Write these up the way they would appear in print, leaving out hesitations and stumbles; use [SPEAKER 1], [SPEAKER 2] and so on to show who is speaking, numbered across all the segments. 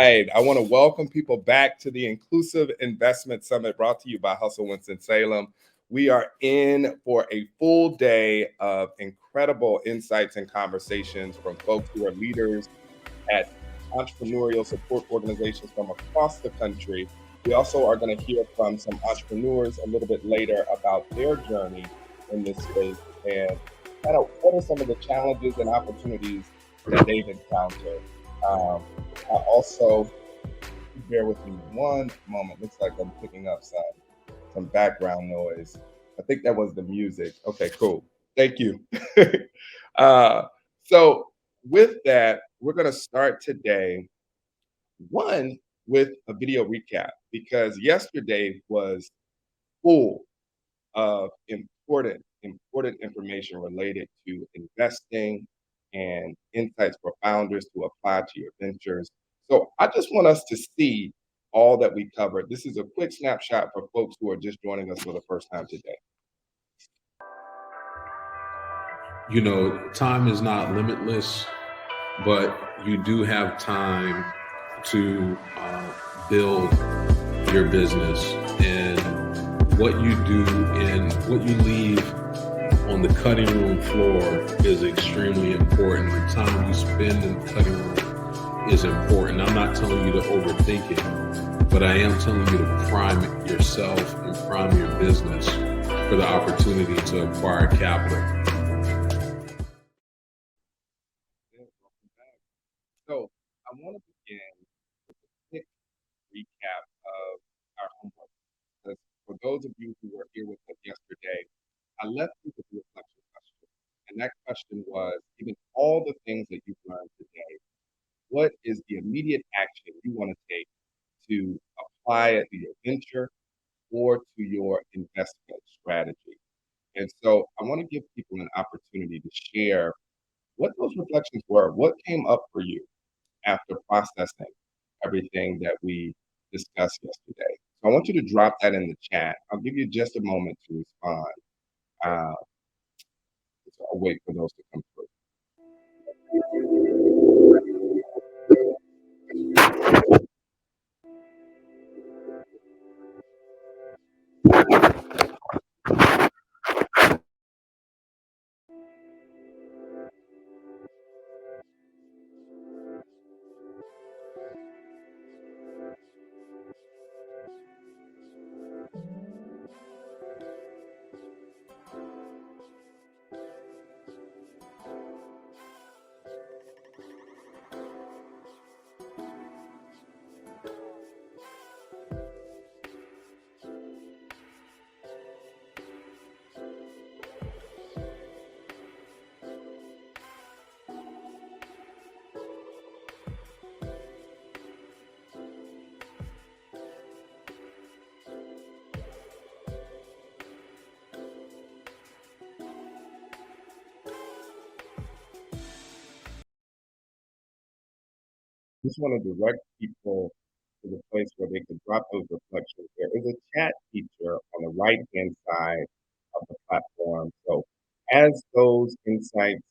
[SPEAKER 1] right. I want to welcome people back to the Inclusive Investment Summit brought to you by Hustle Winston-Salem. We are in for a full day of incredible insights and conversations from folks who are leaders at entrepreneurial support organizations from across the country. We also are going to hear from some entrepreneurs a little bit later about their journey in this space and kind of what are some of the challenges and opportunities that they've encountered. Um, I also, bear with me one moment. Looks like I'm picking up some background noise. I think that was the music. Okay, cool. Thank you. uh, so with that, we're going to start today one with a video recap because yesterday was full of important information related to investing and insights for founders to apply to your ventures. So I just want us to see all that we covered. This is a quick snapshot for folks who are just joining us for the first time today.
[SPEAKER 2] You know, time is not limitless, but you do have time to build your business, and what you do and what you leave on the cutting room floor is extremely important. The time you spend in the cutting room is important. I'm not telling you to overthink it, but I am telling you to prime yourself and prime your business for the opportunity to acquire capital.
[SPEAKER 1] Welcome back. So I want to begin with a quick recap of our homework. Because for those of you who were here with us yesterday, I left you with a reflection question. And that question was, given all the things that you've learned today, what is the immediate action you want to take to apply it to your venture or to your investment strategy? And so I want to give people an opportunity to share what those reflections were. What came up for you after processing everything that we discussed yesterday? So I want you to drop that in the chat. I'll give you just a moment to respond. Uh, so I'll wait for those to come through. Just want to direct people to the place where they can drop those reflections. There is a chat feature on the right-hand side of the platform. So as those insights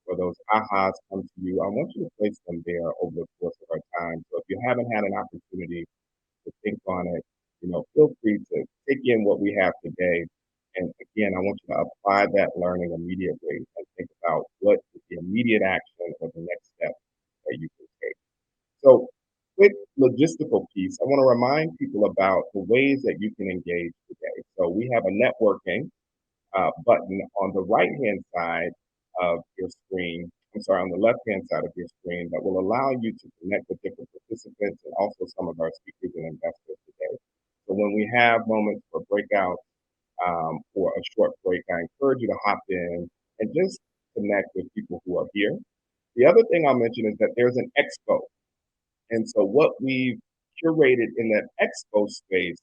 [SPEAKER 1] or those ahas come to you, I want you to place them there over the course of our time. So if you haven't had an opportunity to think on it, feel free to take in what we have today. And again, I want you to apply that learning immediately and think about what is the immediate action or the next step that you can take. So, quick logistical piece, I want to remind people about the ways that you can engage today. So, we have a networking button on the right-hand side of your screen. I'm sorry, on the left-hand side of your screen that will allow you to connect with different participants and also some of our speakers and investors today. So, when we have moments for breakout or a short break, I encourage you to hop in and just connect with people who are here. The other thing I'll mention is that there's an expo. And so what we've curated in that expo space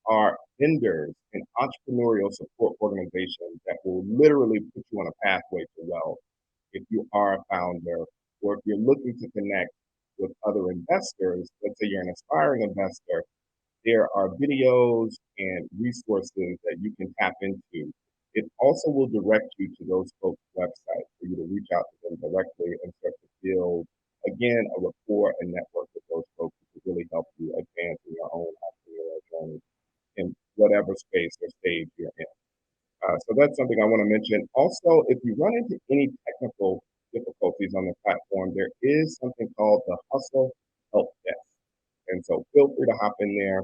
[SPEAKER 1] are vendors and entrepreneurial support organizations that will literally put you on a pathway to wealth if you are a founder or if you're looking to connect with other investors. Let's say you're an aspiring investor, there are videos and resources that you can tap into. It also will direct you to those folks' websites for you to reach out to them directly and start to build, again, a rapport and network with those folks help you advance in your own entrepreneurial journey in whatever space or stage you're in. So that's something I want to mention. Also, if you run into any technical difficulties on the platform, there is something called the Hustle Help Desk. And so feel free to hop in there.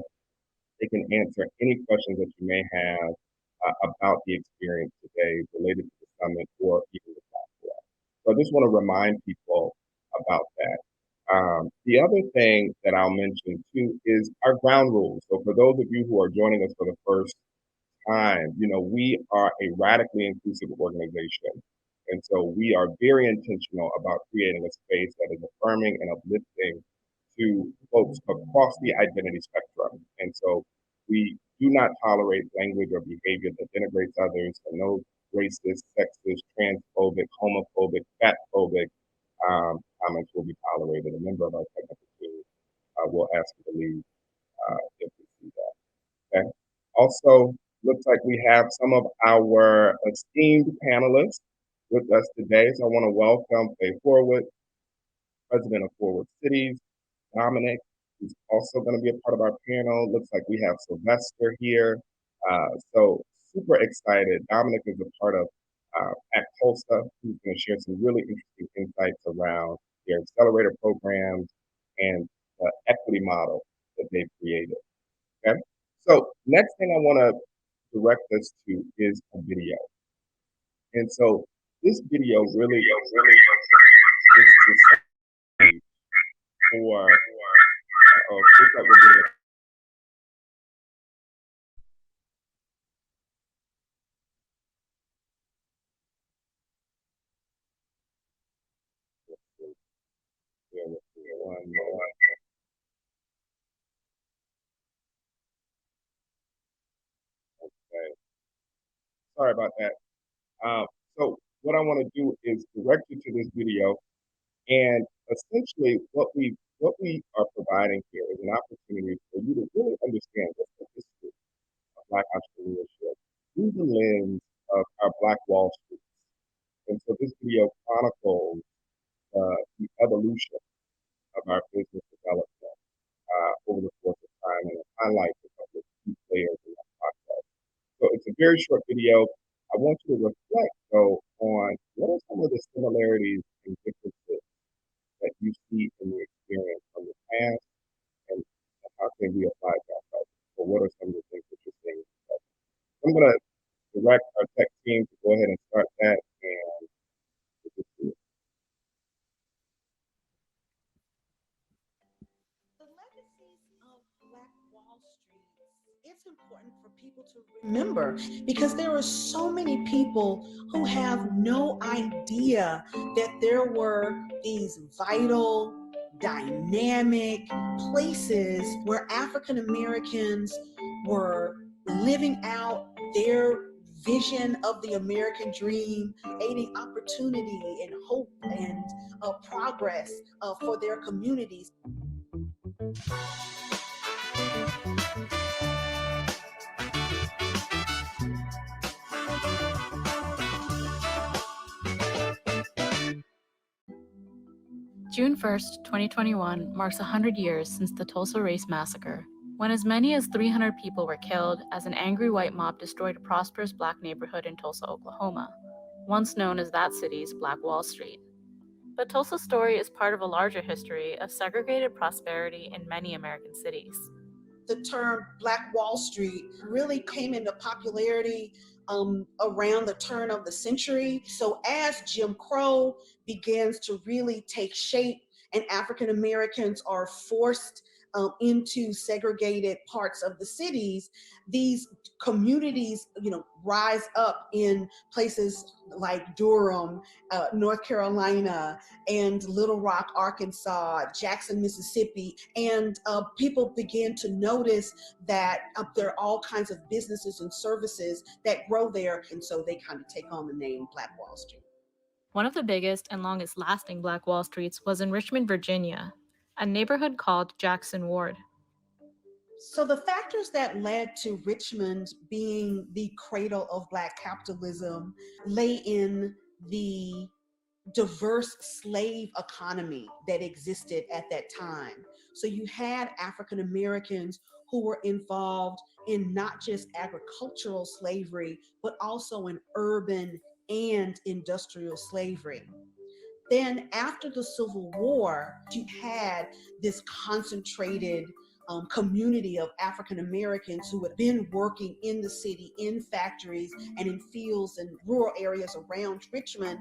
[SPEAKER 1] They can answer any questions that you may have about the experience today related to the summit or even the platform. So I just want to remind people about that. The other thing that I'll mention too is our ground rules. So for those of you who are joining us for the first time, we are a radically inclusive organization. And so we are very intentional about creating a space that is affirming and uplifting to folks across the identity spectrum. And so we do not tolerate language or behavior that denigrates others, and no racist, sexist, transphobic, homophobic, fatphobic comments will be tolerated. A member of our technical team will ask you to leave if we see that. Okay. Also, looks like we have some of our esteemed panelists with us today. So I want to welcome Faye Forward, President of Forward Cities, Dominic, who's also going to be a part of our panel. Looks like we have Sylvester here. So super excited. Dominic is a part of at Tulsa, who's going to share some really interesting insights around their accelerator programs and the equity model that they've created. Okay. So next thing I want to direct us to is a video. And so this video really is to say for, oh, looks like we're getting one more. Okay. Sorry about that. So what I want to do is direct you to this video, and essentially what we are providing here is an opportunity for you to really understand what's the history of Black entrepreneurship through the lens of our Black Wall Street. And so this video chronicles the evolution of our business development over the course of time, and it highlights a couple of key players in that process. So it's a very short video. I want you to reflect, though, on what are some of the similarities and differences that you see in the experience from the past, and how can we apply that? So what are some of the things that you're seeing? I'm going to direct our tech team to go ahead and start that, and
[SPEAKER 3] The legacies of Black Wall Street, it's important for people to remember because there are so many people who have no idea that there were these vital, dynamic places where African Americans were living out their vision of the American dream, creating opportunity and hope and progress for their communities.
[SPEAKER 4] June 1st, 2021 marks 100 years since the Tulsa Race Massacre, when as many as 300 people were killed as an angry white mob destroyed a prosperous Black neighborhood in Tulsa, Oklahoma, once known as that city's Black Wall Street. But Tulsa's story is part of a larger history of segregated prosperity in many American cities.
[SPEAKER 3] The term Black Wall Street really came into popularity around the turn of the century. So as Jim Crow begins to really take shape and African Americans are forced into segregated parts of the cities, these communities, rise up in places like Durham, North Carolina, and Little Rock, Arkansas, Jackson, Mississippi, and people begin to notice that there are all kinds of businesses and services that grow there, and so they kind of take on the name Black Wall Street.
[SPEAKER 4] One of the biggest and longest lasting Black Wall Streets was in Richmond, Virginia, a neighborhood called Jackson Ward.
[SPEAKER 3] So the factors that led to Richmond being the cradle of Black capitalism lay in the diverse slave economy that existed at that time. So you had African Americans who were involved in not just agricultural slavery, but also in urban and industrial slavery. Then after the Civil War, you had this concentrated community of African Americans who had been working in the city, in factories, and in fields and rural areas around Richmond.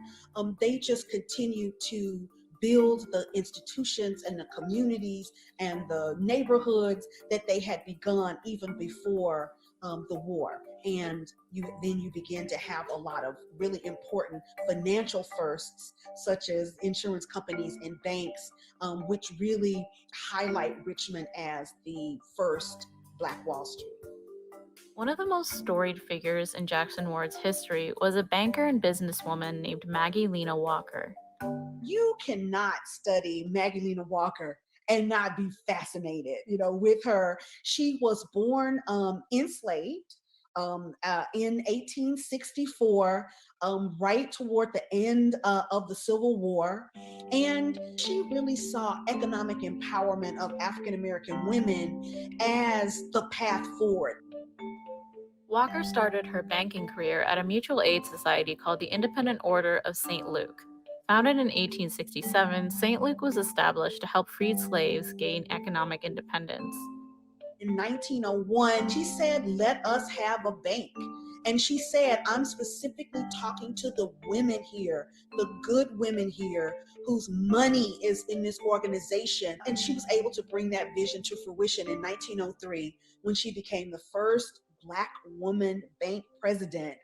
[SPEAKER 3] They just continued to build the institutions and the communities and the neighborhoods that they had begun even before the war. And you begin to have a lot of really important financial firsts, such as insurance companies and banks, which really highlight Richmond as the first Black Wall Street.
[SPEAKER 4] One of the most storied figures in Jackson Ward's history was a banker and businesswoman named Maggie Lena Walker.
[SPEAKER 3] You cannot study Magdalena Walker and not be fascinated, with her. She was born enslaved in 1864, right toward the end of the Civil War. And she really saw economic empowerment of African American women as the path forward.
[SPEAKER 4] Walker started her banking career at a mutual aid society called the Independent Order of St. Luke. Founded in 1867, St. Luke was established to help freed slaves gain economic independence.
[SPEAKER 3] In 1901, she said, "Let us have a bank." And she said, "I'm specifically talking to the women here, the good women here, whose money is in this organization." And she was able to bring that vision to fruition in 1903 when she became the first Black woman bank president.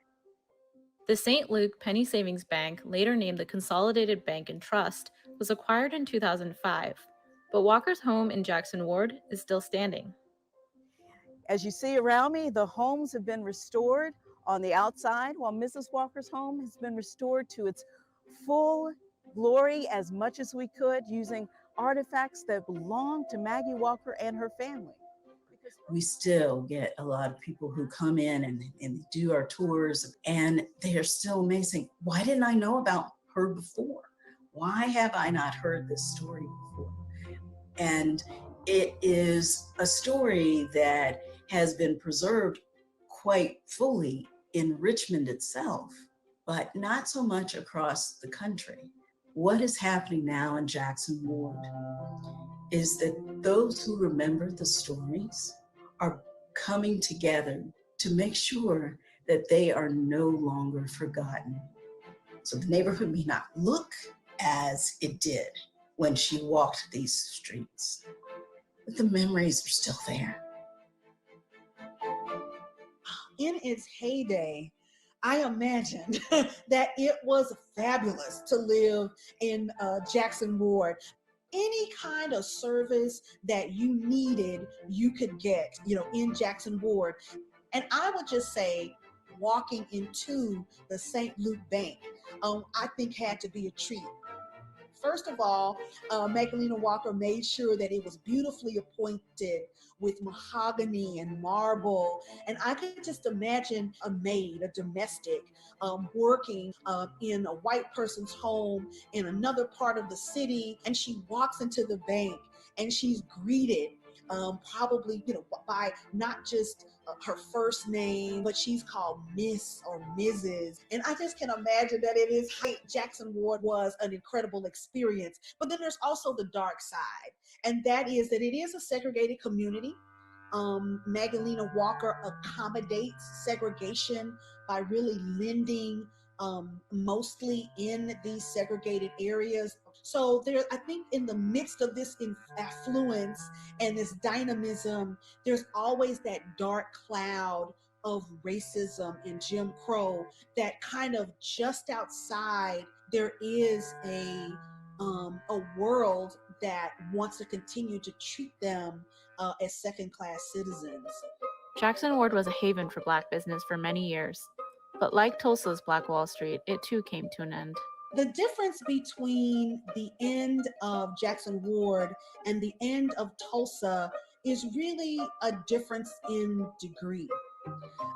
[SPEAKER 4] The St. Luke Penny Savings Bank, later named the Consolidated Bank and Trust, was acquired in 2005, but Walker's home in Jackson Ward is still standing.
[SPEAKER 5] As you see around me, the homes have been restored on the outside, while Mrs. Walker's home has been restored to its full glory as much as we could, using artifacts that belong to Maggie Walker and her family.
[SPEAKER 6] We still get a lot of people who come in and do our tours, and they are still amazing. Why didn't I know about her before? Why have I not heard this story before? And it is a story that has been preserved quite fully in Richmond itself, but not so much across the country. What is happening now in Jackson Ward is that those who remember the stories are coming together to make sure that they are no longer forgotten. So the neighborhood may not look as it did when she walked these streets, but the memories are still there.
[SPEAKER 3] In its heyday, I imagined that it was fabulous to live in Jackson Ward. Any kind of service that you needed, you could get, in Jackson Ward. And I would just say, walking into the St. Luke Bank, I think had to be a treat. First of all, Magdalena Walker made sure that it was beautifully appointed with mahogany and marble. And I could just imagine a maid, a domestic, working in a white person's home in another part of the city. And she walks into the bank and she's greeted probably, by not just her first name, but she's called Miss or Mrs. And I just can imagine that it is Jackson Ward was an incredible experience. But then there's also the dark side, and that is that it is a segregated community. Magdalena Walker accommodates segregation by really lending mostly in these segregated areas. So there, I think in the midst of this affluence and this dynamism, there's always that dark cloud of racism and Jim Crow that kind of just outside there is a world that wants to continue to treat them as second-class citizens.
[SPEAKER 4] Jackson Ward was a haven for Black business for many years, but like Tulsa's Black Wall Street, it too came to an end.
[SPEAKER 3] The difference between the end of Jackson Ward and the end of Tulsa is really a difference in degree.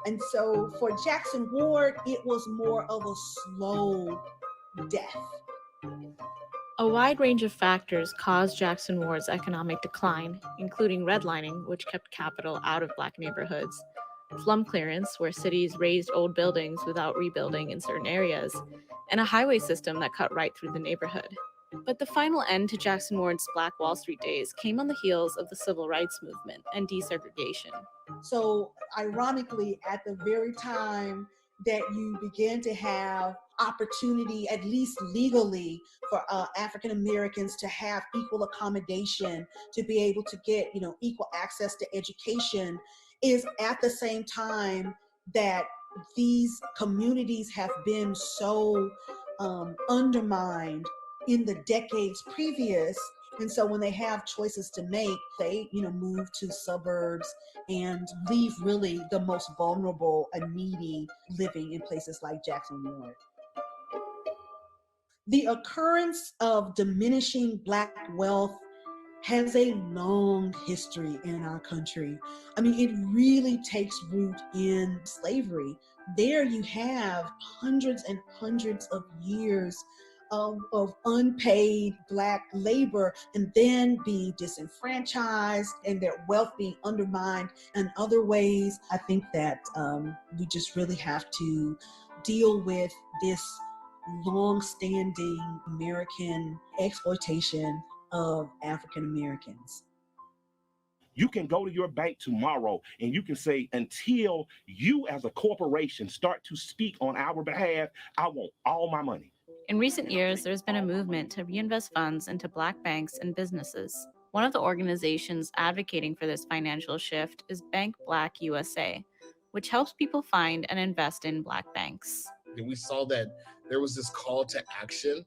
[SPEAKER 3] And so for Jackson Ward, it was more of a slow death.
[SPEAKER 4] A wide range of factors caused Jackson Ward's economic decline, including redlining, which kept capital out of Black neighborhoods, slum clearance, where cities razed old buildings without rebuilding in certain areas, and a highway system that cut right through the neighborhood. But the final end to Jackson Ward's Black Wall Street days came on the heels of the civil rights movement and desegregation.
[SPEAKER 3] So, ironically, at the very time that you begin to have opportunity, at least legally, for African Americans to have equal accommodation, to be able to get, equal access to education, is at the same time that these communities have been so undermined in the decades previous. And so when they have choices to make, they, move to suburbs and leave really the most vulnerable and needy living in places like Jackson Ward. The occurrence of diminishing Black wealth has a long history in our country. I mean, it really takes root in slavery. There you have hundreds and hundreds of years of unpaid Black labor, and then being disenfranchised and their wealth being undermined in other ways. I think that we just really have to deal with this long-standing American exploitation of African Americans.
[SPEAKER 7] You can go to your bank tomorrow and you can say, until you as a corporation start to speak on our behalf, I want all my money.
[SPEAKER 4] In recent years, there's been a movement to reinvest funds into Black banks and businesses. One of the organizations advocating for this financial shift is Bank Black USA, which helps people find and invest in Black banks.
[SPEAKER 8] And we saw that there was this call to action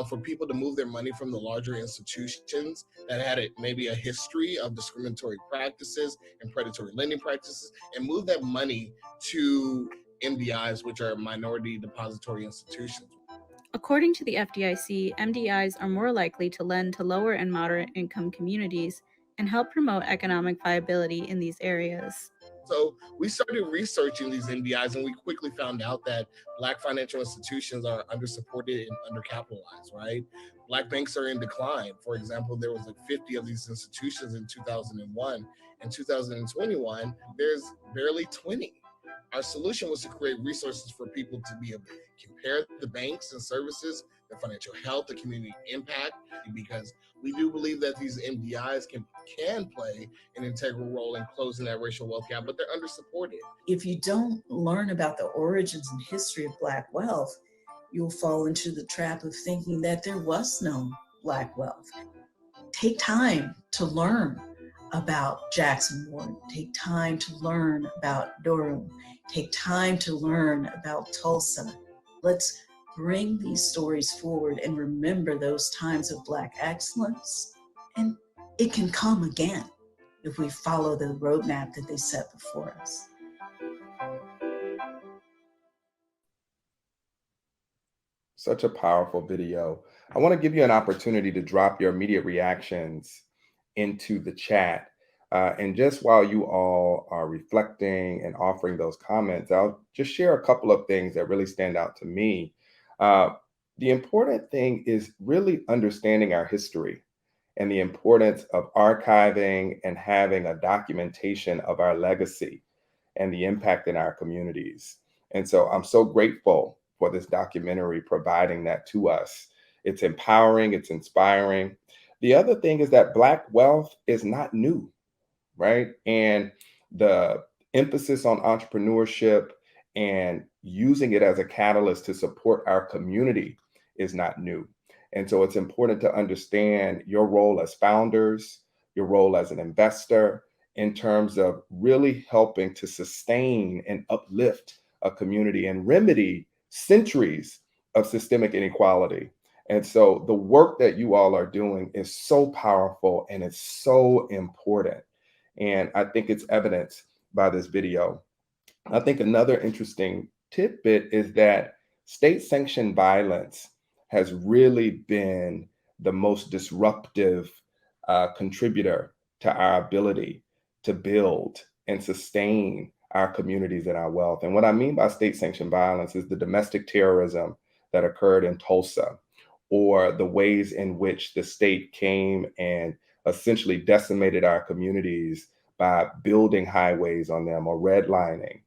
[SPEAKER 8] for people to move their money from the larger institutions that had maybe a history of discriminatory practices and predatory lending practices, and move that money to MDIs, which are minority depository institutions.
[SPEAKER 4] According to the FDIC, MDIs are more likely to lend to lower and moderate income communities and help promote economic viability in these areas.
[SPEAKER 8] So we started researching these MDIs, and we quickly found out that Black financial institutions are undersupported and undercapitalized, right? Black banks are in decline. For example, there was like 50 of these institutions in 2001. In 2021, there's barely 20. Our solution was to create resources for people to be able to compare the banks and services, their financial health, the community impact, because we do believe that these MDIs can play an integral role in closing that racial wealth gap, but they're undersupported.
[SPEAKER 6] If you don't learn about the origins and history of Black wealth, you'll fall into the trap of thinking that there was no Black wealth. Take time to learn about Jackson Ward. Take time to learn about Durham. Take time to learn about Tulsa. Let's bring these stories forward and remember those times of Black excellence. And it can come again if we follow the roadmap that they set before us.
[SPEAKER 1] Such a powerful video. I want to give you an opportunity to drop your immediate reactions into the chat. And just while you all are reflecting and offering those comments, I'll just share a couple of things that really stand out to me. The important thing is really understanding our history and the importance of archiving and having a documentation of our legacy and the impact in our communities. And so I'm so grateful for this documentary providing that to us. It's empowering, it's inspiring. The other thing is that Black wealth is not new, right? And the emphasis on entrepreneurship and using it as a catalyst to support our community is not new. And so it's important to understand your role as founders, your role as an investor, in terms of really helping to sustain and uplift a community and remedy centuries of systemic inequality. And so the work that you all are doing is so powerful and it's so important. And I think it's evidenced by this video. I think another interesting tidbit is that state-sanctioned violence has really been the most disruptive contributor to our ability to build and sustain our communities and our wealth. And what I mean by state-sanctioned violence is the domestic terrorism that occurred in Tulsa, or the ways in which the state came and essentially decimated our communities by building highways on them or redlining.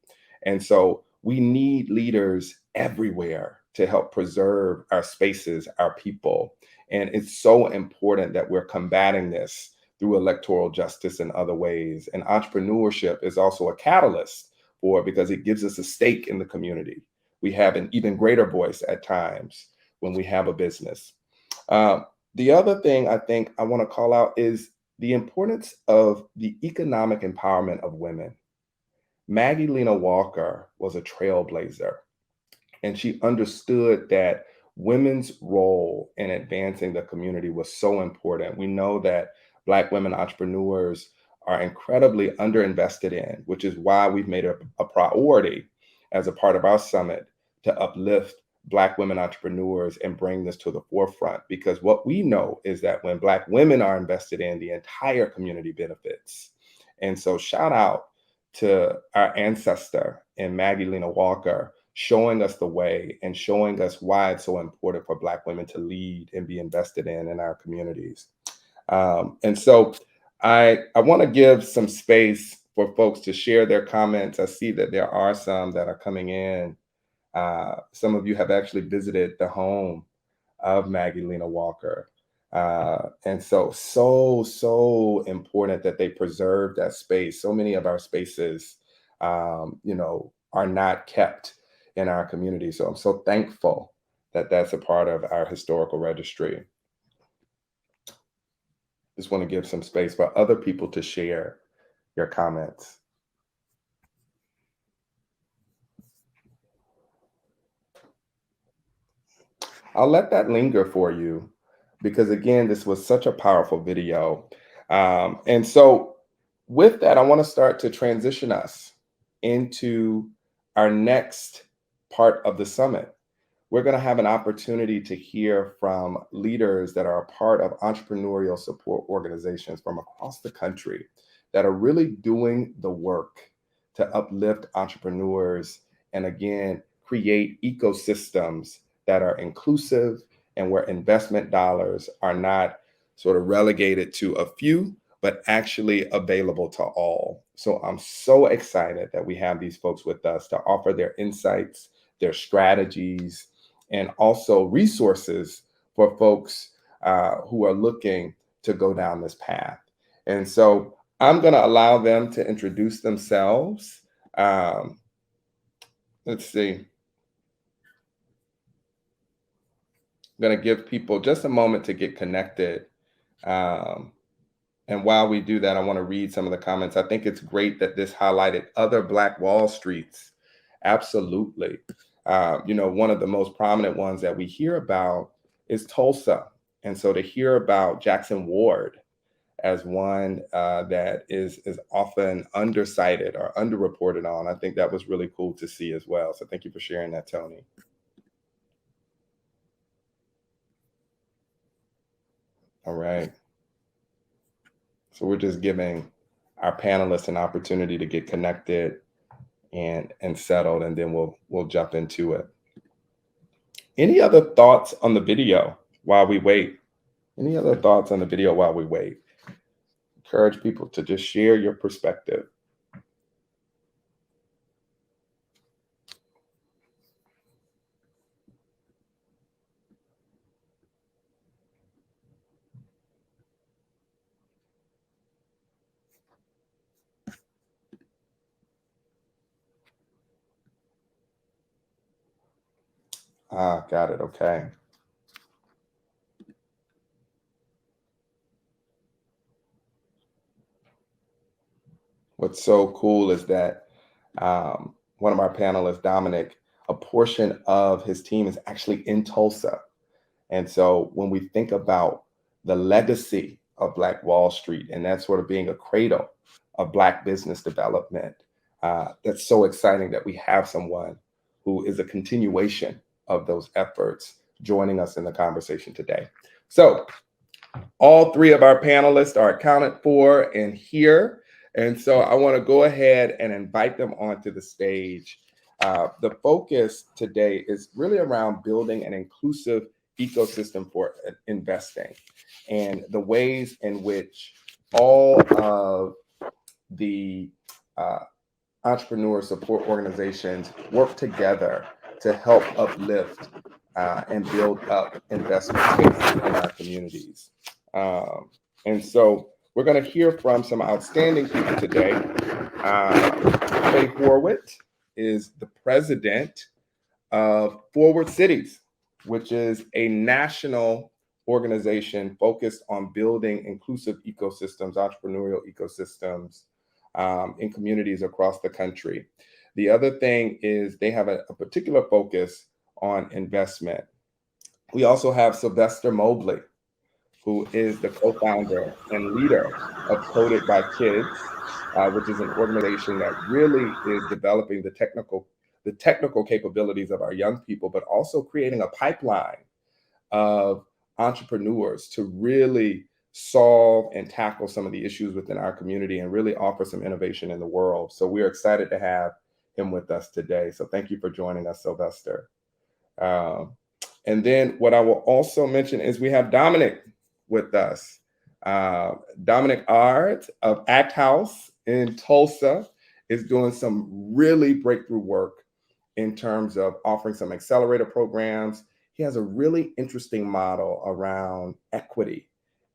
[SPEAKER 1] And so we need leaders everywhere to help preserve our spaces, our people. And it's so important that we're combating this through electoral justice and other ways. And entrepreneurship is also a catalyst for it because it gives us a stake in the community. We have an even greater voice at times when we have a business. The other thing I think I want to call out is the importance of the economic empowerment of women. Maggie Lena Walker was a trailblazer, and she understood that women's role in advancing the community was so important. We know that Black women entrepreneurs are incredibly underinvested in, which is why we've made it a priority as a part of our summit to uplift Black women entrepreneurs and bring this to the forefront. Because what we know is that when Black women are invested in, the entire community benefits. And so, shout out to our ancestor in Maggie Lena Walker, showing us the way and showing us why it's so important for Black women to lead and be invested in our communities. And so I want to give some space for folks to share their comments. I see that there are some that are coming in. Some of you have actually visited the home of Maggie Lena Walker. And so important that they preserve that space. So many of our spaces, are not kept in our community. So I'm so thankful that that's a part of our historical registry. Just want to give some space for other people to share your comments. I'll let that linger for you because, again, this was such a powerful video. And so with that, I want to start to transition us into our next part of the summit. We're going to have an opportunity to hear from leaders that are a part of entrepreneurial support organizations from across the country that are really doing the work to uplift entrepreneurs and, again, create ecosystems that are inclusive and where investment dollars are not sort of relegated to a few, but actually available to all. So I'm so excited that we have these folks with us to offer their insights, their strategies, and also resources for folks who are looking to go down this path. And so I'm going to allow them to introduce themselves. Let's see. I'm going to give people just a moment to get connected. And while we do that, I want to read some of the comments. I think it's great that this highlighted other Black Wall Streets. Absolutely. One of the most prominent ones that we hear about is Tulsa. And so to hear about Jackson Ward as one that is often undercited or underreported on, I think that was really cool to see as well. So thank you for sharing that, Tony. All right. So we're just giving our panelists an opportunity to get connected and settled, and then we'll jump into it. Any other thoughts on the video while we wait? Any other thoughts on the video while we wait? Encourage people to just share your perspective. Got it. Okay. What's so cool is that one of our panelists, Dominic, a portion of his team is actually in Tulsa. And so when we think about the legacy of Black Wall Street and that sort of being a cradle of Black business development, that's so exciting that we have someone who is a continuation of those efforts joining us in the conversation today. So all three of our panelists are accounted for and here. And so I want to go ahead and invite them onto the stage. The focus today is really around building an inclusive ecosystem for investing, and the ways in which all of the entrepreneur support organizations work together to help uplift and build up investment spaces in our communities. And so we're going to hear from some outstanding people today. Faye Horwitz is the president of Forward Cities, which is a national organization focused on building inclusive ecosystems, entrepreneurial ecosystems in communities across the country. The other thing is they have a particular focus on investment. We also have Sylvester Mobley, who is the co-founder and leader of Coded by Kids, which is an organization that really is developing the technical capabilities of our young people, but also creating a pipeline of entrepreneurs to really solve and tackle some of the issues within our community and really offer some innovation in the world. So we're excited to have him with us today. So thank you for joining us, Sylvester. And then what I will also mention is we have Dominic with us. Dominic Ard of Act House in Tulsa is doing some really breakthrough work in terms of offering some accelerator programs. He has a really interesting model around equity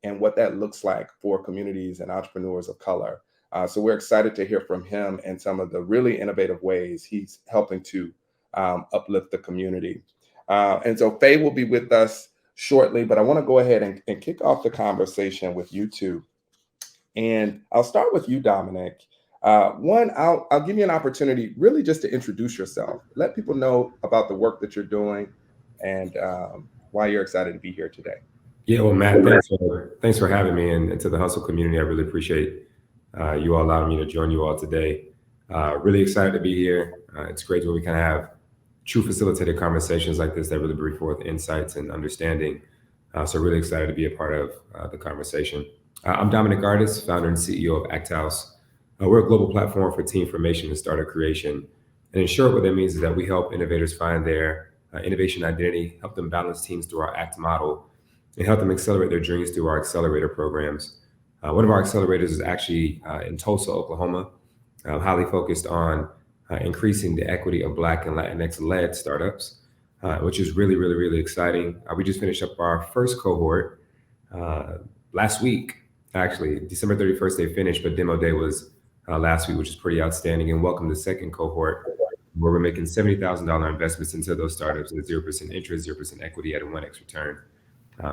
[SPEAKER 1] and what that looks like for communities and entrepreneurs of color. So we're excited to hear from him and some of the really innovative ways he's helping to uplift the community. And so Faye will be with us shortly, but I want to go ahead and kick off the conversation with you two. And I'll start with you, Dominic. One, I'll give you an opportunity really just to introduce yourself. Let people know about the work that you're doing and why you're excited to be here today.
[SPEAKER 9] Yeah, well, Matt, thanks for having me, and to the Hustle community. I really appreciate you all allowing me to join you all today. Really excited to be here. It's great when we kind of have true facilitated conversations like this that really bring forth insights and understanding. So really excited to be a part of the conversation. I'm Dominic Artis, founder and CEO of Act House. We're a global platform for team formation and startup creation. And in short, what that means is that we help innovators find their innovation identity, help them balance teams through our ACT model, and help them accelerate their dreams through our accelerator programs. One of our accelerators is actually in Tulsa, Oklahoma, highly focused on increasing the equity of Black and Latinx-led startups, which is really, really, really exciting. We just finished up our first cohort last week. Actually, December 31st, they finished, but demo day was last week, which is pretty outstanding. And welcome to the second cohort, where we're making $70,000 investments into those startups at 0% interest, 0% equity at a 1x return.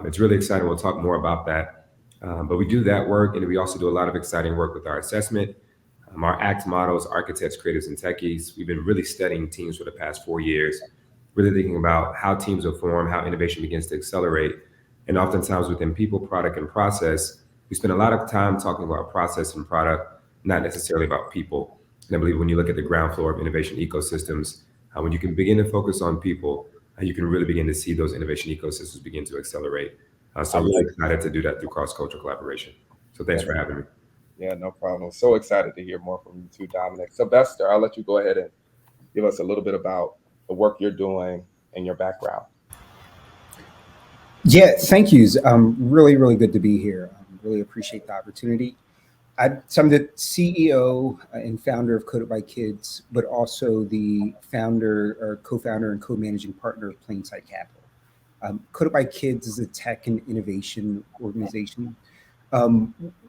[SPEAKER 9] It's really exciting. We'll talk more about that. But we do that work, and we also do a lot of exciting work with our assessment. Our ACT models, architects, creatives, and techies. We've been really studying teams for the past 4 years, really thinking about how teams will form, how innovation begins to accelerate. And oftentimes within people, product, and process, we spend a lot of time talking about process and product, not necessarily about people. And I believe when you look at the ground floor of innovation ecosystems, when you can begin to focus on people, you can really begin to see those innovation ecosystems begin to accelerate. So I'm really excited to do that through cross-cultural collaboration. So thanks for having me.
[SPEAKER 1] Yeah, no problem. So excited to hear more from you too, Dominic. Sylvester, I'll let you go ahead and give us a little bit about the work you're doing and your background.
[SPEAKER 10] Yeah, thank you. Really, really good to be here. Really appreciate the opportunity. So I'm the CEO and founder of Coded by Kids, but also the founder or co-founder and co-managing partner of Plainside Capital. Coded by Kids is a tech and innovation organization.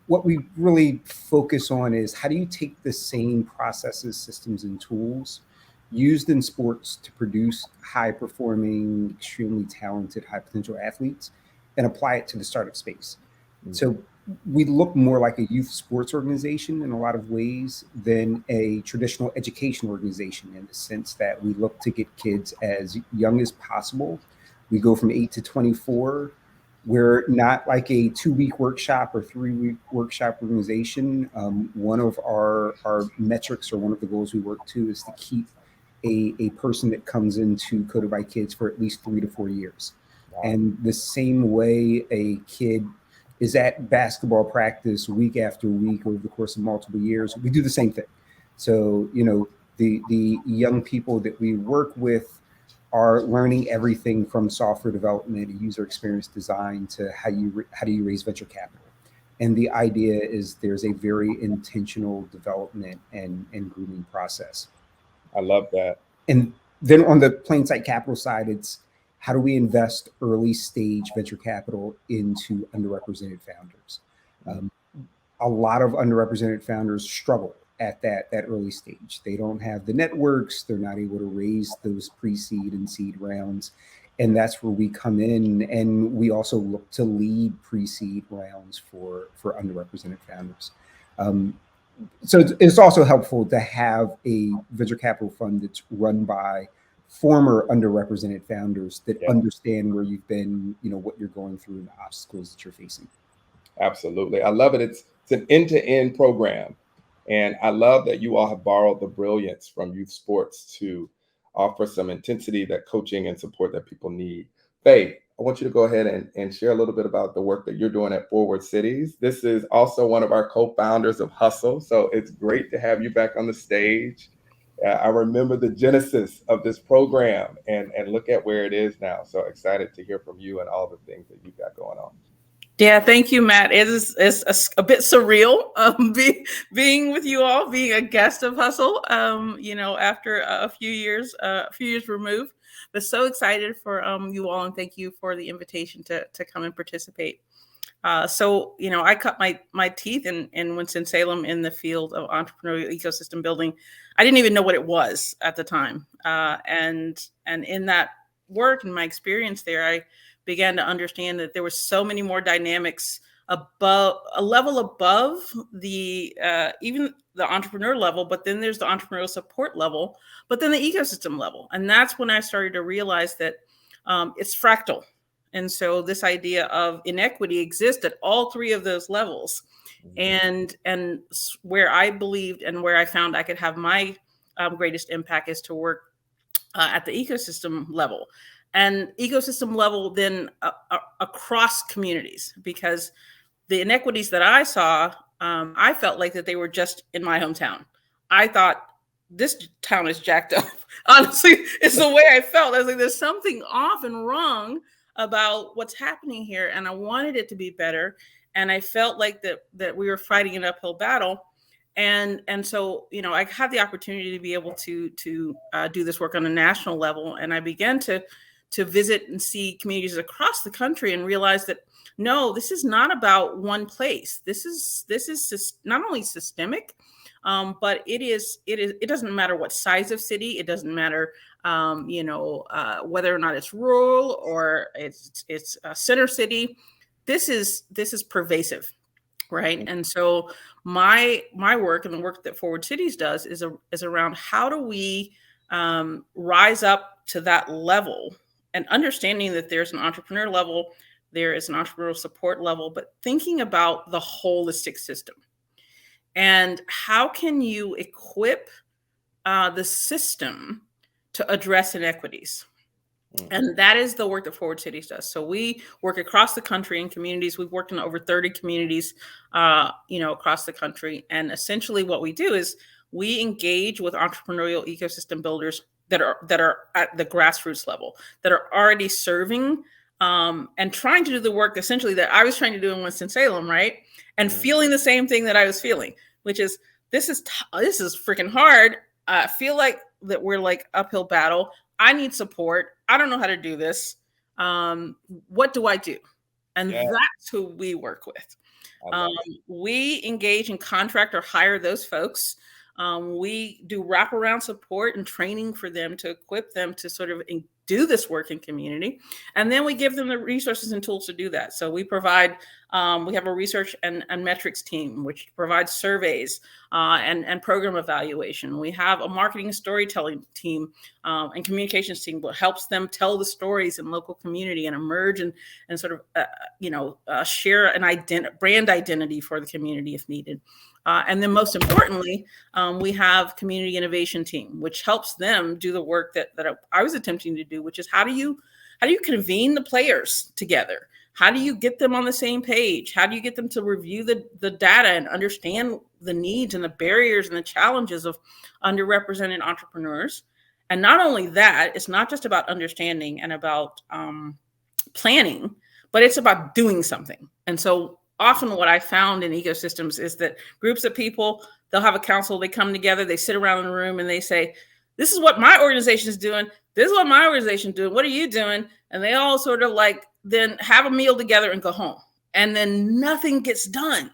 [SPEAKER 10] What we really focus on is how do you take the same processes, systems, and tools used in sports to produce high-performing, extremely talented, high-potential athletes and apply it to the startup space. Mm-hmm. So we look more like a youth sports organization in a lot of ways than a traditional education organization, in the sense that we look to get kids as young as possible. We go from 8 to 24. We're not like a 2-week workshop or 3-week workshop organization. One of our metrics, or one of the goals we work to, is to keep a person that comes into Coded by Kids for at least 3 to 4 years. Wow. And the same way a kid is at basketball practice week after week over the course of multiple years, we do the same thing. So, the young people that we work with are learning everything from software development, user experience design, to how do you raise venture capital. And the idea is there's a very intentional development and grooming process.
[SPEAKER 1] I love that.
[SPEAKER 10] And then on the plain sight capital side, it's how do we invest early stage venture capital into underrepresented founders? A lot of underrepresented founders struggle at that early stage. They don't have the networks. They're not able to raise those pre-seed and seed rounds. And that's where we come in. And we also look to lead pre-seed rounds for underrepresented founders. So it's also helpful to have a venture capital fund that's run by former underrepresented founders that understand where you've been, what you're going through and the obstacles that you're facing.
[SPEAKER 1] Absolutely. I love it. It's an end-to-end program. And I love that you all have borrowed the brilliance from youth sports to offer some intensity, that coaching and support that people need. Faye, I want you to go ahead and share a little bit about the work that you're doing at Forward Cities. This is also one of our co-founders of Hustle. So it's great to have you back on the stage. I remember the genesis of this program and look at where it is now. So excited to hear from you and all the things that you've got going on.
[SPEAKER 11] Yeah, thank you, Matt. It's a bit surreal being with you all, being a guest of Hustle. After a few years removed, but so excited for you all, and thank you for the invitation to come and participate. I cut my teeth in Winston-Salem in the field of entrepreneurial ecosystem building. I didn't even know what it was at the time, and in that work and my experience there, I began to understand that there were so many more dynamics above a level above the even the entrepreneur level, but then there's the entrepreneurial support level, but then the ecosystem level. And that's when I started to realize that it's fractal. And so this idea of inequity exists at all three of those levels. And where I believed and where I found I could have my greatest impact is to work at the ecosystem level. And ecosystem level then across communities, because the inequities that I saw, I felt like that they were just in my hometown. I thought this town is jacked up. Honestly, it's the way I felt. I was like, there's something off and wrong about what's happening here. And I wanted it to be better. And I felt like that we were fighting an uphill battle. And so, I had the opportunity to be able to do this work on a national level. And I began to visit and see communities across the country and realize that, no, this is not about one place. This is not only systemic, but it doesn't matter what size of city. It doesn't matter, whether or not it's rural or it's a center city. This is pervasive, right? And so my work and the work that Forward Cities does is around how do we rise up to that level, and understanding that there's an entrepreneur level, there is an entrepreneurial support level, but thinking about the holistic system. And how can you equip the system to address inequities? And that is the work that Forward Cities does. So we work across the country in communities. We've worked in over 30 communities, across the country. And essentially what we do is we engage with entrepreneurial ecosystem builders that are at the grassroots level, that are already serving and trying to do the work essentially that I was trying to do in Winston-Salem, right? And feeling the same thing that I was feeling, which is this is freaking hard. I feel like that we're like uphill battle. I need support. I don't know how to do this. What do I do? And that's who we work with. We engage and contract or hire those folks. We do wraparound support and training for them to equip them to sort of do this work in community. And then we give them the resources and tools to do that. So we provide, we have a research and metrics team, which provides surveys and program evaluation. We have a marketing and storytelling team and communications team that helps them tell the stories in local community and emerge and sort of, share an brand identity for the community if needed. And then most importantly, we have community innovation team, which helps them do the work that I was attempting to do, which is how do you convene the players together? How do you get them on the same page? How do you get them to review the data and understand the needs and the barriers and the challenges of underrepresented entrepreneurs? And not only that, it's not just about understanding and about planning, but it's about doing something. And so often what I found in ecosystems is that groups of people, they'll have a council, they come together, they sit around in a room and they say, this is what my organization is doing. This is what my organization is doing. What are you doing? And they all sort of like then have a meal together and go home. And then nothing gets done.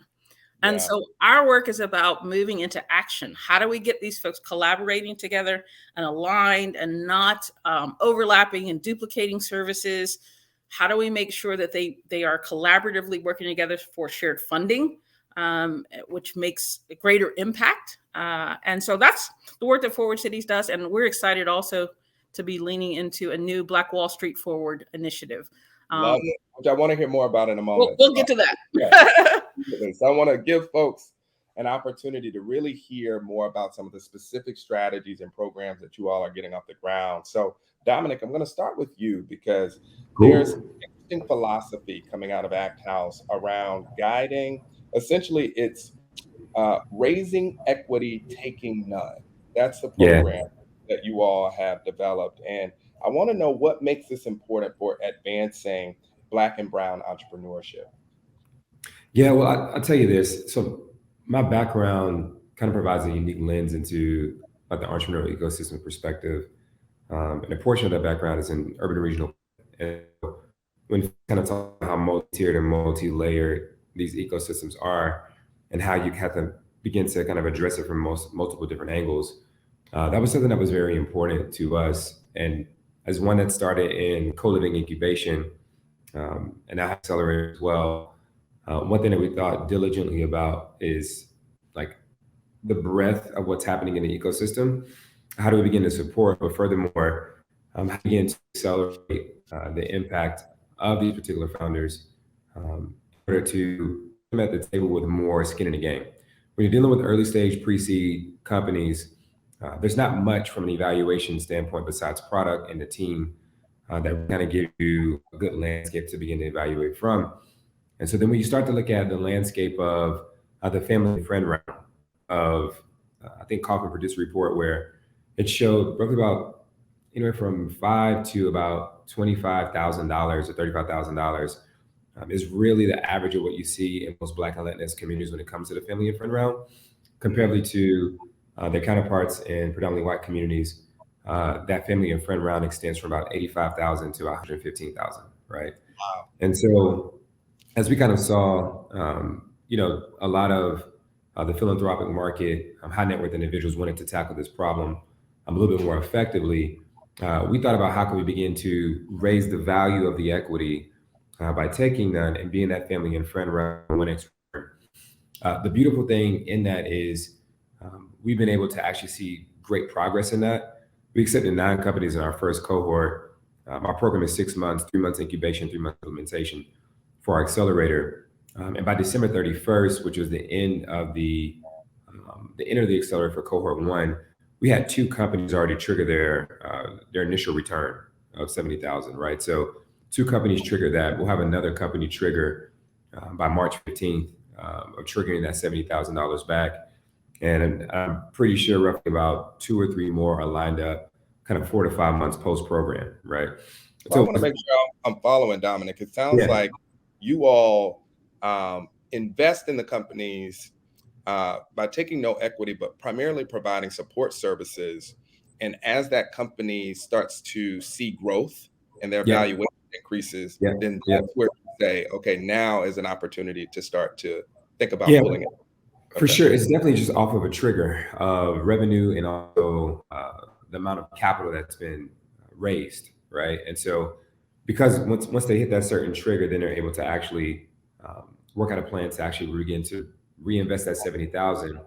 [SPEAKER 11] And
[SPEAKER 1] Yeah.
[SPEAKER 11] so our work is about moving into action. How do we get these folks collaborating together and aligned and not overlapping and duplicating services? How do we make sure that they are collaboratively working together for shared funding, which makes a greater impact? And so that's the work that Forward Cities does. And we're excited also to be leaning into a new Black Wall Street Forward initiative.
[SPEAKER 1] Love it, which I want to hear more about in a moment.
[SPEAKER 11] We'll get to that.
[SPEAKER 1] Yeah. So I want to give folks an opportunity to really hear more about some of the specific strategies and programs that you all are getting off the ground. So Dominic, I'm going to start with you because there's an interesting philosophy coming out of Act House around guiding. Essentially, it's raising equity, taking none. That's the program that you all have developed. And I want to know what makes this important for advancing Black and Brown entrepreneurship.
[SPEAKER 9] Yeah, well, I'll tell you this. So my background kind of provides a unique lens into like the entrepreneurial ecosystem perspective. And a portion of that background is in urban and regional. And when you kind of talk about how multi-tiered and multi-layered these ecosystems are and how you have to begin to kind of address it from multiple different angles, that was something that was very important to us. And as one that started in co-living incubation and I accelerated as well, one thing that we thought diligently about is like the breadth of what's happening in the ecosystem. How do we begin to support, but furthermore, how do we begin to accelerate the impact of these particular founders in order to come at the table with more skin in the game? When you're dealing with early stage pre-seed companies, there's not much from an evaluation standpoint besides product and the team that kind of give you a good landscape to begin to evaluate from. And so then when you start to look at the landscape of the family and friend round of, I think Kaufman produced a report where it showed roughly about anywhere from $5,000 to about $25,000 or $35,000 is really the average of what you see in most Black and Latinx communities when it comes to the family and friend round, comparably to their counterparts in predominantly white communities. That family and friend round extends from about 85,000 to 115,000, right?
[SPEAKER 1] Wow.
[SPEAKER 9] And so as we kind of saw, a lot of the philanthropic market, high net worth individuals wanted to tackle this problem a little bit more effectively. We thought about how can we begin to raise the value of the equity by taking none and being that family and friend round one extra. The beautiful thing in that is we've been able to actually see great progress in that. We accepted 9 companies in our first cohort. Our program is 6 months, 3 months incubation, 3 months implementation for our accelerator. And by December 31st, which was the end of the accelerator for cohort 1, we had 2 companies already trigger their initial return of 70,000, right? So 2 companies trigger that. We'll have another company trigger by March 15th of triggering that $70,000 back. And I'm pretty sure roughly about 2 or 3 more are lined up kind of 4 to 5 months post-program, right?
[SPEAKER 1] So I want to make sure I'm following, Dominic. It sounds like you all invest in the companies by taking no equity, but primarily providing support services. And as that company starts to see growth and their valuation increases, then that's where you say, okay, now is an opportunity to start to think about pulling it.
[SPEAKER 9] For sure. It's definitely just off of a trigger of revenue and also the amount of capital that's been raised, right? And so because once they hit that certain trigger, then they're able to actually work out a plan to actually begin to reinvest that 70,000.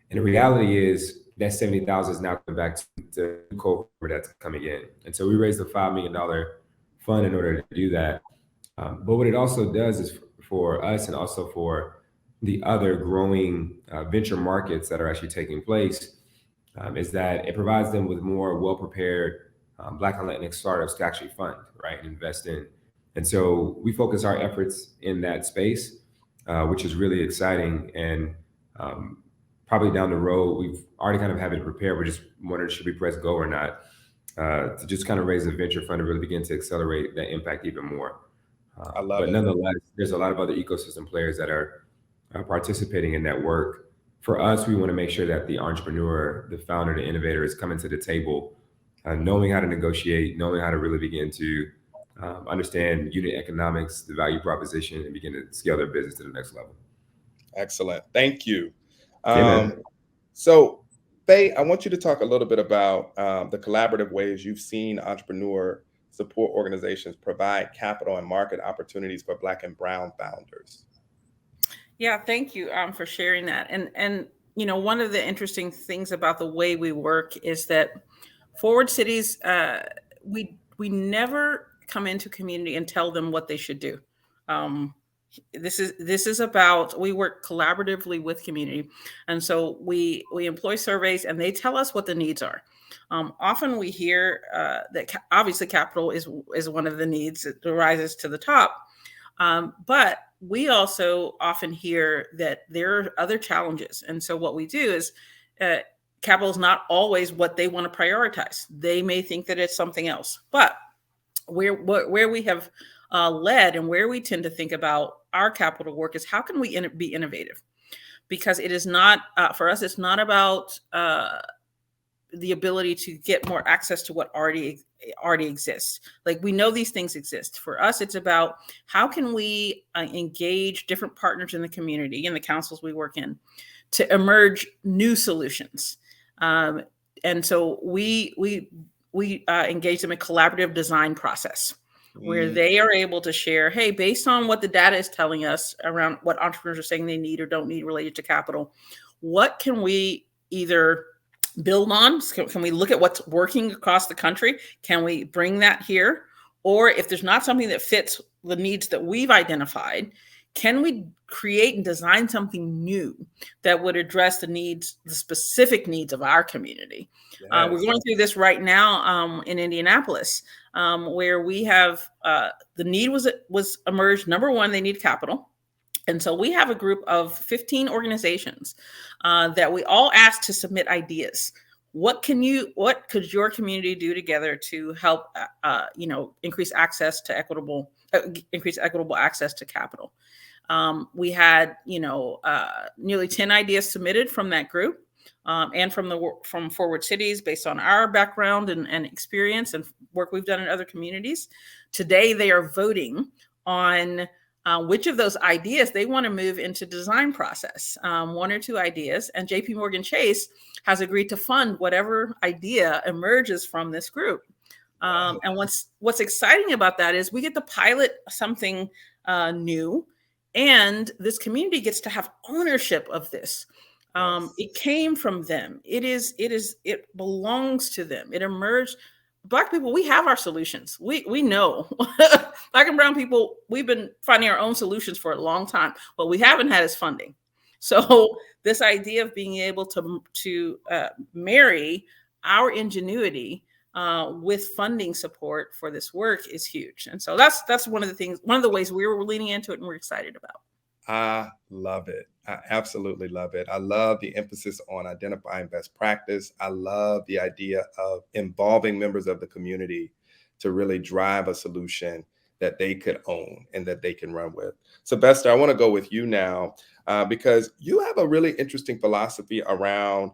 [SPEAKER 9] And the reality is that 70,000 is now coming back to the cohort that's coming in. And so we raised a $5 million fund in order to do that. But what it also does is for us and also for the other growing venture markets that are actually taking place is that it provides them with more well-prepared Black and Latinx startups to actually fund, right, and invest in. And so we focus our efforts in that space, which is really exciting. And probably down the road, we've already kind of have it prepared. We're just wondering, should we press go or not? to just kind of raise a venture fund and really begin to accelerate that impact even more.
[SPEAKER 1] I love
[SPEAKER 9] But
[SPEAKER 1] it.
[SPEAKER 9] nonetheless, there's a lot of other ecosystem players that are participating in that work. For us, we want to make sure that the entrepreneur, the founder, the innovator is coming to the table, knowing how to negotiate, knowing how to really begin to understand unit economics, the value proposition, and begin to scale their business to the next level.
[SPEAKER 1] Excellent. Thank you.
[SPEAKER 9] Yeah, man.
[SPEAKER 1] So, Faye, I want you to talk a little bit about the collaborative ways you've seen entrepreneur support organizations provide capital and market opportunities for Black and Brown founders.
[SPEAKER 11] Yeah, thank you for sharing that. And you know, one of the interesting things about the way we work is that Forward Cities, we never come into community and tell them what they should do. This is about, we work collaboratively with community, and so we employ surveys, and they tell us what the needs are. Often we hear that obviously capital is one of the needs that rises to the top, but we also often hear that there are other challenges, and so what we do is capital is not always what they want to prioritize. They may think that it's something else, but where we have led and where we tend to think about our capital work is how can we be innovative? Because it is not, for us, it's not about the ability to get more access to what already exists. Like, we know these things exist. For us, it's about how can we engage different partners in the community, in the councils we work in, to emerge new solutions. And so we engage them in a collaborative design process where they are able to share, hey, based on what the data is telling us around what entrepreneurs are saying they need or don't need related to capital, what can we either build on? Can we look at what's working across the country? Can we bring that here? Or if there's not something that fits the needs that we've identified, can we create and design something new that would address the needs, the specific needs of our community? Yes. We're going through this right now in Indianapolis, where we have the need was emerged. Number one, they need capital. And so we have a group of 15 organizations that we all asked to submit ideas. What could your community do together to help, increase equitable access to capital? We had, nearly 10 ideas submitted from that group and from Forward Cities based on our background and experience and work we've done in other communities. Today, they are voting on which of those ideas they want to move into design process, one or two ideas. And JP Morgan Chase has agreed to fund whatever idea emerges from this group. And what's exciting about that is we get to pilot something new, and this community gets to have ownership of this. It came from them. It belongs to them. It emerged. Black people, we have our solutions. We know. Black and brown people, we've been finding our own solutions for a long time. What we haven't had is funding. So this idea of being able to marry our ingenuity with funding support for this work is huge. And so that's one of the ways we were leaning into it and we're excited about.
[SPEAKER 1] I love it. I absolutely love it. I love the emphasis on identifying best practice. I love the idea of involving members of the community to really drive a solution that they could own and that they can run with. Sylvester, I want to go with you now because you have a really interesting philosophy around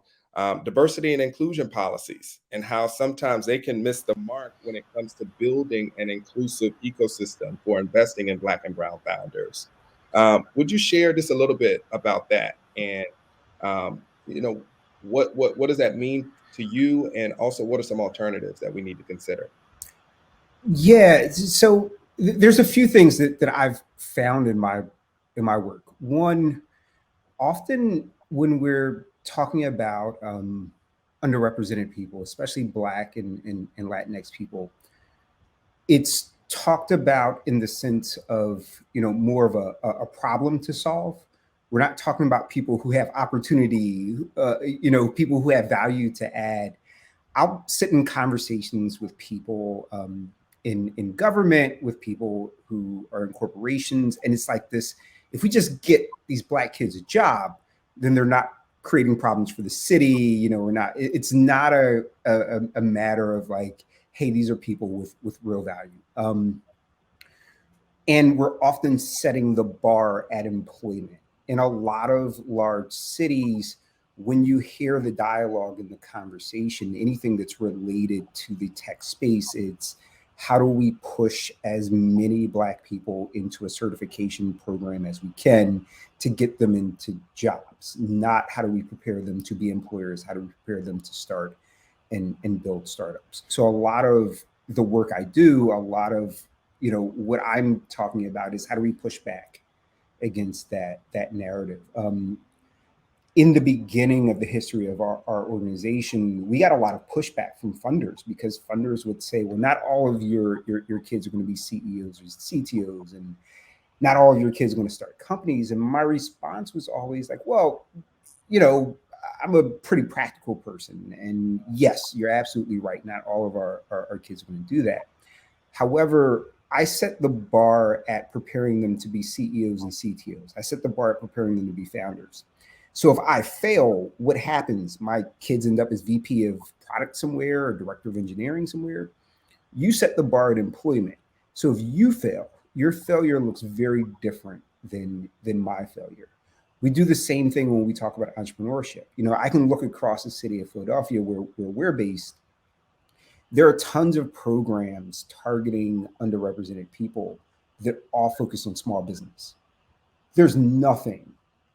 [SPEAKER 1] diversity and inclusion policies and how sometimes they can miss the mark when it comes to building an inclusive ecosystem for investing in Black and brown founders. Would you share just a little bit about that? And, what does that mean to you? And also, what are some alternatives that we need to consider?
[SPEAKER 10] Yeah, so there's a few things that I've found in my work. One, often when we're talking about underrepresented people, especially Black and Latinx people, it's talked about in the sense of, more of a problem to solve. We're not talking about people who have opportunity, people who have value to add. I'll sit in conversations with people in government, with people who are in corporations, and it's like this: if we just get these Black kids a job, then they're not creating problems for the city. We're not. It's not a matter of like, hey, these are people with real value. And we're often setting the bar at employment. In a lot of large cities, when you hear the dialogue and the conversation, anything that's related to the tech space, it's how do we push as many Black people into a certification program as we can to get them into jobs, not how do we prepare them to be employers, how do we prepare them to start and build startups. So a lot of the work I do, a lot of what I'm talking about is how do we push back against that narrative. In the beginning of the history of our organization, we got a lot of pushback from funders because funders would say, well, not all of your kids are going to be CEOs or CTOs, and not all of your kids are going to start companies. And my response was always like, well, I'm a pretty practical person. And yes, you're absolutely right. Not all of our kids are going to do that. However, I set the bar at preparing them to be CEOs and CTOs. I set the bar at preparing them to be founders. So if I fail, what happens? My kids end up as VP of product somewhere or director of engineering somewhere. You set the bar at employment. So if you fail, your failure looks very different than my failure. We do the same thing when we talk about entrepreneurship. I can look across the city of Philadelphia where we're based. There are tons of programs targeting underrepresented people that all focus on small business. There's nothing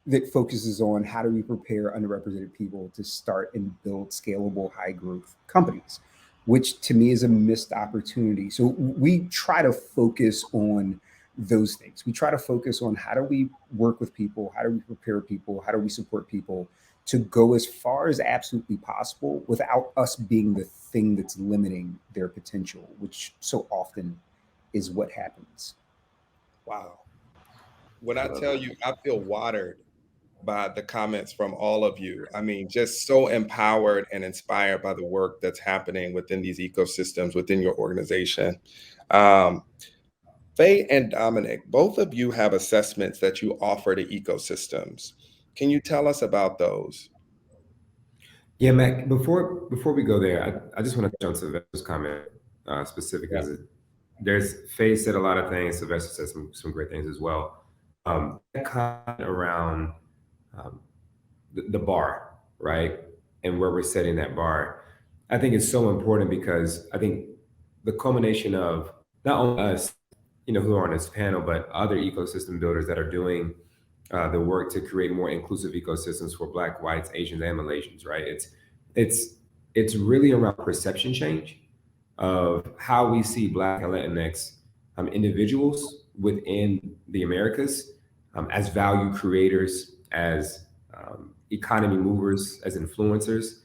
[SPEAKER 10] that focuses on how do we prepare underrepresented people to start and build scalable, high growth companies, which to me is a missed opportunity. So we try to focus on those things. We try to focus on how do we work with people, how do we prepare people, how do we support people to go as far as absolutely possible without us being the thing that's limiting their potential, which so often is what happens.
[SPEAKER 1] Wow. When I tell you, I feel watered by the comments from all of you. I mean, just so empowered and inspired by the work that's happening within these ecosystems, within your organization. Faye and Dominic, both of you have assessments that you offer to ecosystems. Can you tell us about those?
[SPEAKER 9] Yeah, Mac, before we go there, I just want to touch on Sylvester's comment specifically.
[SPEAKER 1] Yeah.
[SPEAKER 9] Faye said a lot of things. Sylvester said some great things as well. That comment around the bar, right? And where we're setting that bar, I think is so important because I think the culmination of not only us, who are on this panel, but other ecosystem builders that are doing the work to create more inclusive ecosystems for Black, whites, Asians, and Malaysians, right? It's really around perception change of how we see Black and Latinx individuals within the Americas as value creators, as economy movers, as influencers.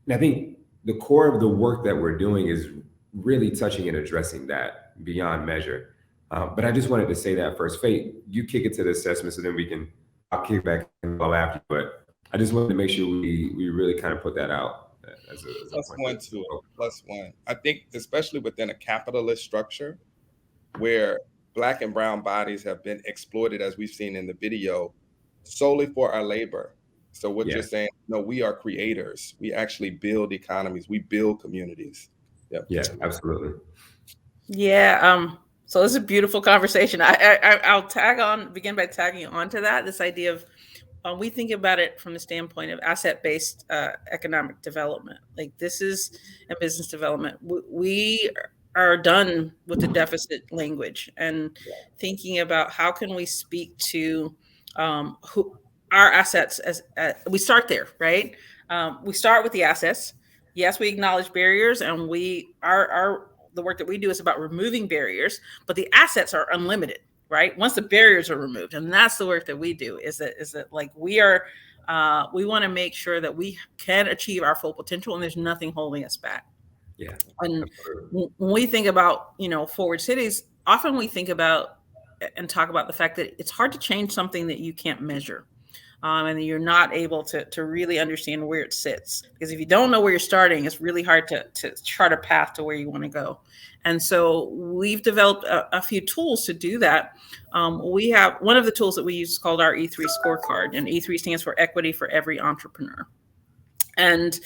[SPEAKER 9] And I think the core of the work that we're doing is really touching and addressing that beyond measure. But I just wanted to say that first. Faye, you kick it to the assessment, so then I'll kick back and go after. But I just wanted to make sure we really kind of put that out as a
[SPEAKER 1] plus one to it. Plus one. I think especially within a capitalist structure where Black and brown bodies have been exploited, as we've seen in the video, solely for our labor. So what you're saying, no, we are creators. We actually build economies. We build communities. Yep.
[SPEAKER 9] Yeah, absolutely.
[SPEAKER 11] Yeah. So this is a beautiful conversation. I'll begin by tagging on to that. This idea of we think about it from the standpoint of asset-based economic development. Like this is a business development. We are done with the deficit language and thinking about how can we speak to who our assets as we start there, right? We start with the assets. Yes, we acknowledge barriers, and the work that we do is about removing barriers, but the assets are unlimited, right? Once the barriers are removed, and that's the work that we do. Is that like we want to make sure that we can achieve our full potential, and there's nothing holding us back.
[SPEAKER 9] Yeah.
[SPEAKER 11] And when we think about forward cities, often we think about and talk about the fact that it's hard to change something that you can't measure. And you're not able to really understand where it sits. Because if you don't know where you're starting, it's really hard to chart a path to where you want to go. And so we've developed a few tools to do that. We have one of the tools that we use is called our E3 scorecard, and E3 stands for Equity for Every Entrepreneur. And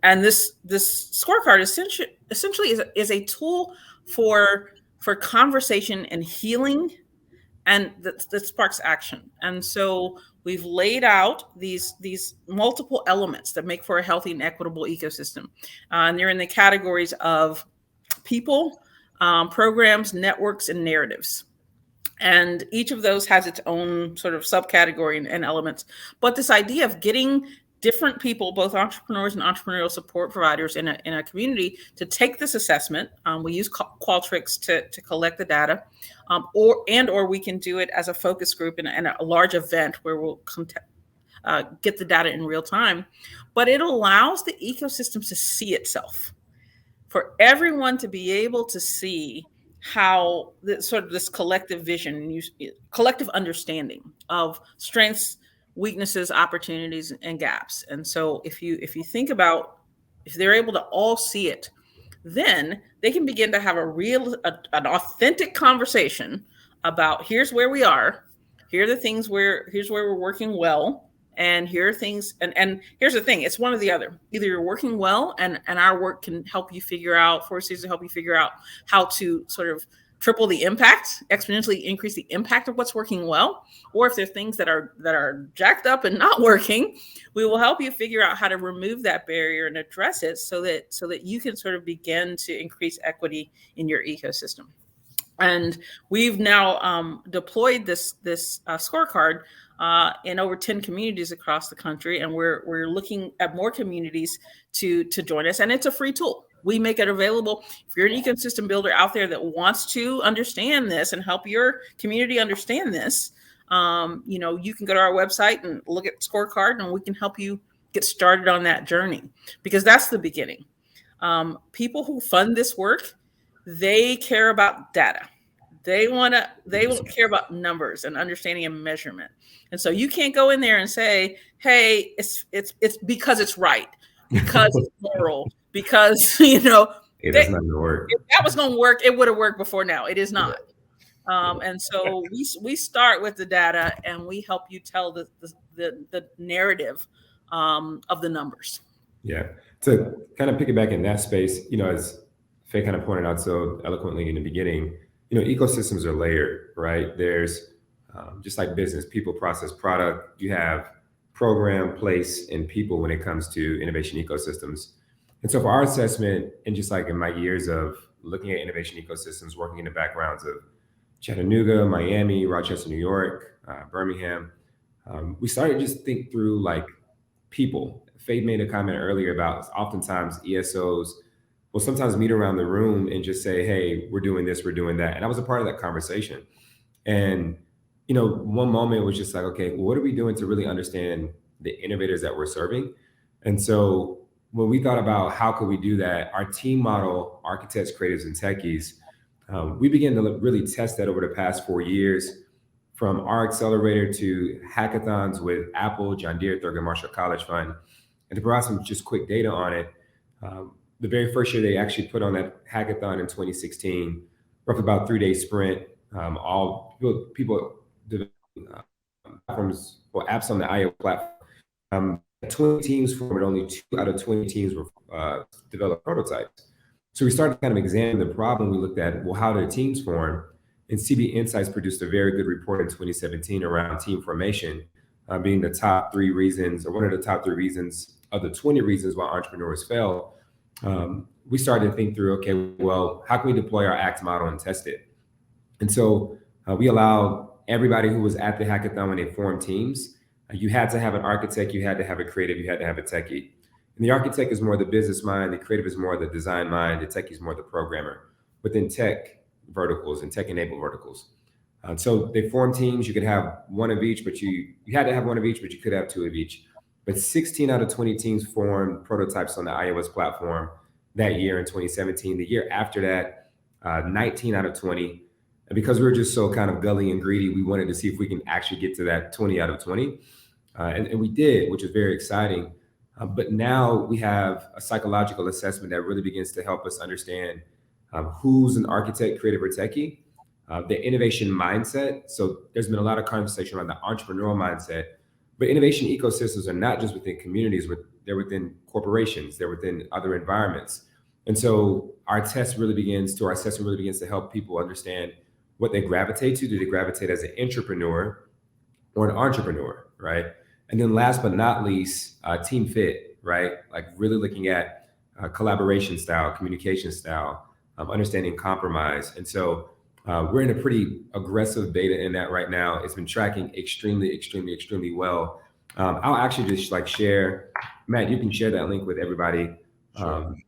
[SPEAKER 11] this scorecard essentially is a tool for conversation and healing, and that sparks action. And so we've laid out these multiple elements that make for a healthy and equitable ecosystem, and they're in the categories of people, programs, networks, and narratives. And each of those has its own sort of subcategory and elements. But this idea of getting different people, both entrepreneurs and entrepreneurial support providers in a community, to take this assessment. We use Qualtrics to collect the data, or we can do it as a focus group in a large event where we'll get the data in real time. But it allows the ecosystem to see itself, for everyone to be able to see how this collective vision, collective understanding of strengths, weaknesses, opportunities, and gaps. And so if you think about, if they're able to all see it, then they can begin to have an authentic conversation about, here's where we are, here are the things here's where we're working well, and here are things, and here's the thing, it's one or the other. Either you're working well, and our work can help you figure out, forces to help you figure out how to sort of triple the impact, exponentially increase the impact of what's working well. Or if there are things that are jacked up and not working, we will help you figure out how to remove that barrier and address it so that you can sort of begin to increase equity in your ecosystem. And we've now deployed this scorecard in over 10 communities across the country, and we're looking at more communities to join us. And it's a free tool. We make it available. If you're an ecosystem builder out there that wants to understand this and help your community understand this, you can go to our website and look at the scorecard, and we can help you get started on that journey, because that's the beginning. People who fund this work, they care about data. They will care about numbers and understanding and measurement. And so you can't go in there and say, hey, it's because it's right, because it's moral, because,
[SPEAKER 9] it does not work.
[SPEAKER 11] If that was going to work, it would have worked before now. It is not. And so we start with the data, and we help you tell the narrative of the numbers.
[SPEAKER 9] Yeah. To kind of piggyback in that space, as Faye kind of pointed out so eloquently in the beginning, ecosystems are layered, right? There's just like business, people, process, product. You have program, place, and people when it comes to innovation ecosystems. And so for our assessment, and just like in my years of looking at innovation ecosystems, working in the backgrounds of Chattanooga, Miami, Rochester, New York, Birmingham, we started to just think through like people. Faye made a comment earlier about oftentimes ESOs will sometimes meet around the room and just say, hey, we're doing this, we're doing that. And I was a part of that conversation. And, one moment was just like, okay, well, what are we doing to really understand the innovators that we're serving? And so when we thought about how could we do that, our team model, architects, creatives, and techies, we began to really test that over the past 4 years, from our accelerator to hackathons with Apple, John Deere, Thurgood Marshall College Fund. And to provide some just quick data on it, the very first year they actually put on that hackathon in 2016, roughly about 3-day sprint, all people developing platforms or apps on the IO platform. 20 teams formed, only 2 out of 20 teams were developed prototypes. So we started to kind of examine the problem. We looked at, well, how do teams form? And CB Insights produced a very good report in 2017 around team formation, being the top 3 reasons, or one of the top 3 reasons of the 20 reasons why entrepreneurs fail. We started to think through, okay, well, how can we deploy our ACT model and test it? And so we allowed everybody who was at the hackathon, when they formed teams, you had to have an architect, you had to have a creative, you had to have a techie. And the architect is more the business mind, the creative is more the design mind, the techie is more the programmer within tech verticals and tech-enabled verticals. So they formed teams. You could have one of each, but you had to have one of each, but you could have 2 of each. But 16 out of 20 teams formed prototypes on the iOS platform that year in 2017. The year after that, 19 out of 20. And because we were just so kind of gully and greedy, we wanted to see if we can actually get to that 20 out of 20. And we did, which is very exciting. But now we have a psychological assessment that really begins to help us understand who's an architect, creative, or techie, the innovation mindset. So there's been a lot of conversation around the entrepreneurial mindset, But innovation ecosystems are not just within communities, they're within corporations, they're within other environments. And so our assessment really begins to help people understand what they gravitate to. Do they gravitate as an entrepreneur or an entrepreneur, right? And then last but not least, team fit, right? Like really looking at collaboration style, communication style, understanding compromise. And so we're in a pretty aggressive beta in that right now. It's been tracking extremely well. I'll actually just like share, Matt, you can share that link with everybody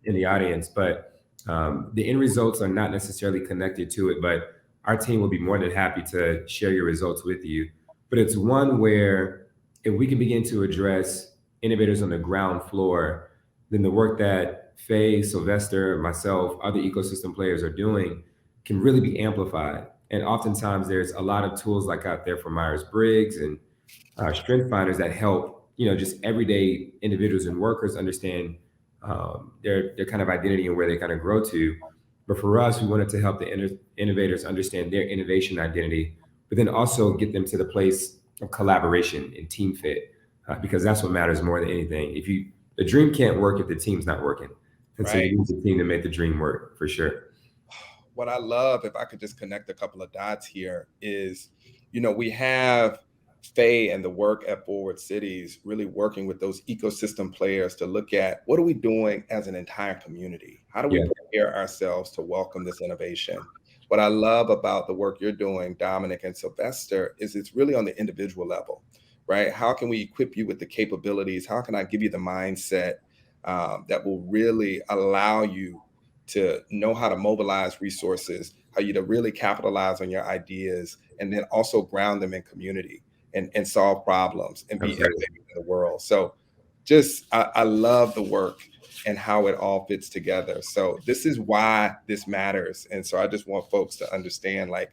[SPEAKER 9] in the audience, but the end results are not necessarily connected to it, but our team will be more than happy to share your results with you. But it's one where if we can begin to address innovators on the ground floor, then the work that Faye, Sylvester, myself, other ecosystem players are doing can really be amplified. And oftentimes there's a lot of tools like out there from Myers-Briggs and strength finders that help, just everyday individuals and workers understand their kind of identity and where they kind of grow to. But for us, we wanted to help the innovators understand their innovation identity, but then also get them to the place of collaboration and team fit, because that's what matters more than anything. The dream can't work if the team's not working. And so you need the team to make the dream work, for sure.
[SPEAKER 1] What I love, if I could just connect a couple of dots here, is, we have Faye and the work at Forward Cities really working with those ecosystem players to look at what are we doing as an entire community? How do we prepare ourselves to welcome this innovation? What I love about the work you're doing, Dominic and Sylvester, is it's really on the individual level, right? How can we equip you with the capabilities? How can I give you the mindset that will really allow you to know how to mobilize resources, how you to really capitalize on your ideas, and then also ground them in community and solve problems and be innovative in the world. So I love the work and how it all fits together. So this is why this matters. And so I just want folks to understand, like,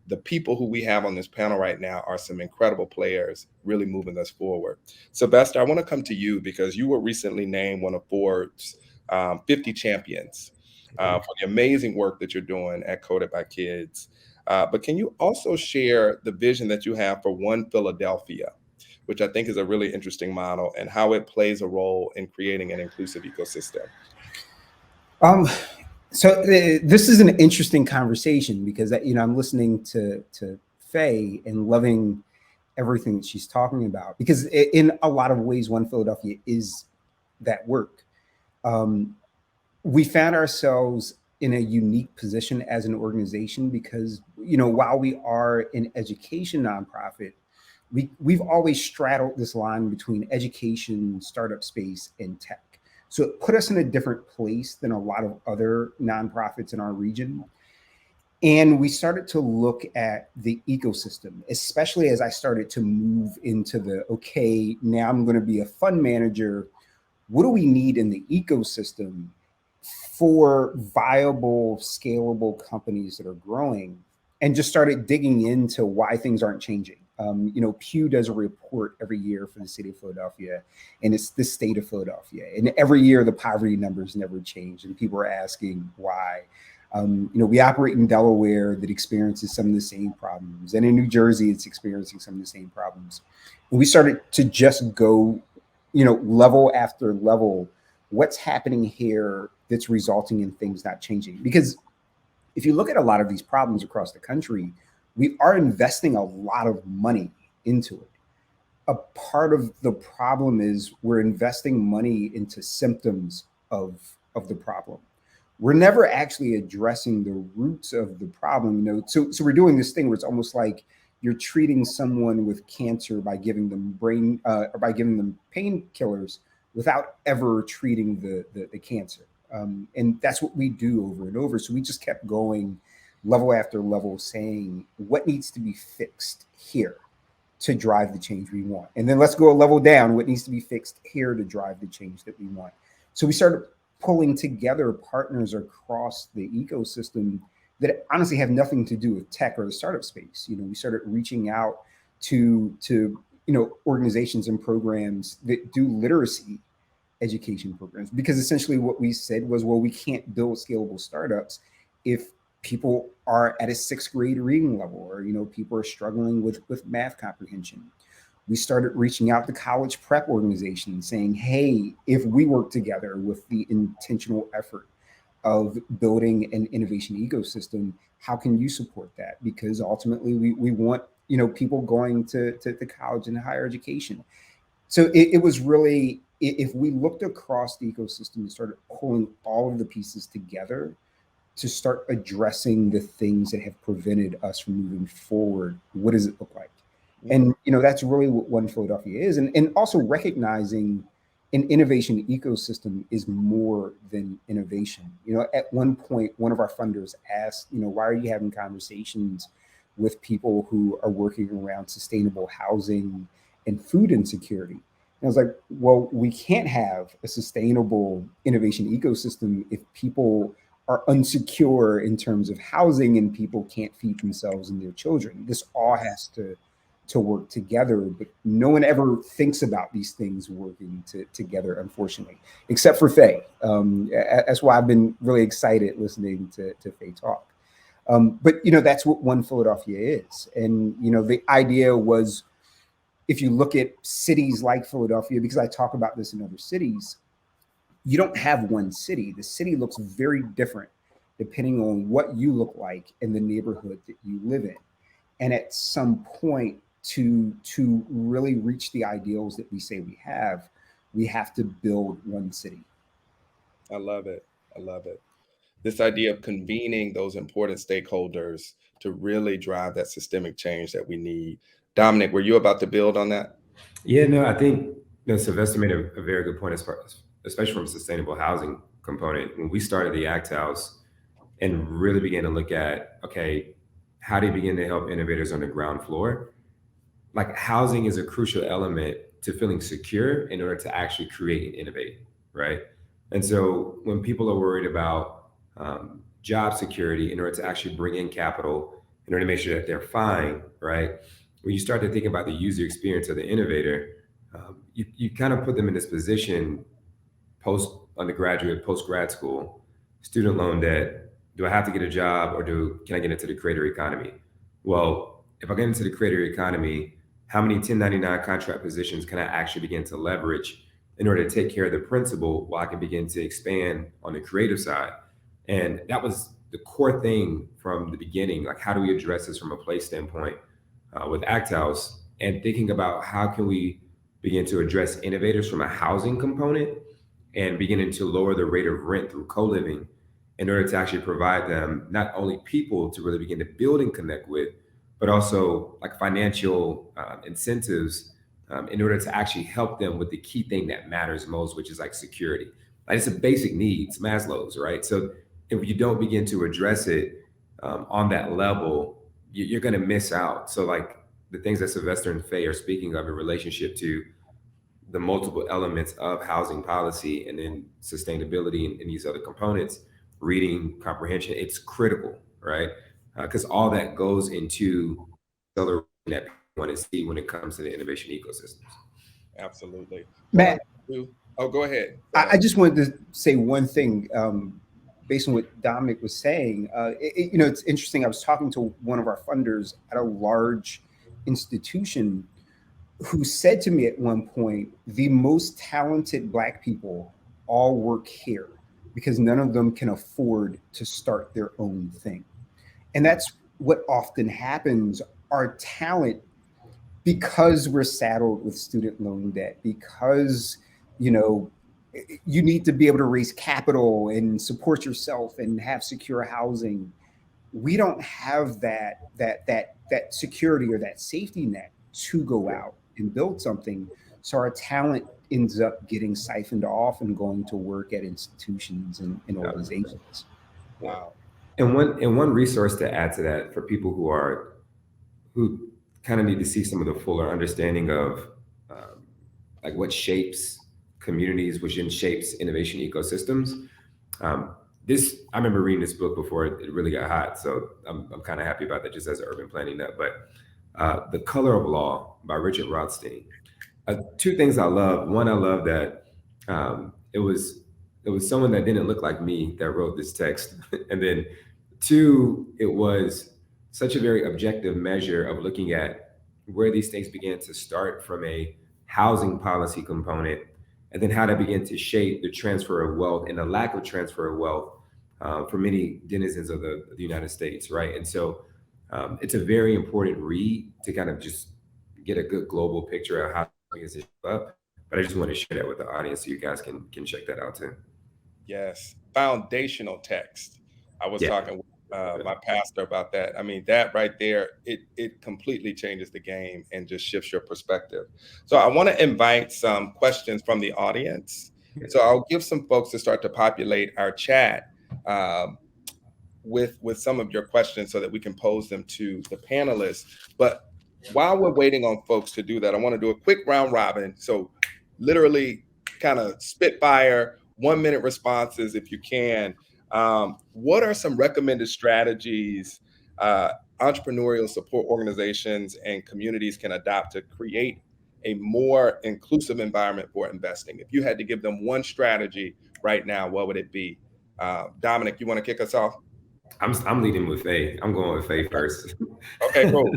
[SPEAKER 1] the people who we have on this panel right now are some incredible players really moving us forward. Sylvester, I want to come to you because you were recently named one of Forbes 50 champions for the amazing work that you're doing at Coded by Kids. But can you also share the vision that you have for One Philadelphia, which I think is a really interesting model, and how it plays a role in creating an inclusive ecosystem?
[SPEAKER 10] So this is an interesting conversation because I'm listening to Faye and loving everything that she's talking about, because in a lot of ways, One Philadelphia is that work. We found ourselves in a unique position as an organization because, while we are an education nonprofit, we've always straddled this line between education, startup space, and tech. So it put us in a different place than a lot of other nonprofits in our region. And we started to look at the ecosystem, especially as I started to move into now I'm going to be a fund manager. What do we need in the ecosystem for viable, scalable companies that are growing? And just started digging into why things aren't changing. Pew does a report every year for the city of Philadelphia, and it's the state of Philadelphia. And every year the poverty numbers never change, and people are asking why. We operate in Delaware that experiences some of the same problems, and in New Jersey it's experiencing some of the same problems. And we started to just go, level after level, what's happening here that's resulting in things not changing. Because if you look at a lot of these problems across the country, we are investing a lot of money into it. A part of the problem is we're investing money into symptoms of the problem. We're never actually addressing the roots of the problem. So we're doing this thing where it's almost like you're treating someone with cancer by giving them painkillers without ever treating the cancer. And that's what we do over and over. So we just kept going level after level, saying what needs to be fixed here to drive the change we want. And then let's go a level down, what needs to be fixed here to drive the change that we want. So we started pulling together partners across the ecosystem that honestly have nothing to do with tech or the startup space. We started reaching out to organizations and programs that do literacy education programs, because essentially what we said was, well, we can't build scalable startups if people are at a 6th grade reading level, or people are struggling with math comprehension. We started reaching out to college prep organizations saying, hey, if we work together with the intentional effort of building an innovation ecosystem, how can you support that? Because ultimately we want, people going to college and higher education. So it was really, if we looked across the ecosystem and started pulling all of the pieces together to start addressing the things that have prevented us from moving forward, what does it look like? And that's really what One Philadelphia is, and also recognizing an innovation ecosystem is more than innovation. At one point, one of our funders asked, why are you having conversations with people who are working around sustainable housing and food insecurity? And I was like, well, we can't have a sustainable innovation ecosystem if people are unsecure in terms of housing and people can't feed themselves and their children. This all has to work together, but no one ever thinks about these things working together, unfortunately, except for Faye. That's why I've been really excited listening to Faye talk. But that's what One Philadelphia is. And the idea was, if you look at cities like Philadelphia, because I talk about this in other cities, you don't have one city. The city looks very different depending on what you look like in the neighborhood that you live in. And at some point, to really reach the ideals that we say we have to build one city.
[SPEAKER 1] I love it. I love it. This idea of convening those important stakeholders to really drive that systemic change that we need. Dominic, were you about to build on that?
[SPEAKER 9] Yeah, no, I think Sylvester made a very good point, as far as, especially from a sustainable housing component. When we started the Act House and really began to look at, okay, how do you begin to help innovators on the ground floor? Like, housing is a crucial element to feeling secure in order to actually create and innovate, right? And so when people are worried about job security in order to actually bring in capital, in order to make sure that they're fine, right? When you start to think about the user experience of the innovator, you kind of put them in this position, post undergraduate, post grad school, student loan debt. Do I have to get a job, or can I get into the creator economy? Well, if I get into the creator economy, how many 1099 contract positions can I actually begin to leverage in order to take care of the principal while I can begin to expand on the creative side? And that was the core thing from the beginning. Like, how do we address this from a place standpoint with Act House, and thinking about how can we begin to address innovators from a housing component and beginning to lower the rate of rent through co-living in order to actually provide them not only people to really begin to build and connect with, but also like financial incentives in order to actually help them with the key thing that matters most, which is like security. Like, it's a basic needs, Maslow's, right? So if you don't begin to address it on that level, you're going to miss out. So like the things that Sylvester and Faye are speaking of in relationship to the multiple elements of housing policy and then sustainability and these other components, reading comprehension, it's critical, right? Because all that goes into accelerating that people want to see when it comes to the innovation ecosystems.
[SPEAKER 1] Absolutely.
[SPEAKER 10] Matt,
[SPEAKER 1] oh, go ahead.
[SPEAKER 10] I just wanted to say one thing based on what Dominic was saying. It's interesting. I was talking to one of our funders at a large institution who said to me at one point, the most talented Black people all work here because none of them can afford to start their own thing. And that's what often happens. Our talent, because we're saddled with student loan debt, because, you need to be able to raise capital and support yourself and have secure housing. We don't have that security or that safety net to go out and build something. So our talent ends up getting siphoned off and going to work at institutions and organizations.
[SPEAKER 1] Wow.
[SPEAKER 9] And one resource to add to that for people who kind of need to see some of the fuller understanding of like what shapes communities, which then shapes innovation ecosystems. I remember reading this book before it really got hot, so I'm kind of happy about that, just as an urban planning nut. But The Color of Law by Richard Rothstein. Two things I love. One, I love that it was someone that didn't look like me that wrote this text, and then two, it was such a very objective measure of looking at where these things began to start from a housing policy component, and then how that began to shape the transfer of wealth and the lack of transfer of wealth for many denizens of the United States, right? And so it's a very important read to kind of just get a good global picture of how things show up. But I just want to share that with the audience so you guys can check that out too.
[SPEAKER 1] Yes, foundational text. I was
[SPEAKER 9] Yeah.
[SPEAKER 1] talking with my pastor about that. I mean, that right there, it completely changes the game and just shifts your perspective. So I want to invite some questions from the audience. So I'll give some folks to start to populate our chat um, with some of your questions so that we can pose them to the panelists. But while we're waiting on folks to do that, I want to do a quick round robin. So literally kind of spitfire 1 minute responses if you can. What are some recommended strategies entrepreneurial support organizations and communities can adopt to create a more inclusive environment for investing? If you had to give them one strategy right now, what would it be? Dominic, you want to kick us off?
[SPEAKER 9] I'm leading with Faye. I'm going with Faye first.
[SPEAKER 1] Okay, cool.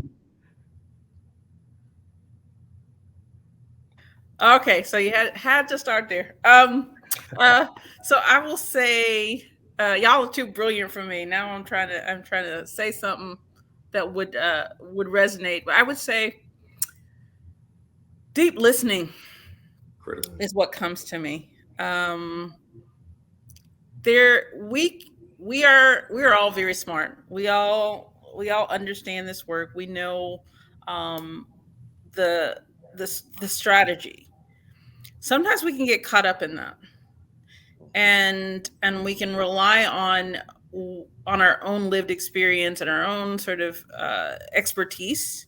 [SPEAKER 11] Okay, so you had to start there. So I will say, y'all are too brilliant for me. Now I'm trying to say something that would resonate. But I would say deep listening
[SPEAKER 9] Critical.
[SPEAKER 11] is what comes to me. There we are all very smart. We all understand this work. We know the the strategy. Sometimes we can get caught up in that, and we can rely on our own lived experience and our own sort of expertise.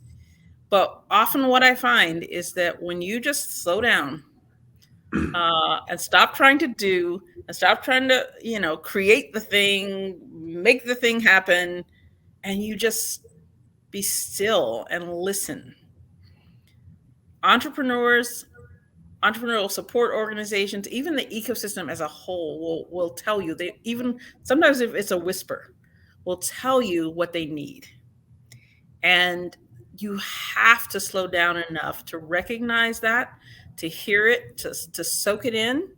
[SPEAKER 11] But often what I find is that when you just slow down and stop trying to do and stop trying to create the thing, make the thing happen, and you just be still and listen. Entrepreneurs, entrepreneurial support organizations, even the ecosystem as a whole will tell you. They even sometimes, if it's a whisper, will tell you what they need. And you have to slow down enough to recognize that, to hear it, to soak it in,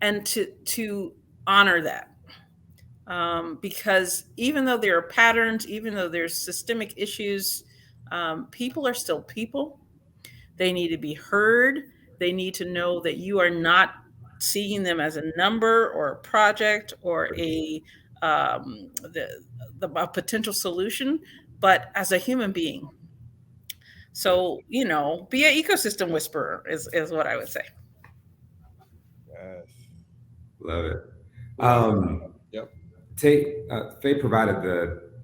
[SPEAKER 11] and to honor that. Because even though there are patterns, even though there's systemic issues, people are still people. They need to be heard. They need to know that you are not seeing them as a number or a project or a potential solution, but as a human being. So, be an ecosystem whisperer is what I would say.
[SPEAKER 1] Yes.
[SPEAKER 9] Love it.
[SPEAKER 1] Yep.
[SPEAKER 9] Faye provided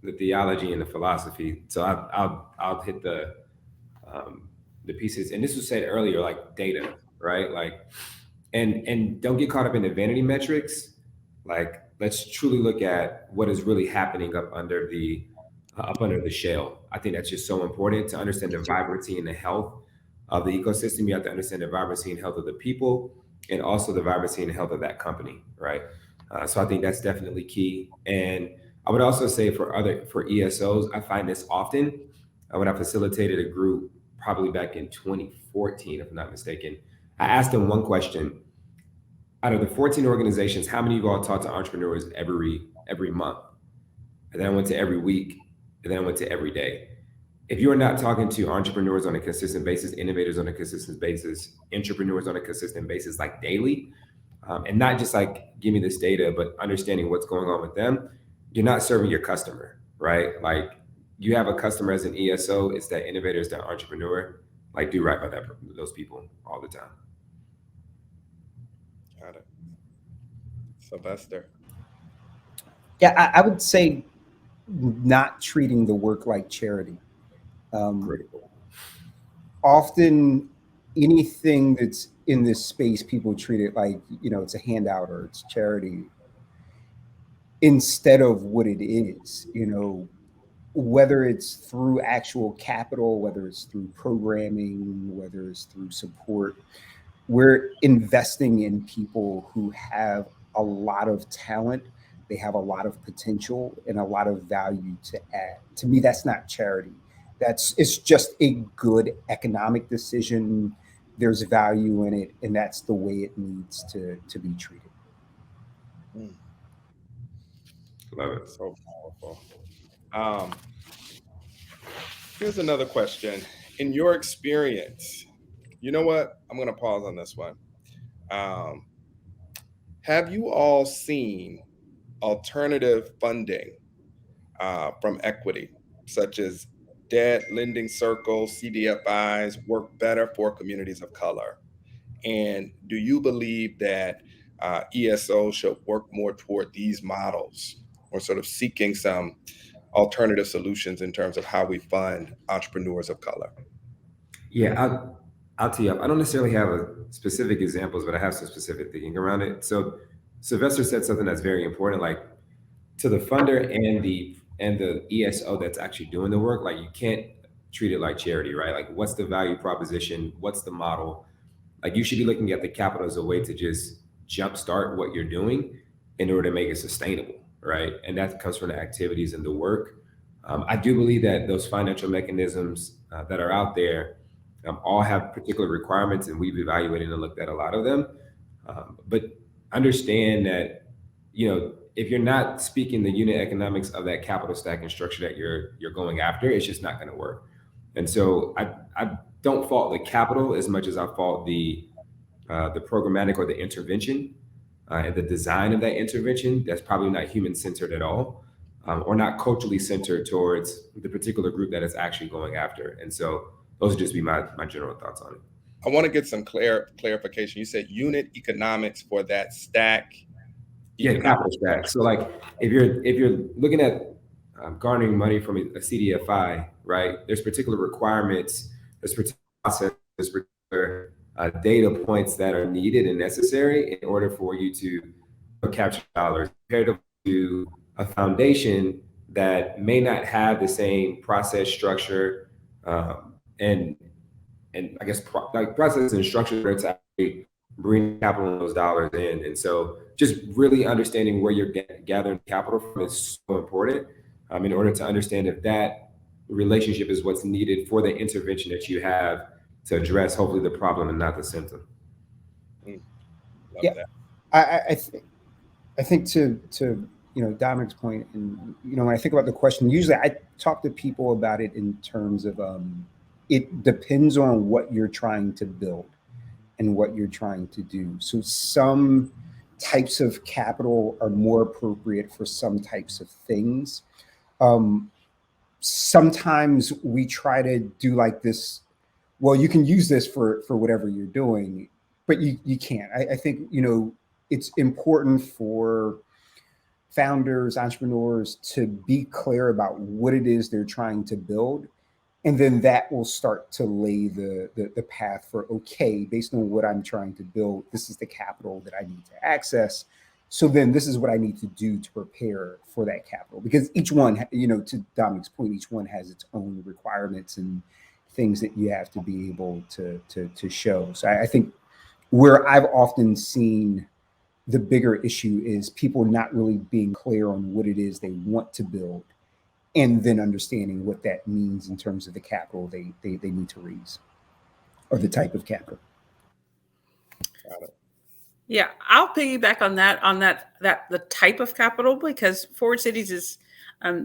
[SPEAKER 9] the theology and the philosophy, so I'll hit the pieces. And this was said earlier, like data, right? Like, and don't get caught up in the vanity metrics. Like, let's truly look at what is really happening up under the shell. I think that's just so important to understand the vibrancy and the health of the ecosystem. You have to understand the vibrancy and health of the people, and also the vibrancy and health of that company, right? So I think that's definitely key. And I would also say for ESOs, I find this often when I facilitated a group probably back in 2014, if I'm not mistaken. I asked them one question: out of the 14 organizations, how many of you all talk to entrepreneurs every month? And then I went to every week, and then I went to every day. If you are not talking to entrepreneurs on a consistent basis, innovators on a consistent basis, entrepreneurs on a consistent basis, like daily, and not just like, give me this data, but understanding what's going on with them, you're not serving your customer, right? Like, you have a customer as an ESO, it's that innovator, it's that entrepreneur. Like, do right by those people all the time.
[SPEAKER 1] Got it. Sylvester.
[SPEAKER 10] Yeah, I would say not treating the work like charity. Often anything that's in this space, people treat it like, it's a handout or it's charity instead of what it is, whether it's through actual capital, whether it's through programming, whether it's through support. We're investing in people who have a lot of talent, they have a lot of potential and a lot of value to add. To me, that's not charity. It's just a good economic decision. There's value in it, and that's the way it needs to be treated.
[SPEAKER 9] Love it.
[SPEAKER 1] So powerful. Um, Here's another question. In your experience, you know what? I'm going to pause on this one. Um, have you all seen alternative funding from equity, such as debt, lending circles, CDFIs, work better for communities of color? And do you believe that ESO should work more toward these models or sort of seeking some alternative solutions in terms of how we fund entrepreneurs of color?
[SPEAKER 9] Yeah, I'll tee up. I don't necessarily have specific examples, but I have some specific thinking around it. So Sylvester said something that's very important, like to the funder and the ESO that's actually doing the work, like you can't treat it like charity, right? Like what's the value proposition? What's the model? Like you should be looking at the capital as a way to just jumpstart what you're doing in order to make it sustainable, right? And that comes from the activities and the work. I do believe that those financial mechanisms that are out there all have particular requirements, and we've evaluated and looked at a lot of them. But understand that, if you're not speaking the unit economics of that capital stack and structure that you're going after, it's just not going to work. And so I don't fault the capital as much as I fault the programmatic or the intervention and the design of that intervention. That's probably not human centered at all, or not culturally centered towards the particular group that it's actually going after. And so those would just be my general thoughts on it.
[SPEAKER 1] I want to get some clarification. You said unit economics for that stack.
[SPEAKER 9] Yeah, capital stack. So like if you're looking at garnering money from a CDFI, right? There's particular requirements, there's particular process, there's particular data points that are needed and necessary in order for you to capture dollars, compared to a foundation that may not have the same process structure and I guess process and structure to actually bring capital and those dollars in. And so just really understanding where you're gathering capital from is so important in order to understand if that relationship is what's needed for the intervention that you have to address hopefully the problem and not the symptom.
[SPEAKER 10] Yeah, I think to Dominic's point, and when I think about the question, usually I talk to people about it in terms of it depends on what you're trying to build and what you're trying to do. So some types of capital are more appropriate for some types of things. Sometimes we try to do like this, well, you can use this for whatever you're doing, but you can't. I think, it's important for founders, entrepreneurs to be clear about what it is they're trying to build. And then that will start to lay the path for, okay, based on what I'm trying to build, this is the capital that I need to access. So then this is what I need to do to prepare for that capital. Because each one, to Dominic's point, each one has its own requirements and things that you have to be able to show. So I think where I've often seen the bigger issue is people not really being clear on what it is they want to build, and then understanding what that means in terms of the capital they need to raise or the type of capital.
[SPEAKER 1] Got it.
[SPEAKER 11] Yeah, I'll piggyback on that the type of capital, because Forward Cities is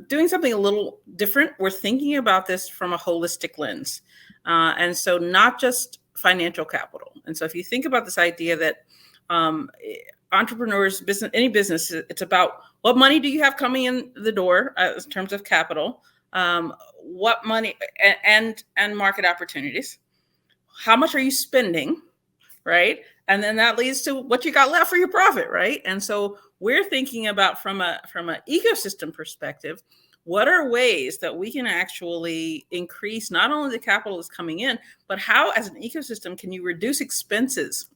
[SPEAKER 11] doing something a little different. We're thinking about this from a holistic lens. And so not just financial capital. And so if you think about this idea that entrepreneurs, any business, it's about what money do you have coming in the door in terms of capital, what money and market opportunities, how much are you spending, right? And then that leads to what you got left for your profit, right? And so we're thinking about from an ecosystem perspective, what are ways that we can actually increase not only the capital that's coming in, but how as an ecosystem can you reduce expenses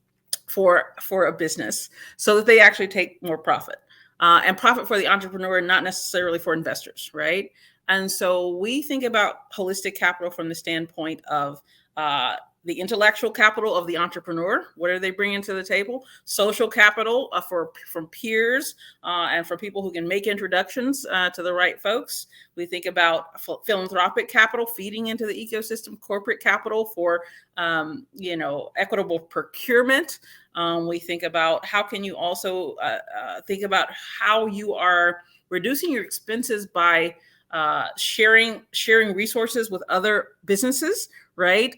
[SPEAKER 11] for a business so that they actually take more profit and profit for the entrepreneur, not necessarily for investors, right? And so we think about holistic capital from the standpoint of the intellectual capital of the entrepreneur. What are they bringing to the table? Social capital from peers and for people who can make introductions to the right folks. We think about philanthropic capital feeding into the ecosystem, corporate capital for equitable procurement. We think about how can you also think about how you are reducing your expenses by sharing resources with other businesses, right?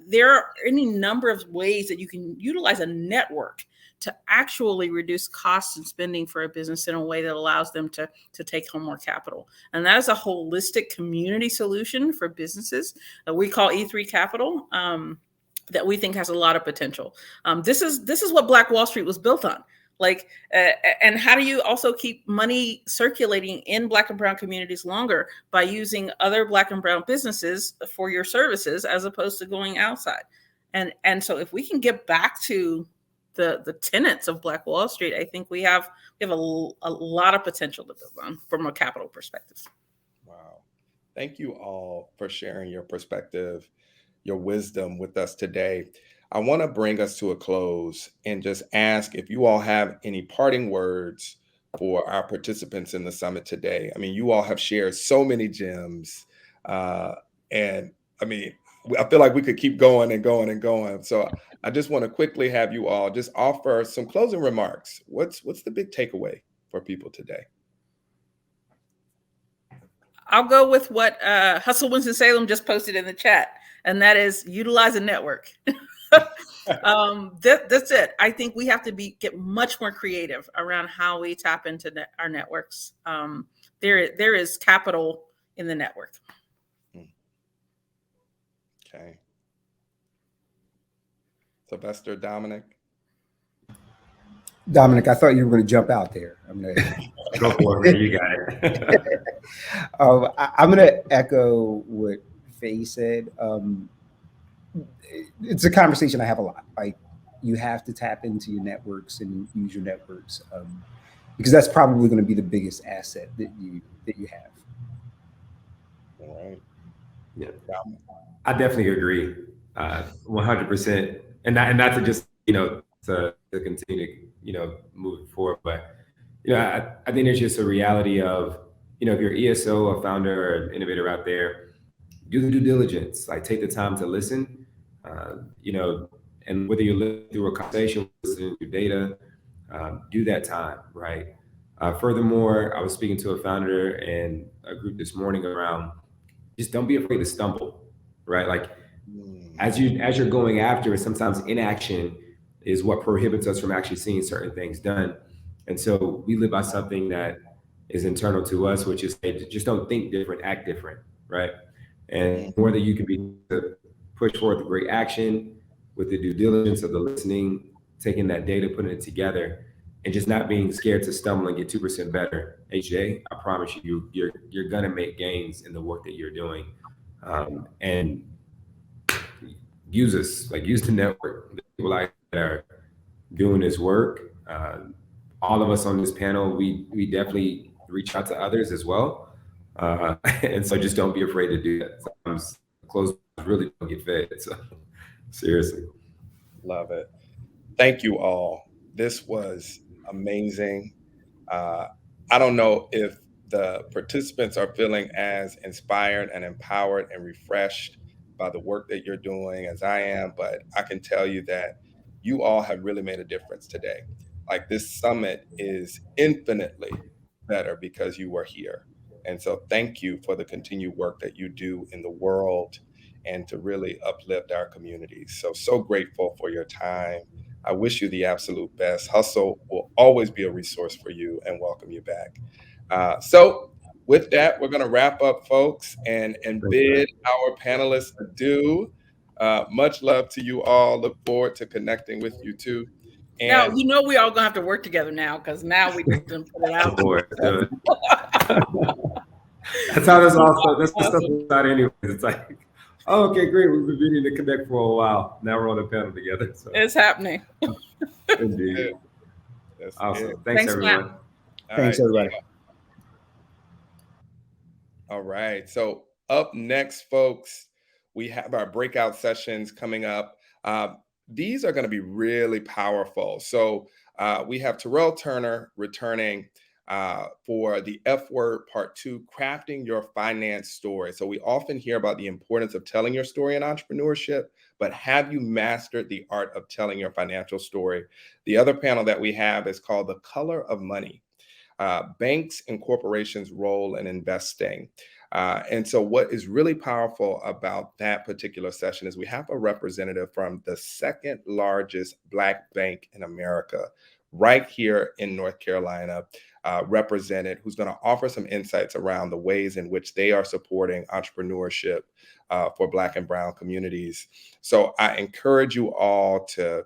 [SPEAKER 11] There are any number of ways that you can utilize a network to actually reduce costs and spending for a business in a way that allows them to take home more capital. And that is a holistic community solution for businesses that we call E3 Capital, that we think has a lot of potential. This is what Black Wall Street was built on. And how do you also keep money circulating in Black and brown communities longer? By using other Black and brown businesses for your services as opposed to going outside. And so if we can get back to the tenets of Black Wall Street, I think we have a lot of potential to build on from a capital perspective.
[SPEAKER 1] Wow. Thank you all for sharing your perspective, your wisdom with us today. I want to bring us to a close and just ask if you all have any parting words for our participants in the summit today. I mean, you all have shared so many gems. And I mean, I feel like we could keep going and going and going. So I just want to quickly have you all just offer some closing remarks. What's the big takeaway for people today?
[SPEAKER 11] I'll go with what Hustle Winston-Salem just posted in the chat, and that is utilize a network. That's it. I think we have to get much more creative around how we tap into our networks. There is capital in the network.
[SPEAKER 1] Okay. Sylvester, Dominic.
[SPEAKER 10] Dominic, I thought you were going to jump out there. I'm going to
[SPEAKER 9] go for it. You got it.
[SPEAKER 10] I'm going to echo what Faye said. It's a conversation I have a lot. Like, you have to tap into your networks and use your networks because that's probably going to be the biggest asset that you have.
[SPEAKER 1] All right.
[SPEAKER 9] Yeah, I definitely agree, 100%. And not to just to continue to move forward, but I think there's just a reality of if you're ESO, a founder, or an innovator out there, do the due diligence. Like, take the time to listen. And whether you listen through a conversation, listen to data, do that time, right? Furthermore, I was speaking to a founder and a group this morning around just don't be afraid to stumble, right? Like, as you're going after it, sometimes inaction is what prohibits us from actually seeing certain things done. And so we live by something that is internal to us, which is just don't think different, act different, right? And the more that you can be to push forward the great action with the due diligence of the listening, taking that data, putting it together, and just not being scared to stumble and get 2% better. HJ, I promise you're gonna make gains in the work that you're doing, and use the network. The people like that are doing this work. All of us on this panel, we definitely reach out to others as well, and so just don't be afraid to do that. Sometimes closed really don't get fed. So seriously,
[SPEAKER 1] love it. Thank you all. This was amazing. I don't know if the participants are feeling as inspired and empowered and refreshed by the work that you're doing as I am, but I can tell you that you all have really made a difference today. Like, this summit is infinitely better because you were here. And so thank you for the continued work that you do in the world and to really uplift our communities. So grateful for your time. I wish you the absolute best. Hustle will always be a resource for you and welcome you back. So with that, we're going to wrap up, folks, and bid our panelists adieu. Much love to you all. Look forward to connecting with you too.
[SPEAKER 11] And now, we all gonna have to work together now, because now we just didn't put it out.
[SPEAKER 9] That's how this also. That's the stuff about anyways. It's like, oh, okay, great. We've been meaning to connect for a while. Now we're on a panel together. So
[SPEAKER 11] it's happening.
[SPEAKER 9] Indeed. Awesome. Thanks everyone.
[SPEAKER 10] Thanks, everybody.
[SPEAKER 1] All right. So up next, folks, We have our breakout sessions coming up. These are going to be really powerful. So we have Terrell Turner returning for the F Word Part 2, Crafting Your Finance Story. So we often hear about the importance of telling your story in entrepreneurship, but have you mastered the art of telling your financial story? The other panel that we have is called The Color of Money. Banks and corporations' role in investing. And so, what is really powerful about that particular session is we have a representative from the second largest Black bank in America, right here in North Carolina, represented, who's going to offer some insights around the ways in which they are supporting entrepreneurship for Black and Brown communities. So, I encourage you all to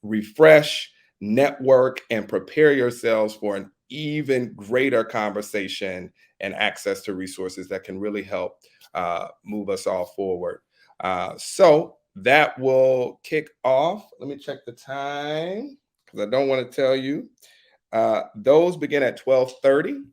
[SPEAKER 1] refresh, network, and prepare yourselves for an even greater conversation and access to resources that can really help move us all forward. So that will kick off. Let me check the time because I don't want to tell you. Those begin at 12:30.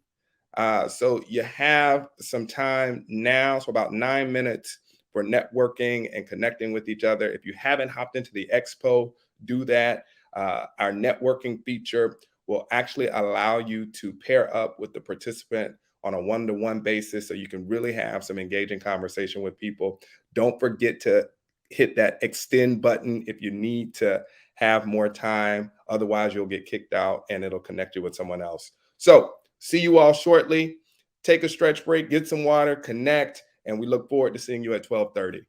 [SPEAKER 1] So you have some time now, so about 9 minutes for networking and connecting with each other. If you haven't hopped into the expo, do that. Our networking feature will actually allow you to pair up with the participant on a one-to-one basis so you can really have some engaging conversation with people. Don't forget to hit that extend button if you need to have more time. Otherwise, you'll get kicked out and it'll connect you with someone else. So see you all shortly. Take a stretch break, get some water, connect, and we look forward to seeing you at 12:30.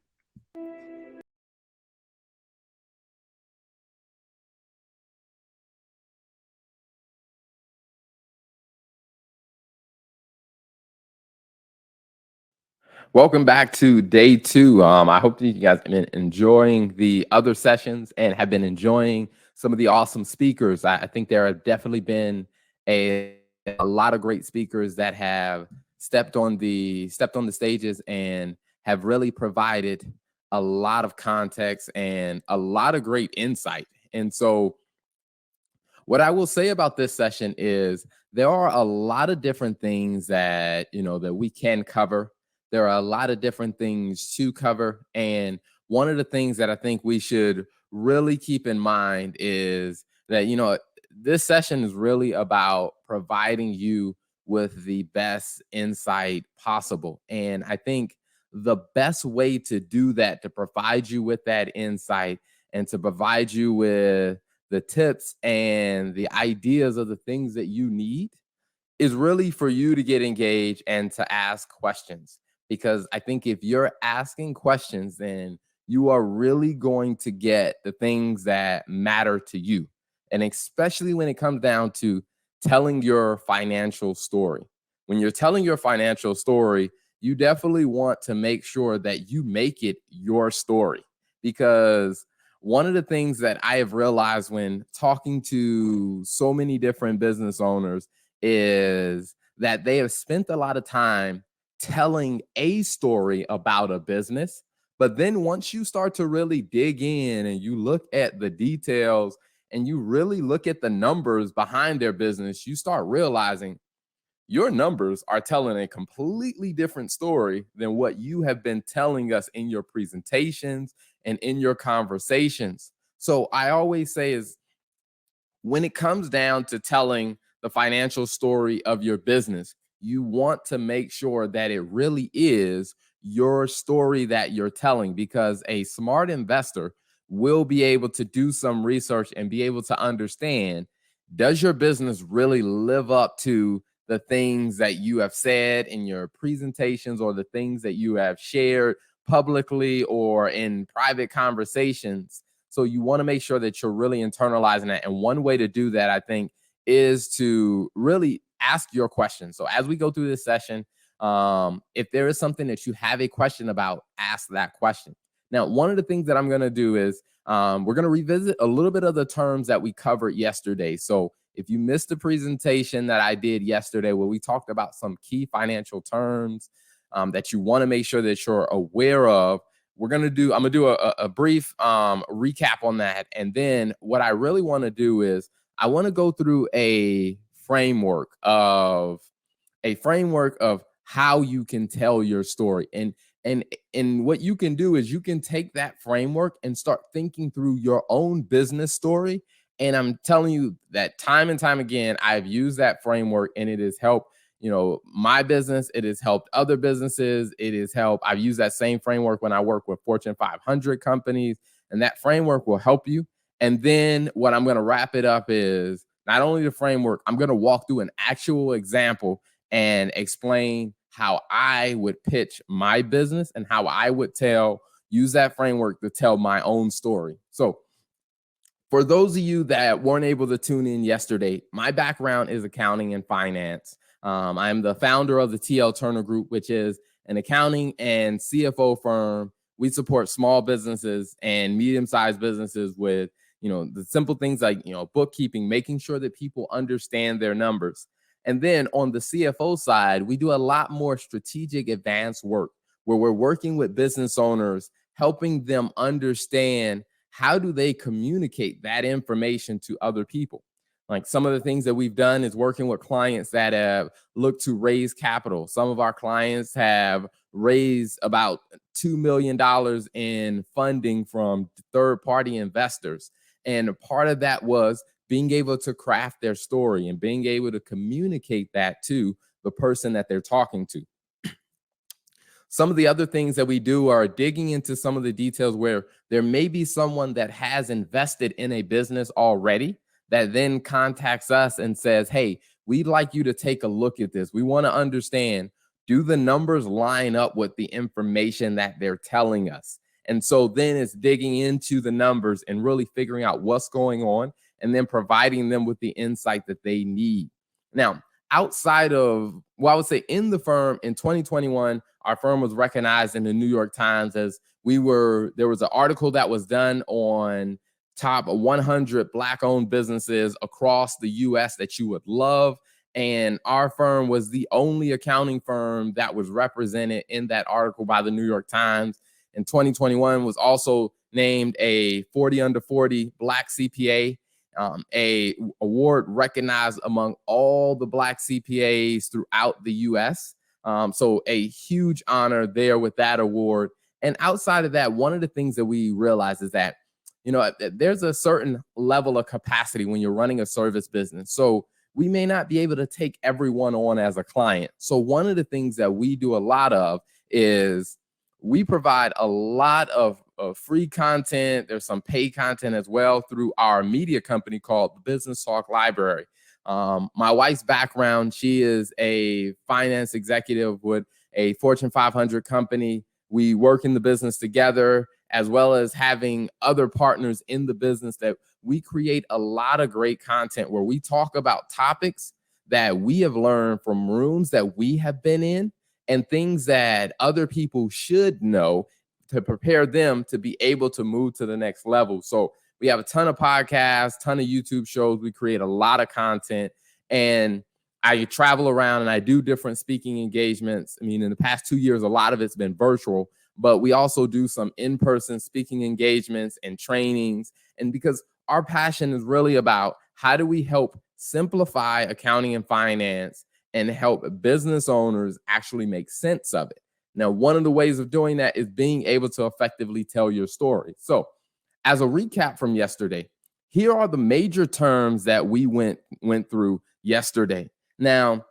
[SPEAKER 12] Welcome back to day two. I hope that you guys have been enjoying the other sessions and have been enjoying some of the awesome speakers. I think there have definitely been a lot of great speakers that have stepped on the stages and have really provided a lot of context and a lot of great insight. And so what I will say about this session is there are a lot of different things that, that we can cover. There are a lot of different things to cover. And one of the things that I think we should really keep in mind is that, this session is really about providing you with the best insight possible. And I think the best way to do that, to provide you with that insight and to provide you with the tips and the ideas of the things that you need, is really for you to get engaged and to ask questions. Because I think if you're asking questions, then you are really going to get the things that matter to you. And especially when it comes down to telling your financial story. When you're telling your financial story, you definitely want to make sure that you make it your story. Because one of the things that I have realized when talking to so many different business owners is that they have spent a lot of time telling a story about a business. But then once you start to really dig in and you look at the details and you really look at the numbers behind their business, you start realizing your numbers are telling a completely different story than what you have been telling us in your presentations and in your conversations. So I always say is when it comes down to telling the financial story of your business, you want to make sure that it really is your story that you're telling, because a smart investor will be able to do some research and be able to understand, does your business really live up to the things that you have said in your presentations or the things that you have shared publicly or in private conversations? So you want to make sure that you're really internalizing that. And one way to do that, I think, is to really ask your questions. So as we go through this session, if there is something that you have a question about, ask that question. Now, one of the things that I'm going to do is we're going to revisit a little bit of the terms that we covered yesterday. So if you missed the presentation that I did yesterday, where we talked about some key financial terms that you want to make sure that you're aware of, I'm going to do a brief recap on that. And then what I really want to do is I want to go through a framework of how you can tell your story. And And what you can do is you can take that framework and start thinking through your own business story. And I'm telling you that time and time again, I've used that framework and it has helped, my business. It has helped other businesses. I've used that same framework when I work with Fortune 500 companies, and that framework will help you. And then what I'm going to wrap it up is not only the framework, I'm going to walk through an actual example and explain how I would pitch my business and how I would use that framework to tell my own story. So for those of you that weren't able to tune in yesterday, my background is accounting and finance. I'm the founder of the TL Turner Group, which is an accounting and CFO firm. We support small businesses and medium-sized businesses with, the simple things like, bookkeeping, making sure that people understand their numbers. And then on the CFO side, we do a lot more strategic advanced work where we're working with business owners, helping them understand how do they communicate that information to other people. Like some of the things that we've done is working with clients that have looked to raise capital. Some of our clients have raised about $2 million in funding from third-party investors. And part of that was being able to craft their story and being able to communicate that to the person that they're talking to. Some of the other things that we do are digging into some of the details where there may be someone that has invested in a business already that then contacts us and says, hey, we'd like you to take a look at this. We want to understand, do the numbers line up with the information that they're telling us? And so then it's digging into the numbers and really figuring out what's going on and then providing them with the insight that they need. Now, outside of, I would say in the firm in 2021, our firm was recognized in the New York Times as there was an article that was done on top 100 Black-owned businesses across the U.S. that you would love. And our firm was the only accounting firm that was represented in that article by the New York Times. In 2021 was also named a 40 under 40 Black CPA, a award recognized among all the Black CPAs throughout the U.S. So a huge honor there with that award. And outside of that, one of the things that we realize is that, there's a certain level of capacity when you're running a service business. So we may not be able to take everyone on as a client. So one of the things that we do a lot of is we provide a lot of free content. There's some paid content as well through our media company called the Business Talk Library. My wife's background, she is a finance executive with a Fortune 500 company. We work in the business together, as well as having other partners in the business that we create a lot of great content where we talk about topics that we have learned from rooms that we have been in and things that other people should know to prepare them to be able to move to the next level. So we have a ton of podcasts, ton of YouTube shows. We create a lot of content, and I travel around and I do different speaking engagements. I mean, in the past 2 years, a lot of it's been virtual, but we also do some in-person speaking engagements and trainings. And because our passion is really about how do we help simplify accounting and finance and help business owners actually make sense of it. Now, one of the ways of doing that is being able to effectively tell your story. So as a recap from yesterday, here are the major terms that we went through yesterday. Now,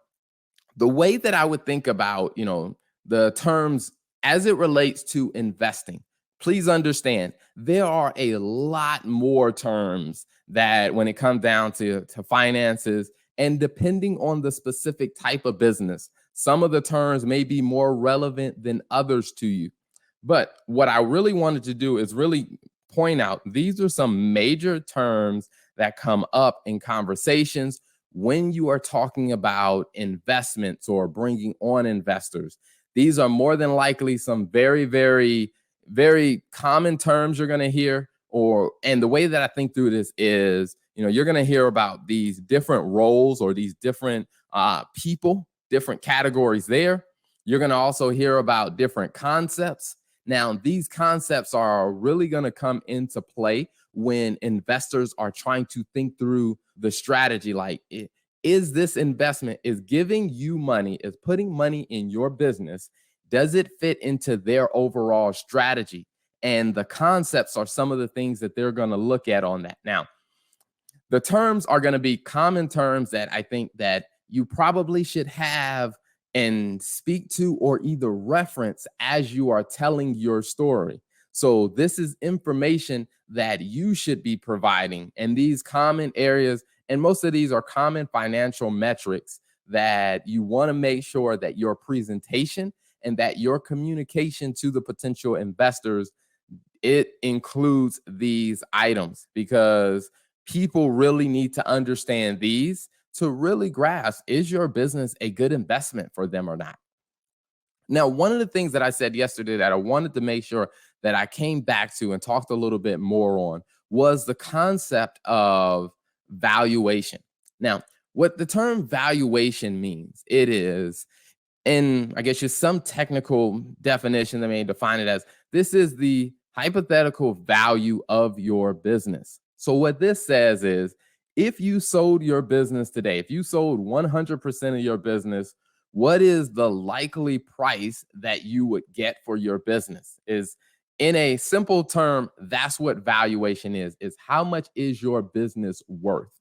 [SPEAKER 12] the way that I would think about, the terms as it relates to investing, please understand there are a lot more terms that when it comes down to finances, and depending on the specific type of business, some of the terms may be more relevant than others to you. But what I really wanted to do is really point out these are some major terms that come up in conversations when you are talking about investments or bringing on investors. These are more than likely some very, very, very common terms you're going to hear. And the way that I think through this is, you're going to hear about these different roles or these different people, different categories there. You're going to also hear about different concepts. Now, these concepts are really going to come into play when investors are trying to think through the strategy. Like, is this investment, is giving you money, is putting money in your business, Does it fit into their overall strategy? And the concepts are some of the things that they're going to look at on that. Now, the terms are going to be common terms that I think that you probably should have and speak to or either reference as you are telling your story. So this is information that you should be providing, and these common areas, and most of these are common financial metrics that you want to make sure that your presentation and that your communication to the potential investors, it includes these items, because people really need to understand these to really grasp, is your business a good investment for them or not? Now, one of the things that I said yesterday that I wanted to make sure that I came back to and talked a little bit more on was the concept of valuation. Now, what the term valuation means, it is, and I guess just some technical definition that may define it as, this is the hypothetical value of your business. So what this says is, if you sold your business today, if you sold 100% of your business, what is the likely price that you would get for your business? Is, in a simple term, that's what valuation is how much is your business worth?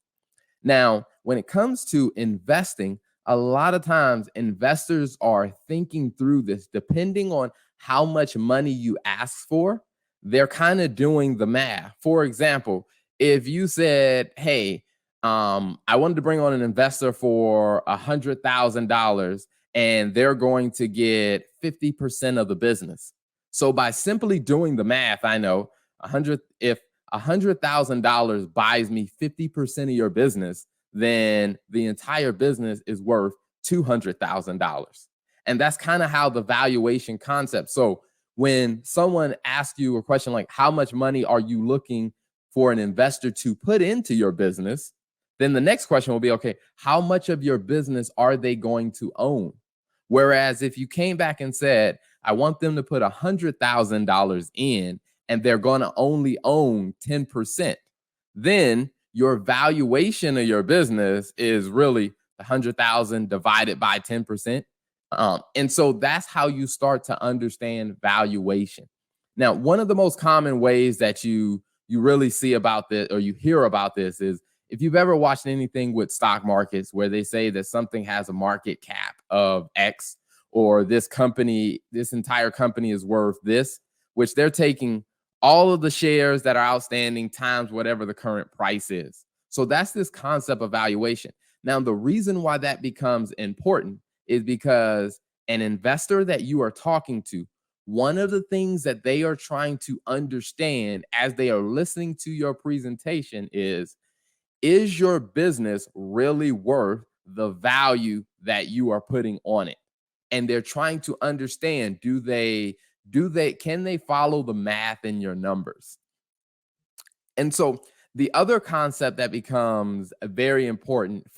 [SPEAKER 12] Now, when it comes to investing, a lot of times investors are thinking through this depending on how much money you ask for. They're kind of doing the math. For example, if you said, hey, I wanted to bring on an investor for $100,000 and they're going to get 50% of the business. So by simply doing the math, I know if $100,000 buys me 50% of your business, then the entire business is worth $200,000. And that's kind of how the valuation concept. So when someone asks you a question like, how much money are you looking for an investor to put into your business? Then the next question will be, okay, how much of your business are they going to own? Whereas if you came back and said, I want them to put $100,000 in and they're going to only own 10%, then your valuation of your business is really 100,000 divided by 10%. And so that's how you start to understand valuation. Now, one of the most common ways that you really see about this, or you hear about this, is if you've ever watched anything with stock markets where they say that something has a market cap of X, or this entire company is worth this, which they're taking all of the shares that are outstanding times whatever the current price is. So that's this concept of valuation. Now, the reason why that becomes important is because an investor that you are talking to, one of the things that they are trying to understand as they are listening to your presentation is your business really worth the value that you are putting on it? And they're trying to understand, can they follow the math in your numbers? And so the other concept that becomes very important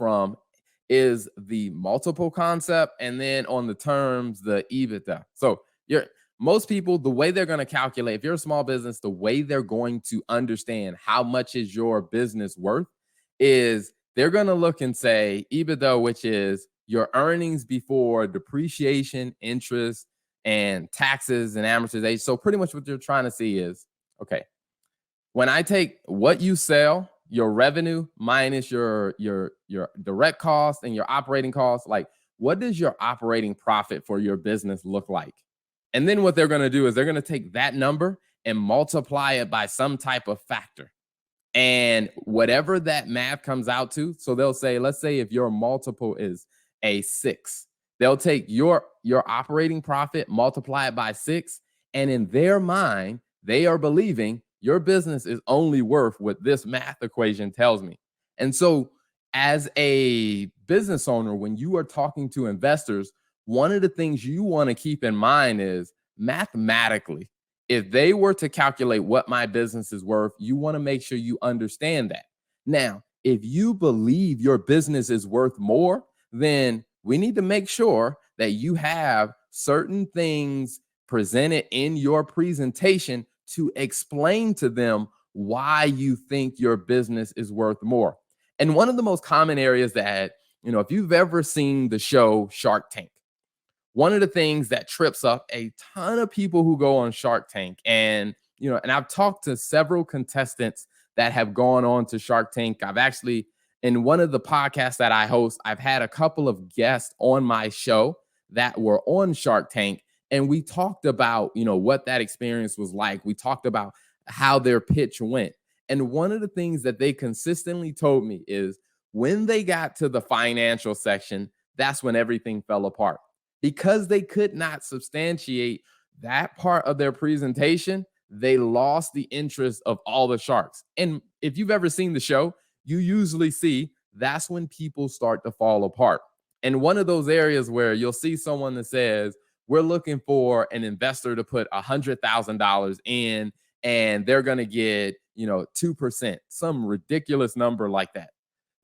[SPEAKER 12] is the multiple concept, and then on the terms, the EBITDA. So most people, the way they're going to calculate, if you're a small business, the way they're going to understand how much is your business worth is they're going to look and say EBITDA, which is your earnings before depreciation, interest, and taxes and amortization. So pretty much what you're trying to see is, okay, when I take what you sell, your revenue minus your direct costs and your operating costs, like what does your operating profit for your business look like? And then what they're going to do is they're going to take that number and multiply it by some type of factor. And whatever that math comes out to, so they'll say, let's say if your multiple is a 6, they'll take your operating profit, multiply it by 6, and in their mind, they are believing your business is only worth what this math equation tells me. And so as a business owner, when you are talking to investors, one of the things you want to keep in mind is mathematically, if they were to calculate what my business is worth, you want to make sure you understand that. Now, if you believe your business is worth more, then we need to make sure that you have certain things presented in your presentation to explain to them why you think your business is worth more. And one of the most common areas that, if you've ever seen the show Shark Tank, one of the things that trips up a ton of people who go on Shark Tank, and and I've talked to several contestants that have gone on to Shark Tank. I've actually, in one of the podcasts that I host, I've had a couple of guests on my show that were on Shark Tank, and we talked about, what that experience was like. We talked about how their pitch went. And one of the things that they consistently told me is when they got to the financial section, that's when everything fell apart. Because they could not substantiate that part of their presentation, they lost the interest of all the sharks. And if you've ever seen the show, you usually see that's when people start to fall apart. And one of those areas where you'll see someone that says, we're looking for an investor to put $100,000 in, and they're going to get, 2%, some ridiculous number like that.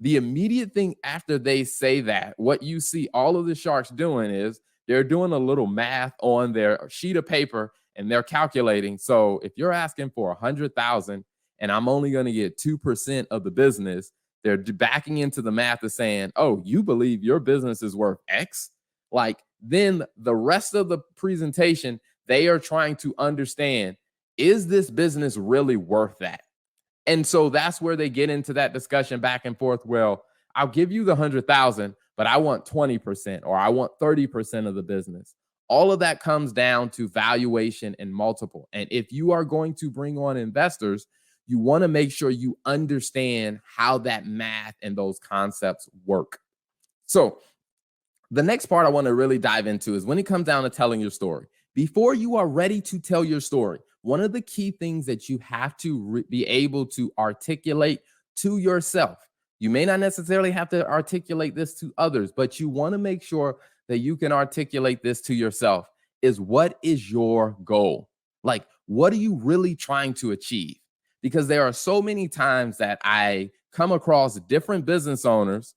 [SPEAKER 12] The immediate thing after they say that, what you see all of the sharks doing is they're doing a little math on their sheet of paper, and they're calculating. So if you're asking for 100,000 and I'm only going to get 2% of the business, they're backing into the math of saying, oh, you believe your business is worth X? Like, then the rest of the presentation, they are trying to understand, is this business really worth that? And so that's where they get into that discussion back and forth. Well, I'll give you the 100,000, but I want 20% or I want 30% of the business. All of that comes down to valuation and multiple. And if you are going to bring on investors, you want to make sure you understand how that math and those concepts work. So the next part I want to really dive into is when it comes down to telling your story. Before you are ready to tell your story, one of the key things that you have to be able to articulate to yourself. You may not necessarily have to articulate this to others, but you want to make sure that you can articulate this to yourself is, what is your goal? Like, what are you really trying to achieve? Because there are so many times that I come across different business owners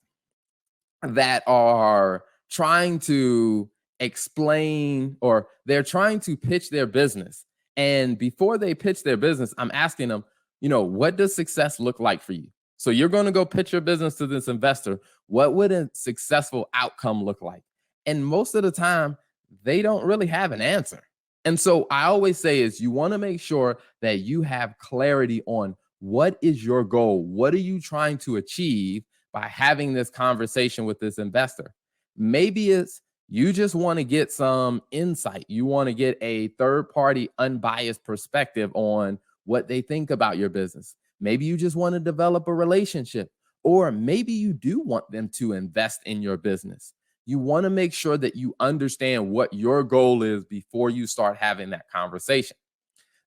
[SPEAKER 12] that are trying to explain, or they're trying to pitch their business. And before they pitch their business, I'm asking them, what does success look like for you? So you're going to go pitch your business to this investor. What would a successful outcome look like? And most of the time, they don't really have an answer. And so I always say is, you want to make sure that you have clarity on what is your goal? What are you trying to achieve by having this conversation with this investor? Maybe it's you just want to get some insight. You want to get a third-party, unbiased perspective on what they think about your business. Maybe you just want to develop a relationship, or maybe you do want them to invest in your business. You want to make sure that you understand what your goal is before you start having that conversation.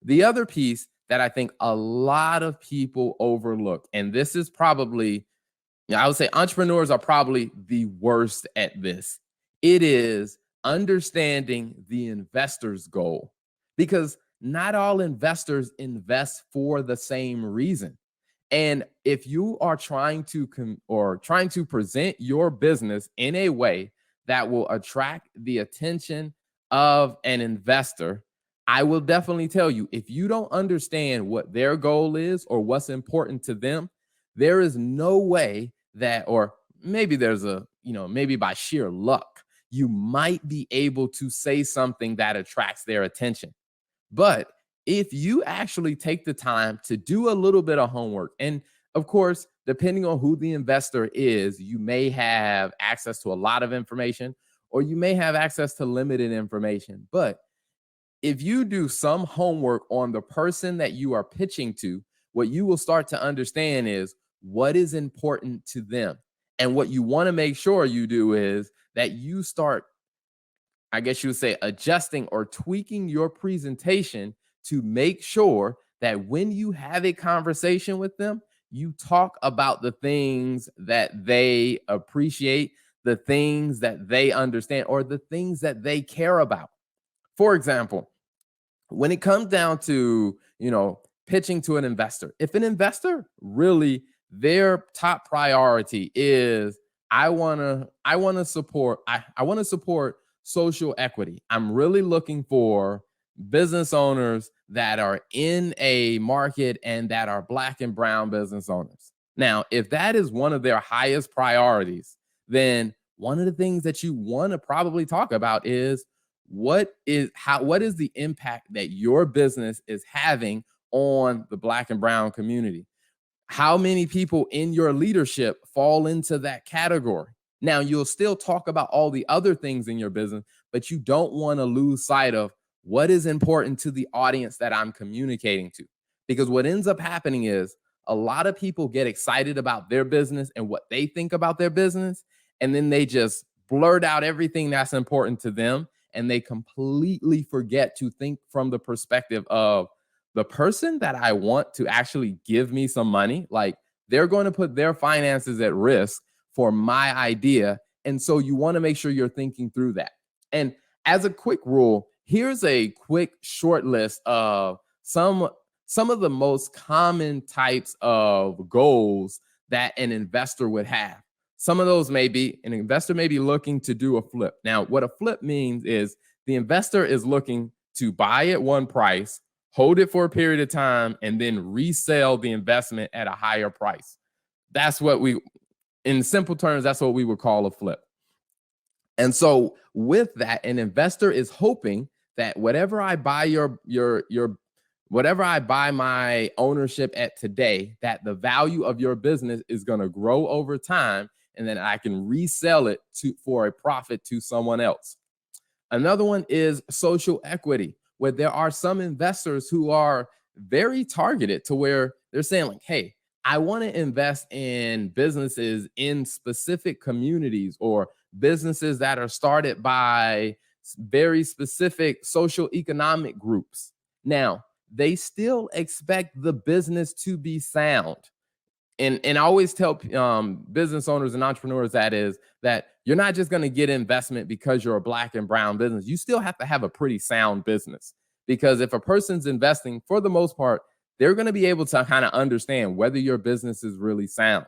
[SPEAKER 12] The other piece that I think a lot of people overlook, and this is probably, I would say entrepreneurs are probably the worst at this. It is understanding the investor's goal, because not all investors invest for the same reason. And if you are trying to present your business in a way that will attract the attention of an investor, I will definitely tell you, if you don't understand what their goal is or what's important to them, there is no way that, or maybe there's maybe by sheer luck, you might be able to say something that attracts their attention. But if you actually take the time to do a little bit of homework, and of course, depending on who the investor is, you may have access to a lot of information, or you may have access to limited information. But if you do some homework on the person that you are pitching to, what you will start to understand is what is important to them. And what you want to make sure you do is that you start, I guess you would say, adjusting or tweaking your presentation to make sure that when you have a conversation with them, you talk about the things that they appreciate, the things that they understand, or the things that they care about. For example, when it comes down to, pitching to an investor, if an investor really, their top priority is, I want to support social equity. I'm really looking for business owners that are in a market and that are Black and brown business owners. Now, if that is one of their highest priorities, then one of the things that you want to probably talk about is what is the impact that your business is having on the Black and brown community? How many people in your leadership fall into that category? Now, you'll still talk about all the other things in your business, but you don't want to lose sight of what is important to the audience that I'm communicating to. Because what ends up happening is a lot of people get excited about their business and what they think about their business, and then they just blurt out everything that's important to them, and they completely forget to think from the perspective of the person that I want to actually give me some money. Like, they're going to put their finances at risk for my idea. And so you want to make sure you're thinking through that. And as a quick rule, here's a quick short list of some of the most common types of goals that an investor would have. Some of those may be, an investor may be looking to do a flip. Now, what a flip means is the investor is looking to buy at one price, hold it for a period of time, and then resell the investment at a higher price. That's what in simple terms, that's what we would call a flip. And so with that, an investor is hoping that whatever I buy whatever I buy my ownership at today, that the value of your business is going to grow over time, and then I can resell it for a profit to someone else. Another one is social equity, where there are some investors who are very targeted to where they're saying like, hey, I want to invest in businesses in specific communities or businesses that are started by very specific social economic groups. Now, they still expect the business to be sound. And I always tell business owners and entrepreneurs that you're not just going to get investment because you're a Black and brown business. You still have to have a pretty sound business, because if a person's investing, for the most part, they're going to be able to kind of understand whether your business is really sound.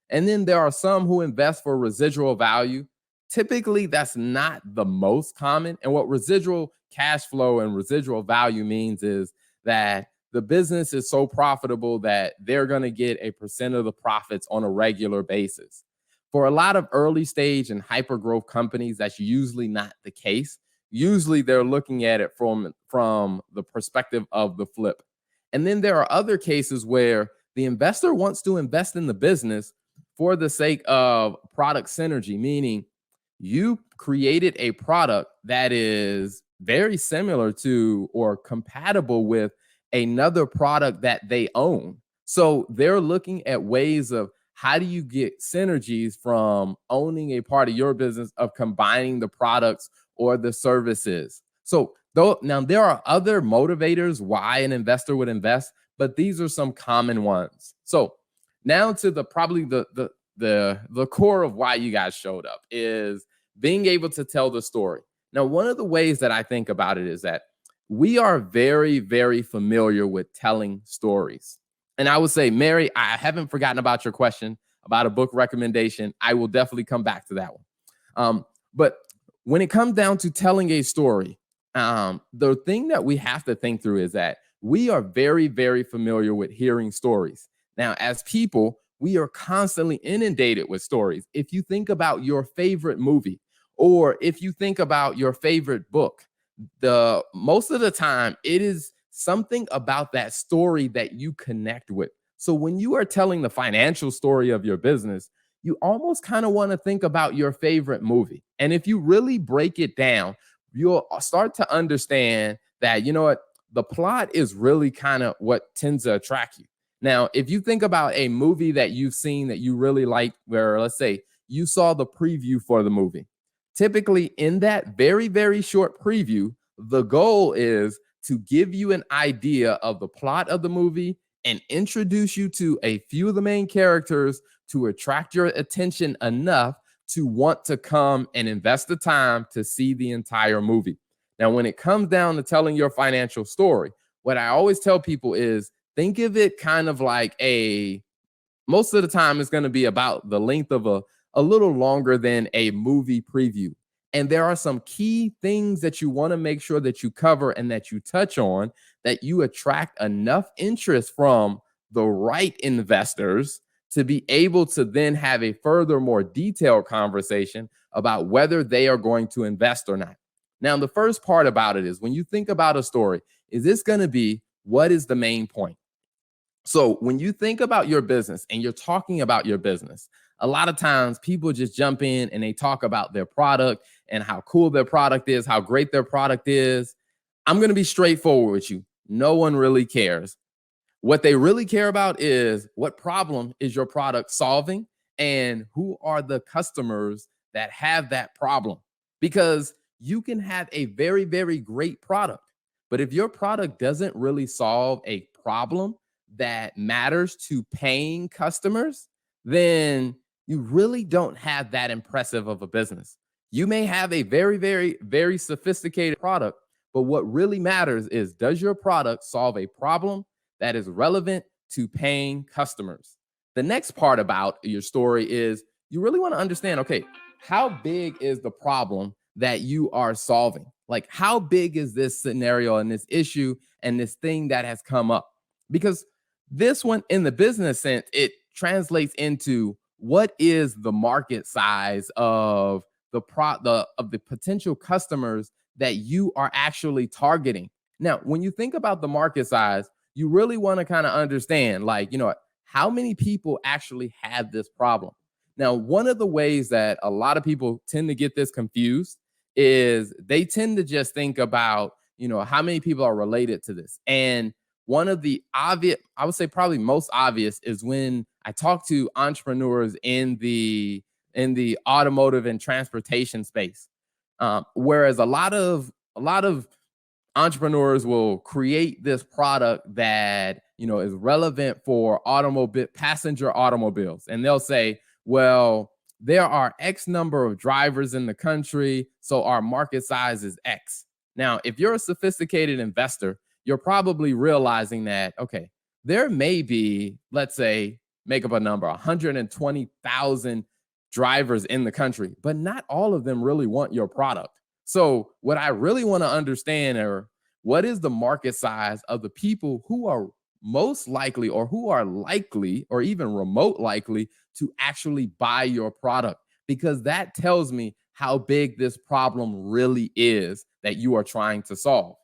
[SPEAKER 12] And then there are some who invest for residual value. Typically, that's not the most common. And what residual cash flow and residual value means is that the business is so profitable that they're going to get a percent of the profits on a regular basis. For a lot of early stage and hyper growth companies, that's usually not the case. Usually they're looking at it from the perspective of the flip. And then there are other cases where the investor wants to invest in the business for the sake of product synergy, meaning you created a product that is very similar to or compatible with another product that they own. So they're looking at ways of how do you get synergies from owning a part of your business, of combining the products or the services. So now there are other motivators why an investor would invest, but these are some common ones. So now to the core of why you guys showed up is being able to tell the story. Now, one of the ways that I think about it is that we are very, very familiar with telling stories. And I would say, Mary, I haven't forgotten about your question about a book recommendation. I will definitely come back to that one. But when it comes down to telling a story, the thing that we have to think through is that we are very, very familiar with hearing stories. Now, as people, we are constantly inundated with stories. If you think about your favorite movie, or if you think about your favorite book, most of the time it is something about that story that you connect with. So when you are telling the financial story of your business, you almost kind of want to think about your favorite movie. And if you really break it down, you'll start to understand that, you know what, the plot is really kind of what tends to attract you. Now, if you think about a movie that you've seen that you really like, where let's say you saw the preview for the movie, typically in that very, very short preview, the goal is to give you an idea of the plot of the movie and introduce you to a few of the main characters to attract your attention enough to want to come and invest the time to see the entire movie. Now, when it comes down to telling your financial story, what I always tell people is think of it kind of like most of the time it's going to be about the length of a little longer than a movie preview. And there are some key things that you want to make sure that you cover and that you touch on, that you attract enough interest from the right investors to be able to then have a further, more detailed conversation about whether they are going to invest or not. Now, the first part about it is when you think about a story, is this going to be what is the main point? So when you think about your business and you're talking about your business, a lot of times people just jump in and they talk about their product and how cool their product is, how great their product is. I'm going to be straightforward with you. No one really cares. What they really care about is what problem is your product solving and who are the customers that have that problem. Because you can have a very, very great product, but if your product doesn't really solve a problem that matters to paying customers, then you really don't have that impressive of a business. You may have a very, very, very sophisticated product, but what really matters is, does your product solve a problem that is relevant to paying customers? The next part about your story is you really want to understand, okay, how big is the problem that you are solving? Like, how big is this scenario and this issue and this thing that has come up? Because this one, in the business sense, it translates into what is the market size of the potential customers that you are actually targeting. Now, when you think about the market size, you really want to kind of understand, like, how many people actually have this problem. Now, one of the ways that a lot of people tend to get this confused is they tend to just think about, how many people are related to this. And one of the obvious, I would say probably most obvious, is when I talk to entrepreneurs in the automotive and transportation space. Whereas a lot of entrepreneurs will create this product that is relevant for passenger automobiles, and they'll say, well, there are X number of drivers in the country, so our market size is X. Now, if you're a sophisticated investor, you're probably realizing that, okay, there may be, let's say, make up a number, 120,000 drivers in the country, but not all of them really want your product. So what I really want to understand are, what is the market size of the people who are most likely, or who are likely, or even remote likely to actually buy your product? Because that tells me how big this problem really is that you are trying to solve.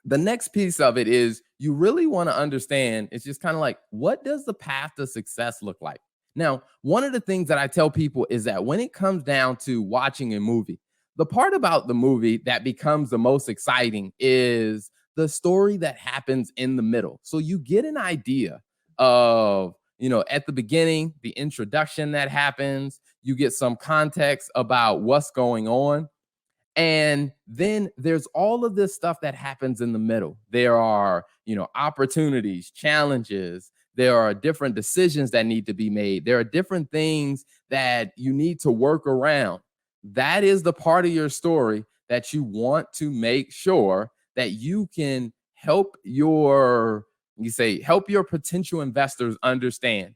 [SPEAKER 12] The next piece of it is you really want to understand, it's just kind of like, what does the path to success look like? Now, one of the things that I tell people is that when it comes down to watching a movie, the part about the movie that becomes the most exciting is the story that happens in the middle. So you get an idea of, at the beginning, the introduction that happens, you get some context about what's going on. And then there's all of this stuff that happens in the middle. There are, opportunities, challenges. There are different decisions that need to be made. There are different things that you need to work around. That is the part of your story that you want to make sure that you can help your potential investors understand.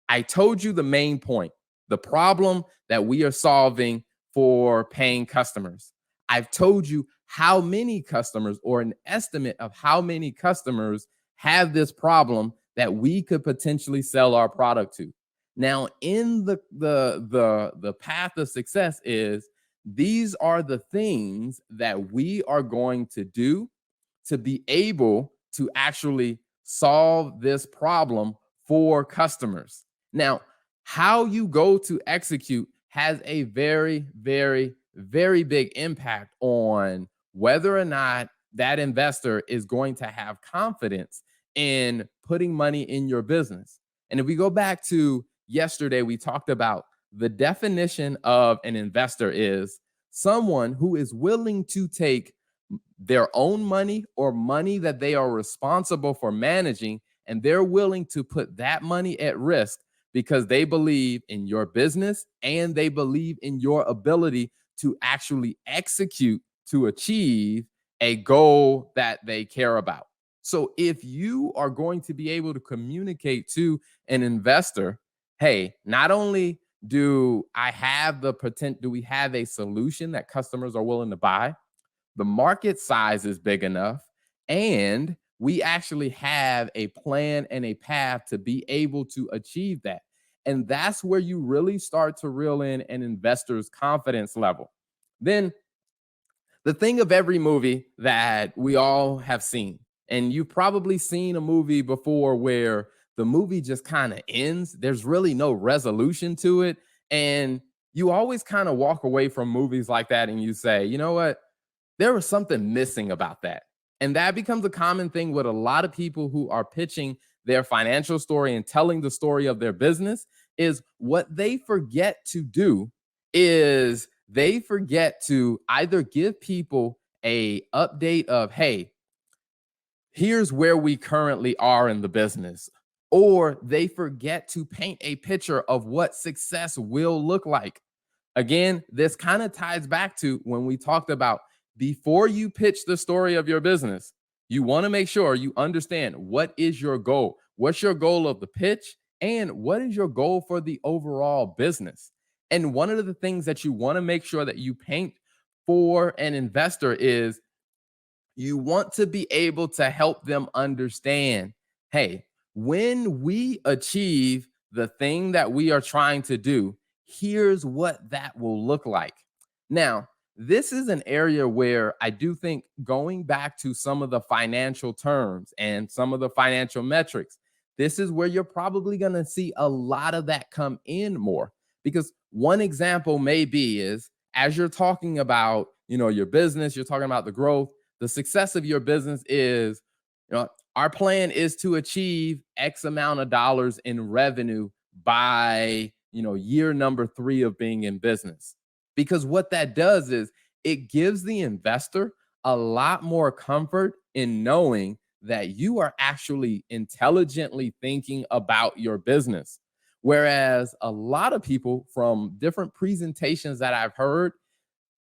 [SPEAKER 12] I told you the main point, the problem that we are solving for paying customers. I've told you how many customers, or an estimate of how many customers have this problem that we could potentially sell our product to. Now, in the path of success is, these are the things that we are going to do to be able to actually solve this problem for customers. Now, how you go to execute has a very, very, very big impact on whether or not that investor is going to have confidence in putting money in your business. And if we go back to yesterday, we talked about the definition of an investor is someone who is willing to take their own money or money that they are responsible for managing, and they're willing to put that money at risk because they believe in your business and they believe in your ability to actually execute to achieve a goal that they care about. So if you are going to be able to communicate to an investor, hey, not only do we have a solution that customers are willing to buy, the market size is big enough, and we actually have a plan and a path to be able to achieve that. And that's where you really start to reel in an investor's confidence level. Then the thing of every movie that we all have seen, and you've probably seen a movie before where the movie just kind of ends. There's really no resolution to it. And you always kind of walk away from movies like that and you say, you know what? There was something missing about that. And that becomes a common thing with a lot of people who are pitching their financial story and telling the story of their business. Is what they forget to do is they forget to either give people a update of, hey, here's where we currently are in the business, or they forget to paint a picture of what success will look like. Again, this kind of ties back to when we talked about before you pitch the story of your business, you want to make sure you understand what is your goal. What's your goal of the pitch? And what is your goal for the overall business? And one of the things that you want to make sure that you paint for an investor is you want to be able to help them understand, hey, when we achieve the thing that we are trying to do, here's what that will look like. Now, this is an area where I do think going back to some of the financial terms and some of the financial metrics, this is where you're probably going to see a lot of that come in more. Because one example may be is as you're talking about, your business, you're talking about the growth, the success of your business is, our plan is to achieve X amount of dollars in revenue by, year number 3 of being in business. Because what that does is it gives the investor a lot more comfort in knowing that you are actually intelligently thinking about your business. Whereas a lot of people from different presentations that I've heard,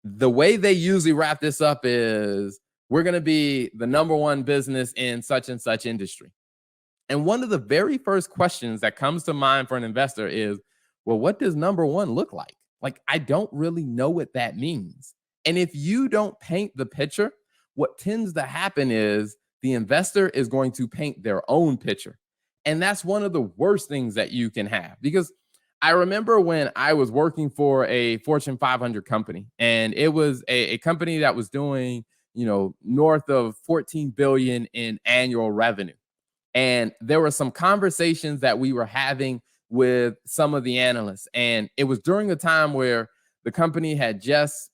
[SPEAKER 12] the way they usually wrap this up is, we're going to be the number 1 business in such and such industry. And one of the very first questions that comes to mind for an investor is, well, what does number 1 look like? Like, I don't really know what that means. And if you don't paint the picture, what tends to happen is the investor is going to paint their own picture. And that's one of the worst things that you can have. Because I remember when I was working for a Fortune 500 company, and it was a company that was doing, north of 14 billion in annual revenue. And there were some conversations that we were having with some of the analysts. And it was during a time where the company had just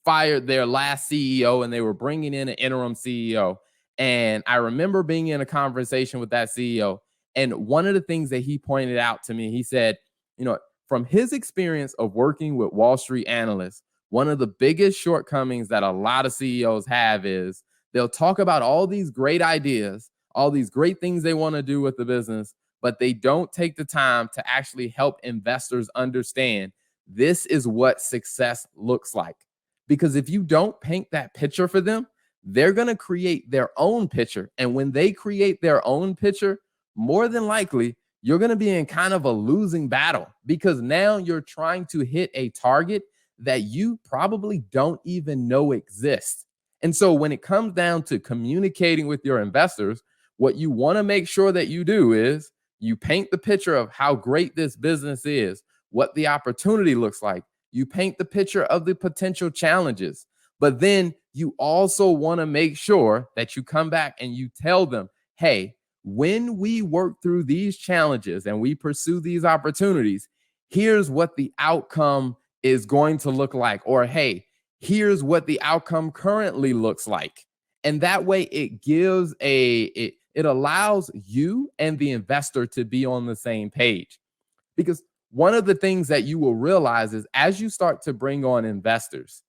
[SPEAKER 12] fired their last CEO and they were bringing in an interim CEO. And I remember being in a conversation with that CEO. And one of the things that he pointed out to me, he said, from his experience of working with Wall Street analysts, one of the biggest shortcomings that a lot of CEOs have is they'll talk about all these great ideas, all these great things they want to do with the business, but they don't take the time to actually help investors understand this is what success looks like. Because if you don't paint that picture for them, they're going to create their own picture. And when they create their own picture, more than likely, you're going to be in kind of a losing battle, because now you're trying to hit a target that you probably don't even know exists. And so when it comes down to communicating with your investors, what you want to make sure that you do is you paint the picture of how great this business is, what the opportunity looks like. You paint the picture of the potential challenges, but then you also want to make sure that you come back and you tell them, hey, when we work through these challenges and we pursue these opportunities, here's what the outcome is going to look like. Or, hey, here's what the outcome currently looks like. And that way it gives it allows you and the investor to be on the same page. Because one of the things that you will realize is as you start to bring on investors,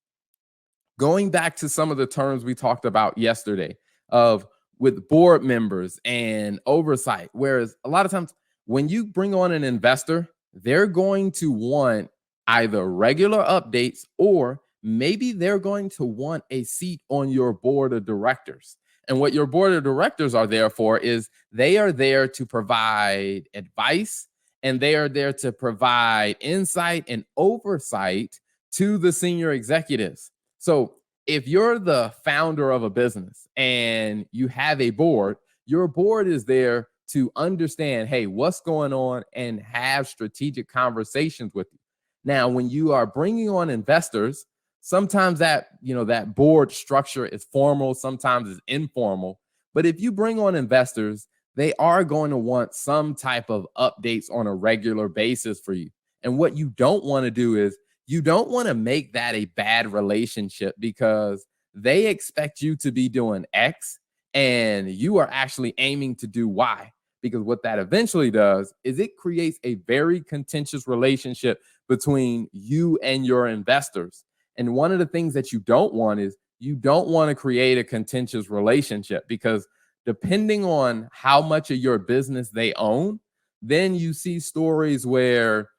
[SPEAKER 12] going back to some of the terms we talked about yesterday of with board members and oversight, whereas a lot of times when you bring on an investor, they're going to want either regular updates or maybe they're going to want a seat on your board of directors. And what your board of directors are there for is they are there to provide advice and they are there to provide insight and oversight to the senior executives. So if you're the founder of a business and you have a board, your board is there to understand, hey, what's going on, and have strategic conversations with you. Now, when you are bringing on investors, sometimes that, that board structure is formal, sometimes it's informal. But if you bring on investors, they are going to want some type of updates on a regular basis for you. And what you don't want to do is you don't want to make that a bad relationship, because they expect you to be doing X and you are actually aiming to do Y. Because what that eventually does is it creates a very contentious relationship between you and your investors. And one of the things that you don't want is you don't want to create a contentious relationship, because depending on how much of your business they own, then you see stories where,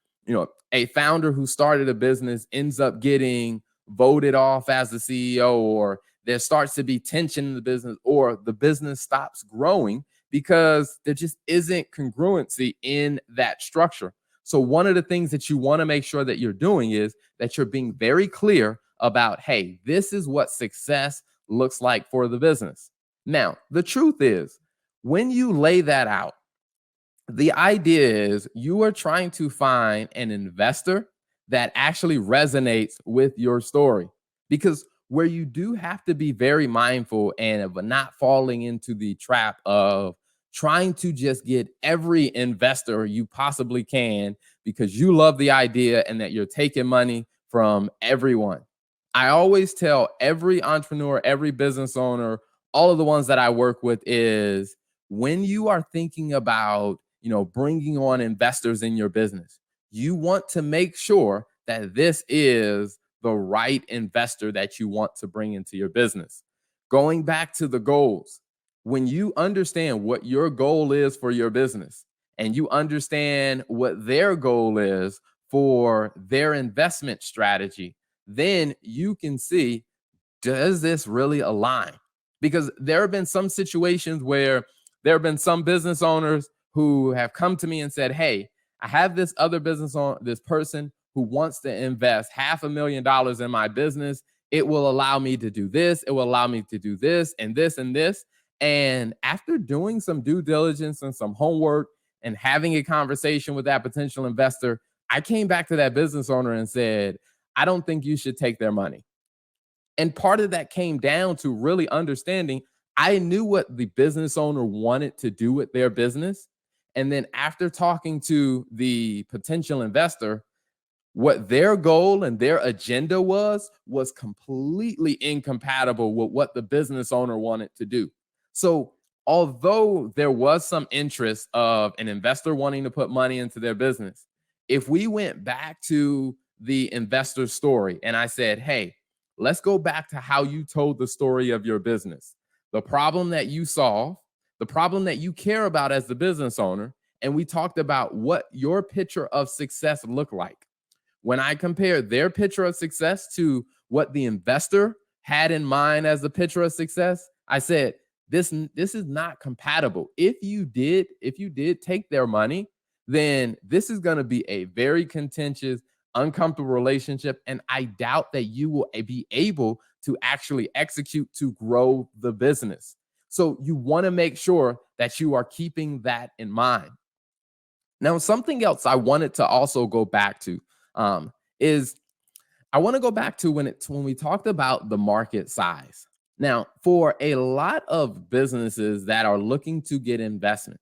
[SPEAKER 12] a founder who started a business ends up getting voted off as the CEO, or there starts to be tension in the business, or the business stops growing because there just isn't congruency in that structure. So one of the things that you want to make sure that you're doing is that you're being very clear about, hey, this is what success looks like for the business. Now, the truth is, when you lay that out, the idea is you are trying to find an investor that actually resonates with your story. Because where you do have to be very mindful and of not falling into the trap of trying to just get every investor you possibly can because you love the idea and that you're taking money from everyone. I always tell every entrepreneur, every business owner, all of the ones that I work with is, when you are thinking about, bringing on investors in your business, you want to make sure that this is the right investor that you want to bring into your business. Going back to the goals, when you understand what your goal is for your business and you understand what their goal is for their investment strategy, then you can see, does this really align? Because there have been some situations where there have been some business owners who have come to me and said, hey, I have this other this person who wants to invest $500,000 in my business. It will allow me to do this. It will allow me to do this and this and this. And after doing some due diligence and some homework and having a conversation with that potential investor, I came back to that business owner and said, I don't think you should take their money. And part of that came down to really understanding, I knew what the business owner wanted to do with their business. And then after talking to the potential investor, what their goal and their agenda was completely incompatible with what the business owner wanted to do. So although there was some interest of an investor wanting to put money into their business, if we went back to the investor story and I said, hey, let's go back to how you told the story of your business, the problem that you solve, the problem that you care about as the business owner, and we talked about what your picture of success looked like. When I compared their picture of success to what the investor had in mind as the picture of success, I said, this is not compatible. If you did take their money, then this is going to be a very contentious, uncomfortable relationship. And I doubt that you will be able to actually execute to grow the business. So you want to make sure that you are keeping that in mind. Now, something else I wanted to also go back to is I want to go back to when we talked about the market size. Now, for a lot of businesses that are looking to get investment,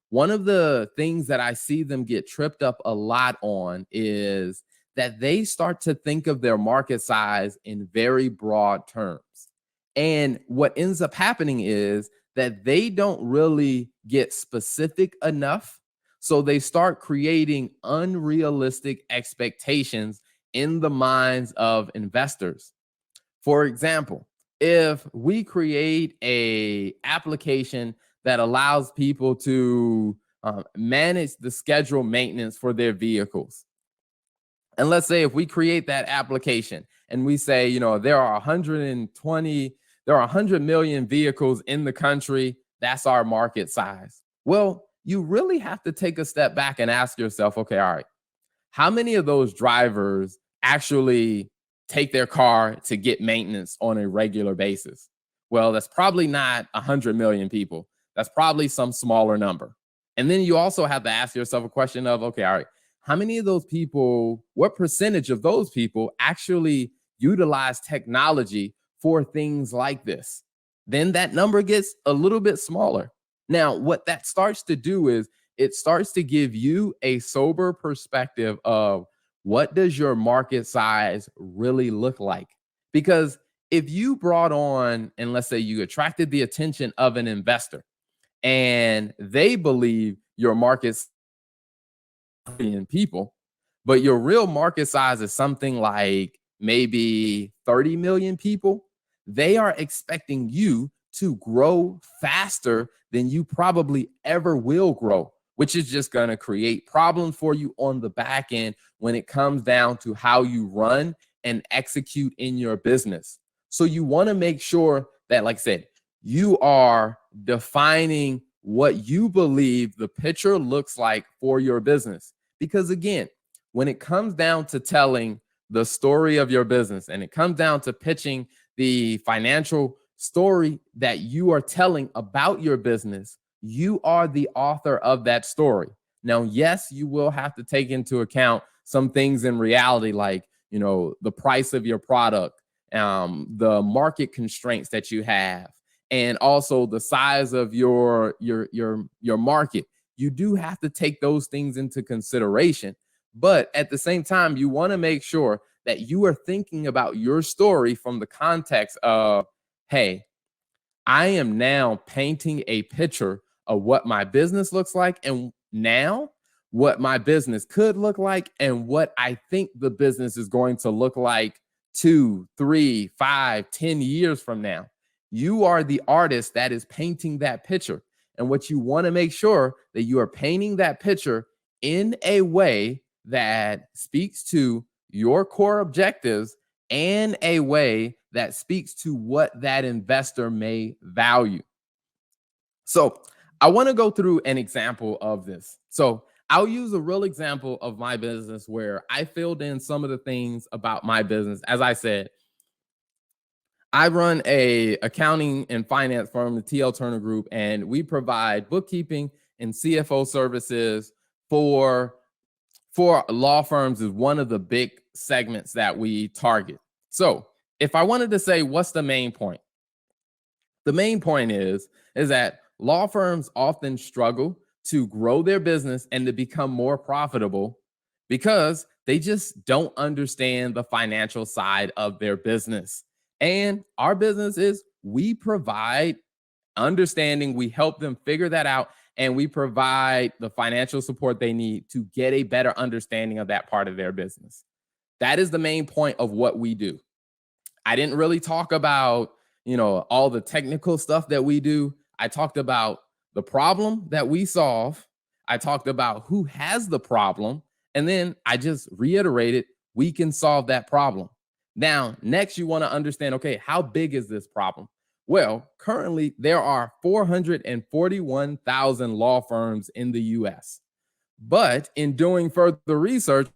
[SPEAKER 12] one of the things that I see them get tripped up a lot on is that they start to think of their market size in very broad terms. And what ends up happening is that they don't really get specific enough. So they start creating unrealistic expectations in the minds of investors. For example, if we create a application that allows people to manage the scheduled maintenance for their vehicles, and let's say if we create that application and we say, there are 100 million vehicles in the country, that's our market size. Well, you really have to take a step back and ask yourself, okay, all right, how many of those drivers actually take their car to get maintenance on a regular basis? Well, that's probably not 100 million people. That's probably some smaller number. And then you also have to ask yourself a question of, okay, all right, how many of those people, what percentage of those people actually utilize technology for things like this? Then that number gets a little bit smaller. Now, what that starts to do is it starts to give you a sober perspective of what does your market size really look like? Because if you brought on, and let's say you attracted the attention of an investor and they believe your market's in people, but your real market size is something like maybe 30 million people, they are expecting you to grow faster than you probably ever will grow, which is just going to create problems for you on the back end when it comes down to how you run and execute in your business. So you want to make sure that, like I said, you are defining what you believe the picture looks like for your business. Because again, when it comes down to telling the story of your business and it comes down to pitching the financial story that you are telling about your business, you are the author of that story. Now, yes, you will have to take into account some things in reality, like, you know, the price of your product, the market constraints that you have, and also the size of your market. You do have to take those things into consideration. But at the same time, you want to make sure that you are thinking about your story from the context of, hey, I am now painting a picture of what my business looks like, and now what my business could look like, and what I think the business is going to look like 2, 3, 5, 10 years from now. You are the artist that is painting that picture. And what you want to make sure that you are painting that picture in a way that speaks to your core objectives and a way that speaks to what that investor may value. So I want to go through an example of this. So I'll use a real example of my business where I filled in some of the things about my business. As I said, I run a accounting and finance firm, the TL Turner Group, and we provide bookkeeping and CFO services for law firms is one of the big segments that we target. So if I wanted to say what's the main point, the main point is that law firms often struggle to grow their business and to become more profitable because they just don't understand the financial side of their business. And our business is we provide understanding, we help them figure that out, and we provide the financial support they need to get a better understanding of that part of their business. That is the main point of what we do. I didn't really talk about, you know, all the technical stuff that we do. I talked about the problem that we solve. I talked about who has the problem. And then I just reiterated, we can solve that problem. Now, next, you want to understand, okay, how big is this problem? Well, currently, there are 441,000 law firms in the US. But in doing further research,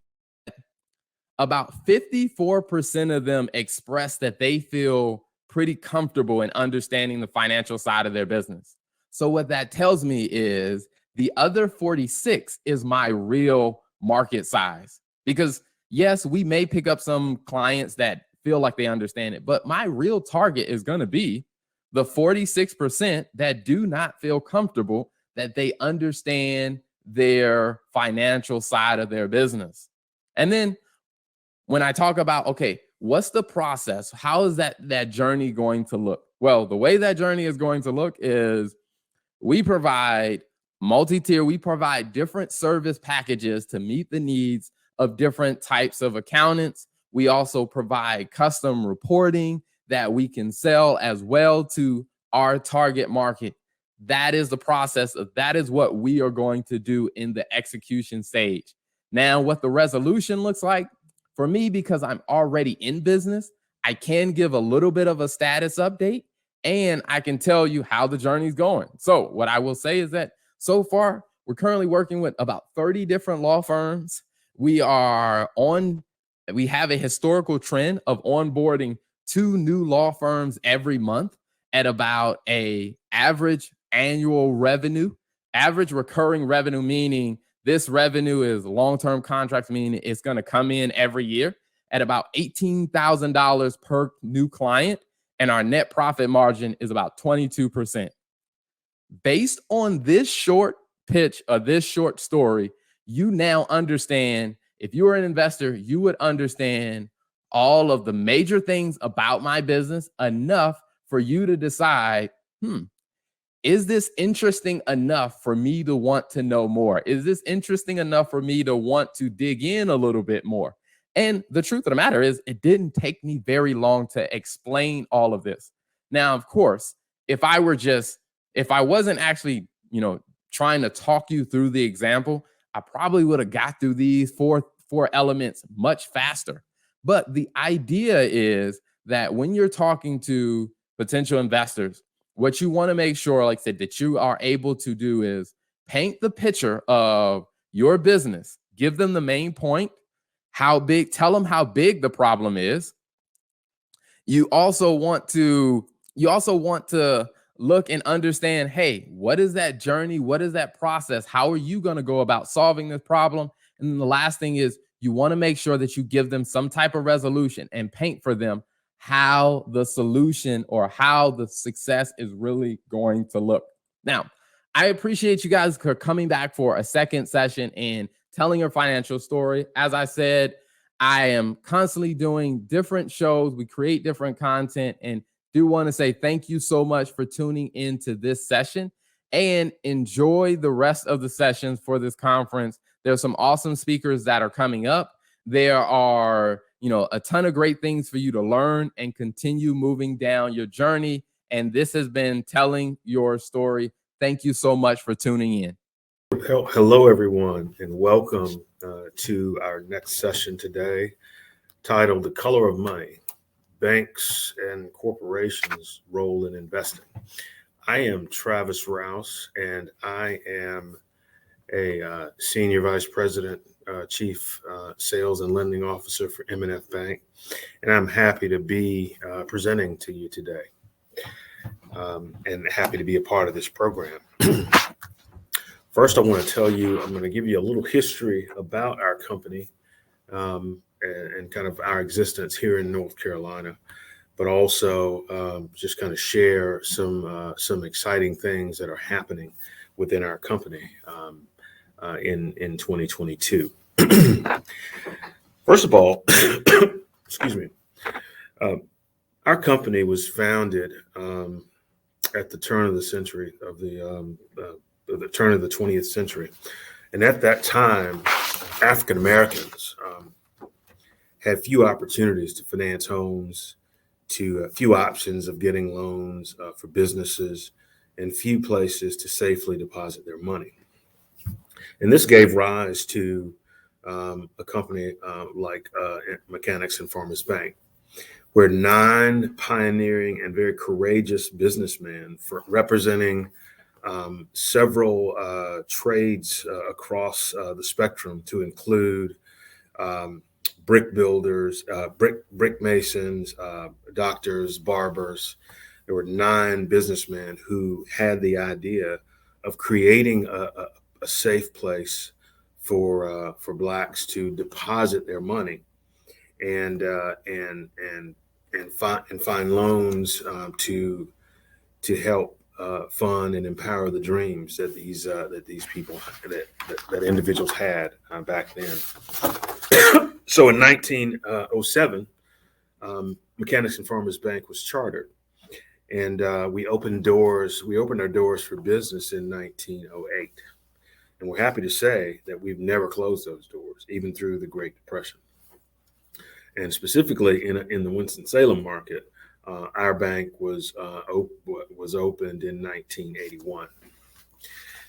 [SPEAKER 12] about 54% of them express that they feel pretty comfortable in understanding the financial side of their business. So what that tells me is the other 46 is my real market size. Because yes, we may pick up some clients that feel like they understand it, but my real target is going to be the 46% that do not feel comfortable that they understand their financial side of their business. And then when I talk about, okay, what's the process? How is that journey going to look? Well, the way that journey is going to look is we provide multi-tier, we provide different service packages to meet the needs of different types of accountants. We also provide custom reporting that we can sell as well to our target market. That is the process of that is what we are going to do in the execution stage. Now, what the resolution looks like for me, because I'm already in business, I can give a little bit of a status update and I can tell you how the journey's going. So what I will say is that so far, we're currently working with about 30 different law firms. We have a historical trend of onboarding 2 new law firms every month at about a average annual revenue Average recurring revenue, meaning this revenue is long-term contracts, meaning it's going to come in every year at about $18,000 per new client. And our net profit margin is about 22%. Based on this short pitch or this short story, you now understand, if you were an investor, you would understand all of the major things about my business enough for you to decide, is this interesting enough for me to want to know more? Is this interesting enough for me to want to dig in a little bit more? And the truth of the matter is, it didn't take me very long to explain all of this. Now, of course, if I wasn't actually, trying to talk you through the example, I probably would have got through these four elements much faster. But the idea is that when you're talking to potential investors, what you want to make sure, like I said, that you are able to do is paint the picture of your business, give them the main point, how big, tell them how big the problem is. You also want to look and understand, hey, what is that journey? What is that process? How are you going to go about solving this problem? And then the last thing is, you want to make sure that you give them some type of resolution and paint for them how the solution or how the success is really going to look. Now, I appreciate you guys for coming back for a second session and telling your financial story. As I said, I am constantly doing different shows. We create different content, and do want to say thank you so much for tuning into this session, and enjoy the rest of the sessions for this conference. There's some awesome speakers that are coming up. There are, a ton of great things for you to learn and continue moving down your journey. And this has been Telling Your Story. Thank you so much for tuning in.
[SPEAKER 13] Hello, everyone, and welcome to our next session today, titled The Color of Money, Banks and Corporations' Role in Investing. I am Travis Rouse, and I am a Senior Vice President, Chief Sales and Lending Officer for M&F Bank, and I'm happy to be presenting to you today, and happy to be a part of this program. First, I want to tell you, I'm going to give you a little history about our company and kind of our existence here in North Carolina, but also just kind of share some exciting things that are happening within our company in 2022. First of all, excuse me, our company was founded at the turn of the century of the turn of the 20th century. And at that time, African Americans had few opportunities to finance homes, to few options of getting loans for businesses, and few places to safely deposit their money. And this gave rise to a company like Mechanics and Farmers Bank, where 9 pioneering and very courageous businessmen representing several trades across the spectrum, to include brick builders, brick masons, doctors, barbers. There were 9 businessmen who had the idea of creating a safe place for Blacks to deposit their money and find loans to help fund and empower the dreams that these people, that individuals had back then. So in 1907, Mechanics and Farmers Bank was chartered, and we opened our doors for business in 1908. And we're happy to say that we've never closed those doors, even through the Great Depression. And specifically in the Winston-Salem market, our bank was opened in 1981.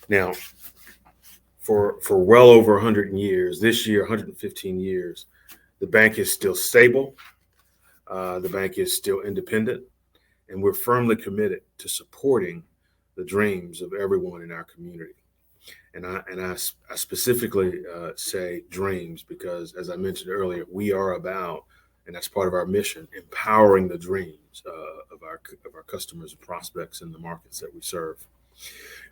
[SPEAKER 13] Now, for well over 100 years, this year 115 years, the bank is still stable. The bank is still independent, and we're firmly committed to supporting the dreams of everyone in our community. And I specifically say dreams because, as I mentioned earlier, we are about, and that's part of our mission, empowering the dreams of our customers and prospects in the markets that we serve.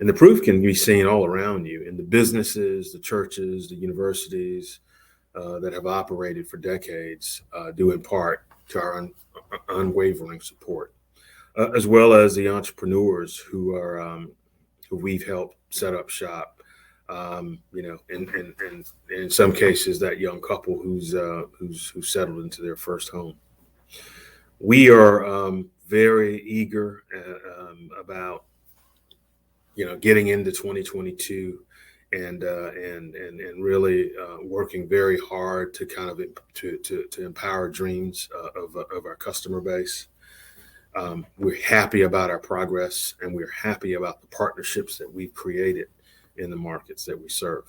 [SPEAKER 13] And the proof can be seen all around you in the businesses, the churches, the universities that have operated for decades, due in part to our unwavering support, as well as the entrepreneurs who are who we've helped set up shop. And in some cases, that young couple who's settled into their first home. We are very eager about getting into 2022 and really working very hard to kind of to empower dreams of our customer base. We're happy about our progress, and we're happy about the partnerships that we've created in the markets that we serve.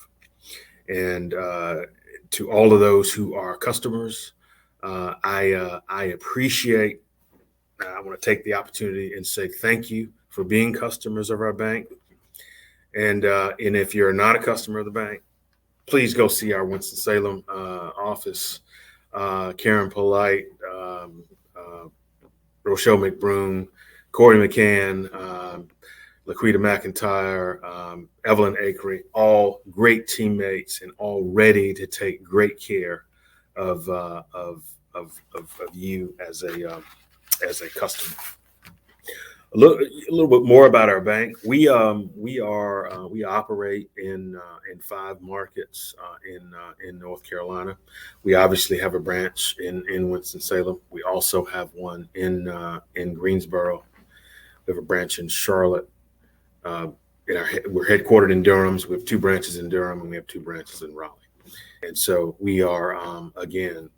[SPEAKER 13] And to all of those who are customers, I appreciate. I want to take the opportunity and say thank you for being customers of our bank. And if you're not a customer of the bank, please go see our Winston-Salem office. Karen Polite, Rochelle McBroom, Corey McCann, Laquita McIntyre, Evelyn Akery, all great teammates and all ready to take great care of you as a customer. A little bit more about our bank. We operate in 5 markets in North Carolina. We obviously have a branch in Winston-Salem. We also have one in Greensboro. We have a branch in Charlotte. We're headquartered in Durham. So we have 2 branches in Durham, and we have 2 branches in Raleigh. And so we are again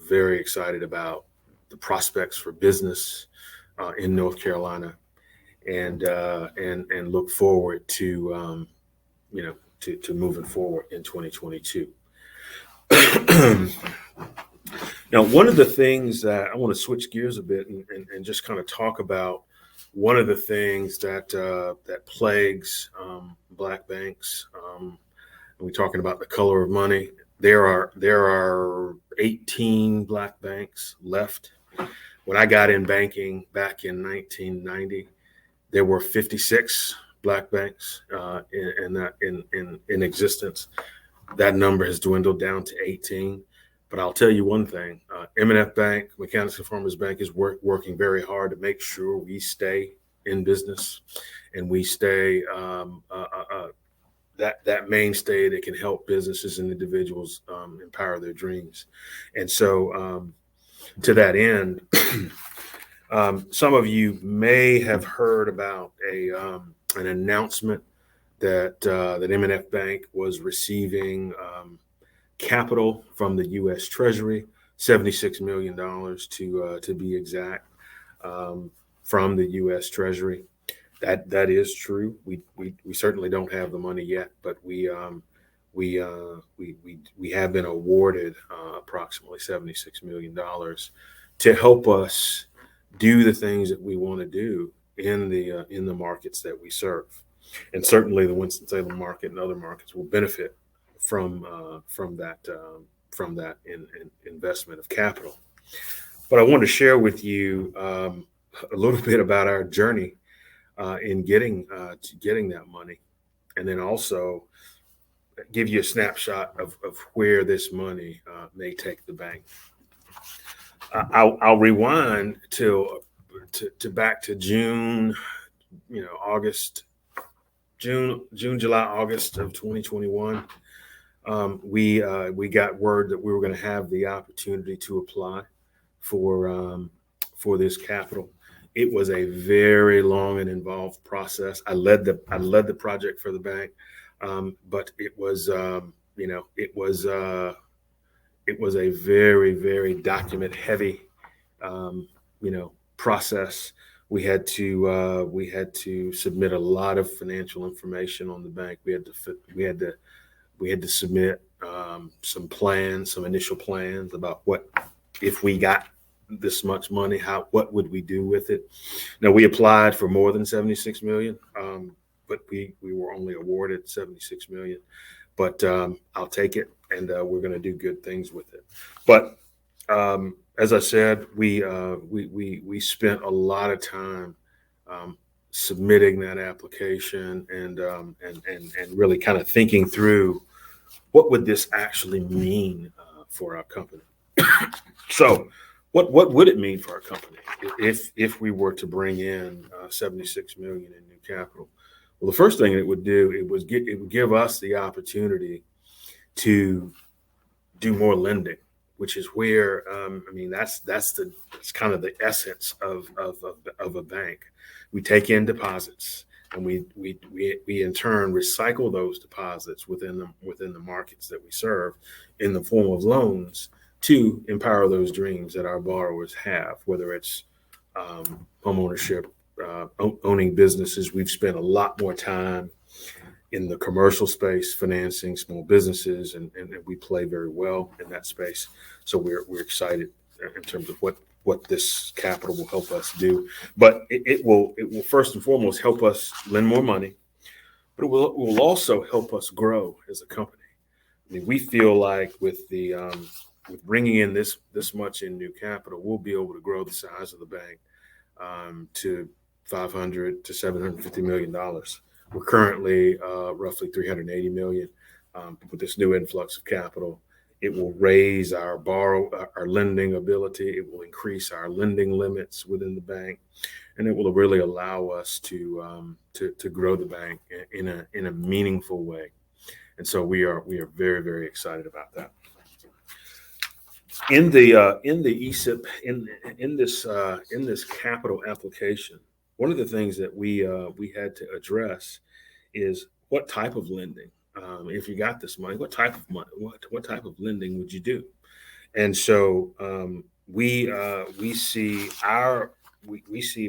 [SPEAKER 13] very excited about the prospects for business in North Carolina, and look forward to to moving forward in 2022. Now, one of the things that I want to switch gears a bit and just kind of talk about, one of the things that plagues Black banks. We're talking about the color of money. There are 18 Black banks left. When I got in banking back in 1990, there were 56 Black banks in existence. That number has dwindled down to 18. But I'll tell you one thing: M&F Bank, Mechanics and Farmers Bank, is working very hard to make sure we stay in business and we stay that mainstay that can help businesses and individuals empower their dreams. And so, to that end, some of you may have heard about an announcement that M&F Bank was receiving capital from the U.S. Treasury, $76 million to be exact, from the U.S. Treasury. That is true. We certainly don't have the money yet, but we have been awarded approximately $76 million to help us do the things that we want to do in the markets that we serve. And certainly the Winston-Salem market and other markets will benefit from that investment of capital. But I want to share with you a little bit about our journey in getting that money, and then also give you a snapshot of where this money may take the bank. I'll rewind to back to June, July, August of 2021. We got word that we were going to have the opportunity to apply for this capital. It was a very long and involved process. I led the project for the bank, but it was a very, very document heavy process. We had to submit a lot of financial information on the bank. We had to submit some initial plans about what if we got this much money, what would we do with it. Now, we applied for more than 76 million, but we were only awarded 76 million. But I'll take it, and we're going to do good things with it. But as I said, we spent a lot of time submitting that application and really kind of thinking through what would this actually mean for our company. So what would it mean for our company if we were to bring in 76 million in new capital? Well, the first thing it would do, it would give us the opportunity to do more lending, which is where that's kind of the essence of a bank. We take in deposits, and we in turn recycle those deposits within the markets that we serve in the form of loans to empower those dreams that our borrowers have, whether it's home ownership, owning businesses. We've spent a lot more time in the commercial space, financing small businesses, and we play very well in that space. So we're excited in terms of what this capital will help us do. But it will first and foremost help us lend more money, but it will also help us grow as a company. I mean, we feel like with bringing in this much in new capital, we'll be able to grow the size of the bank to $500 to $750 million. We're currently roughly 380 million. With this new influx of capital, it will raise our lending ability. It will increase our lending limits within the bank, and it will really allow us to grow the bank in a meaningful way. And so we are very, very excited about that. In the ESIP, in this capital application, one of the things that we had to address is what type of lending. If you got this money, what type of money, what type of lending would you do? And so we see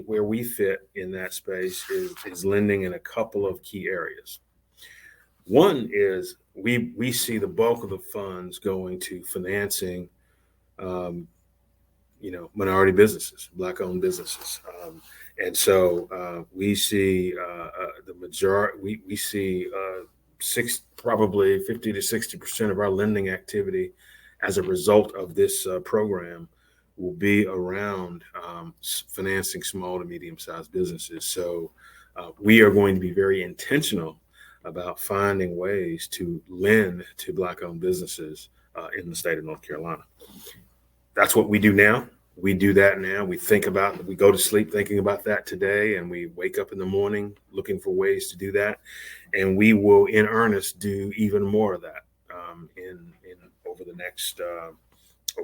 [SPEAKER 13] where we fit in that space is lending in a couple of key areas. One is we see the bulk of the funds going to financing minority businesses, Black-owned businesses. And so we see the majority, we see probably 50 to 60% of our lending activity as a result of this program will be around financing small to medium-sized businesses. So we are going to be very intentional about finding ways to lend to Black-owned businesses in the state of North Carolina. That's what we do now. We do that now. We go to sleep thinking about that today, and we wake up in the morning looking for ways to do that. And we will, in earnest, do even more of that over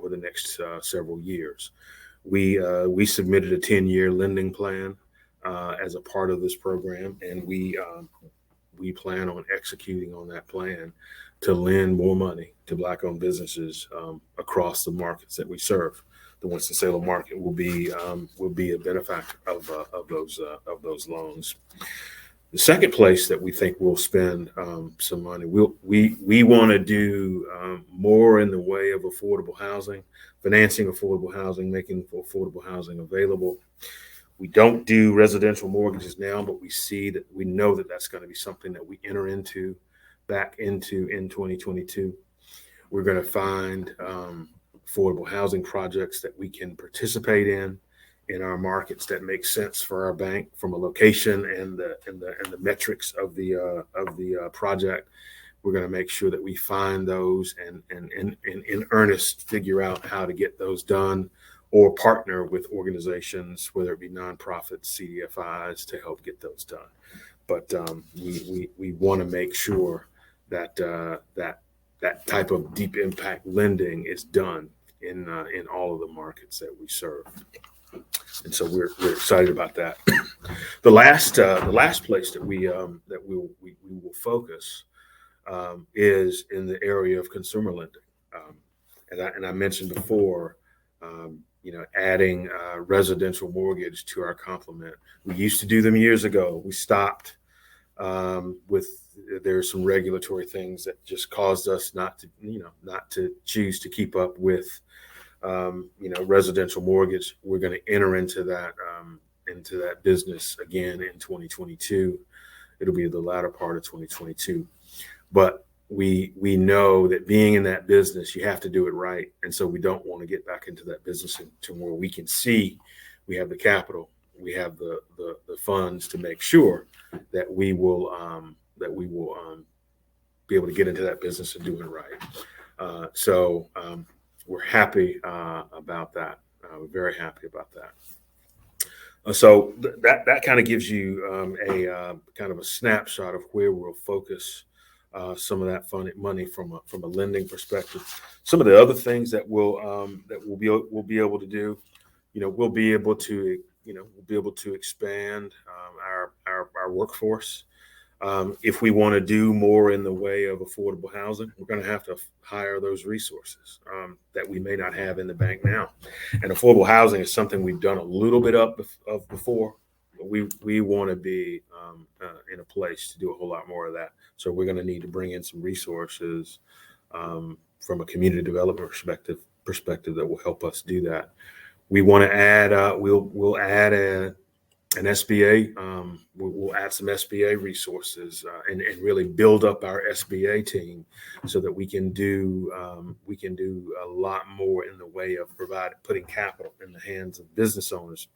[SPEAKER 13] the next several years. We submitted a 10-year lending plan as a part of this program, and we plan on executing on that plan to lend more money to Black-owned businesses across the markets that we serve. The Winston-Salem market will be a benefactor of those loans. The second place that we think we'll spend some money, we want to do more in the way of affordable housing, financing affordable housing, making affordable housing available. We don't do residential mortgages now, but we know that that's going to be something that we enter back into in 2022. We're going to find affordable housing projects that we can participate in our markets that make sense for our bank from a location and the metrics of the project. We're going to make sure that we find those and in earnest figure out how to get those done, or partner with organizations, whether it be nonprofits, CDFIs, to help get those done. But we want to make sure that that type of deep impact lending is done in all of the markets that we serve. And so we're excited about that. The last place that we will focus is in the area of consumer lending. And I mentioned before, adding residential mortgage to our complement. We used to do them years ago. We stopped there's some regulatory things that just caused us not to choose to keep up with residential mortgage. We're going to enter into that business again in 2022. It'll be the latter part of 2022. But we know that being in that business, you have to do it right. And so we don't want to get back into that business to where we can see we have the capital, we have the funds to make sure that we will be able to get into that business and do it right. So we're happy about that. We're very happy about that. So that kind of gives you a kind of a snapshot of where we'll focus some of that money from a lending perspective. Some of the other things that we'll be able to do, we'll be able to expand our workforce. If we want to do more in the way of affordable housing, we're going to have to hire those resources that we may not have in the bank now. And affordable housing is something we've done a little bit of before, but we want to be in a place to do a whole lot more of that. So we're going to need to bring in some resources from a community development perspective that will help us do that. We want to add. We'll add an SBA. We'll add some SBA resources and really build up our SBA team so that we can do a lot more in the way of putting capital in the hands of business owners.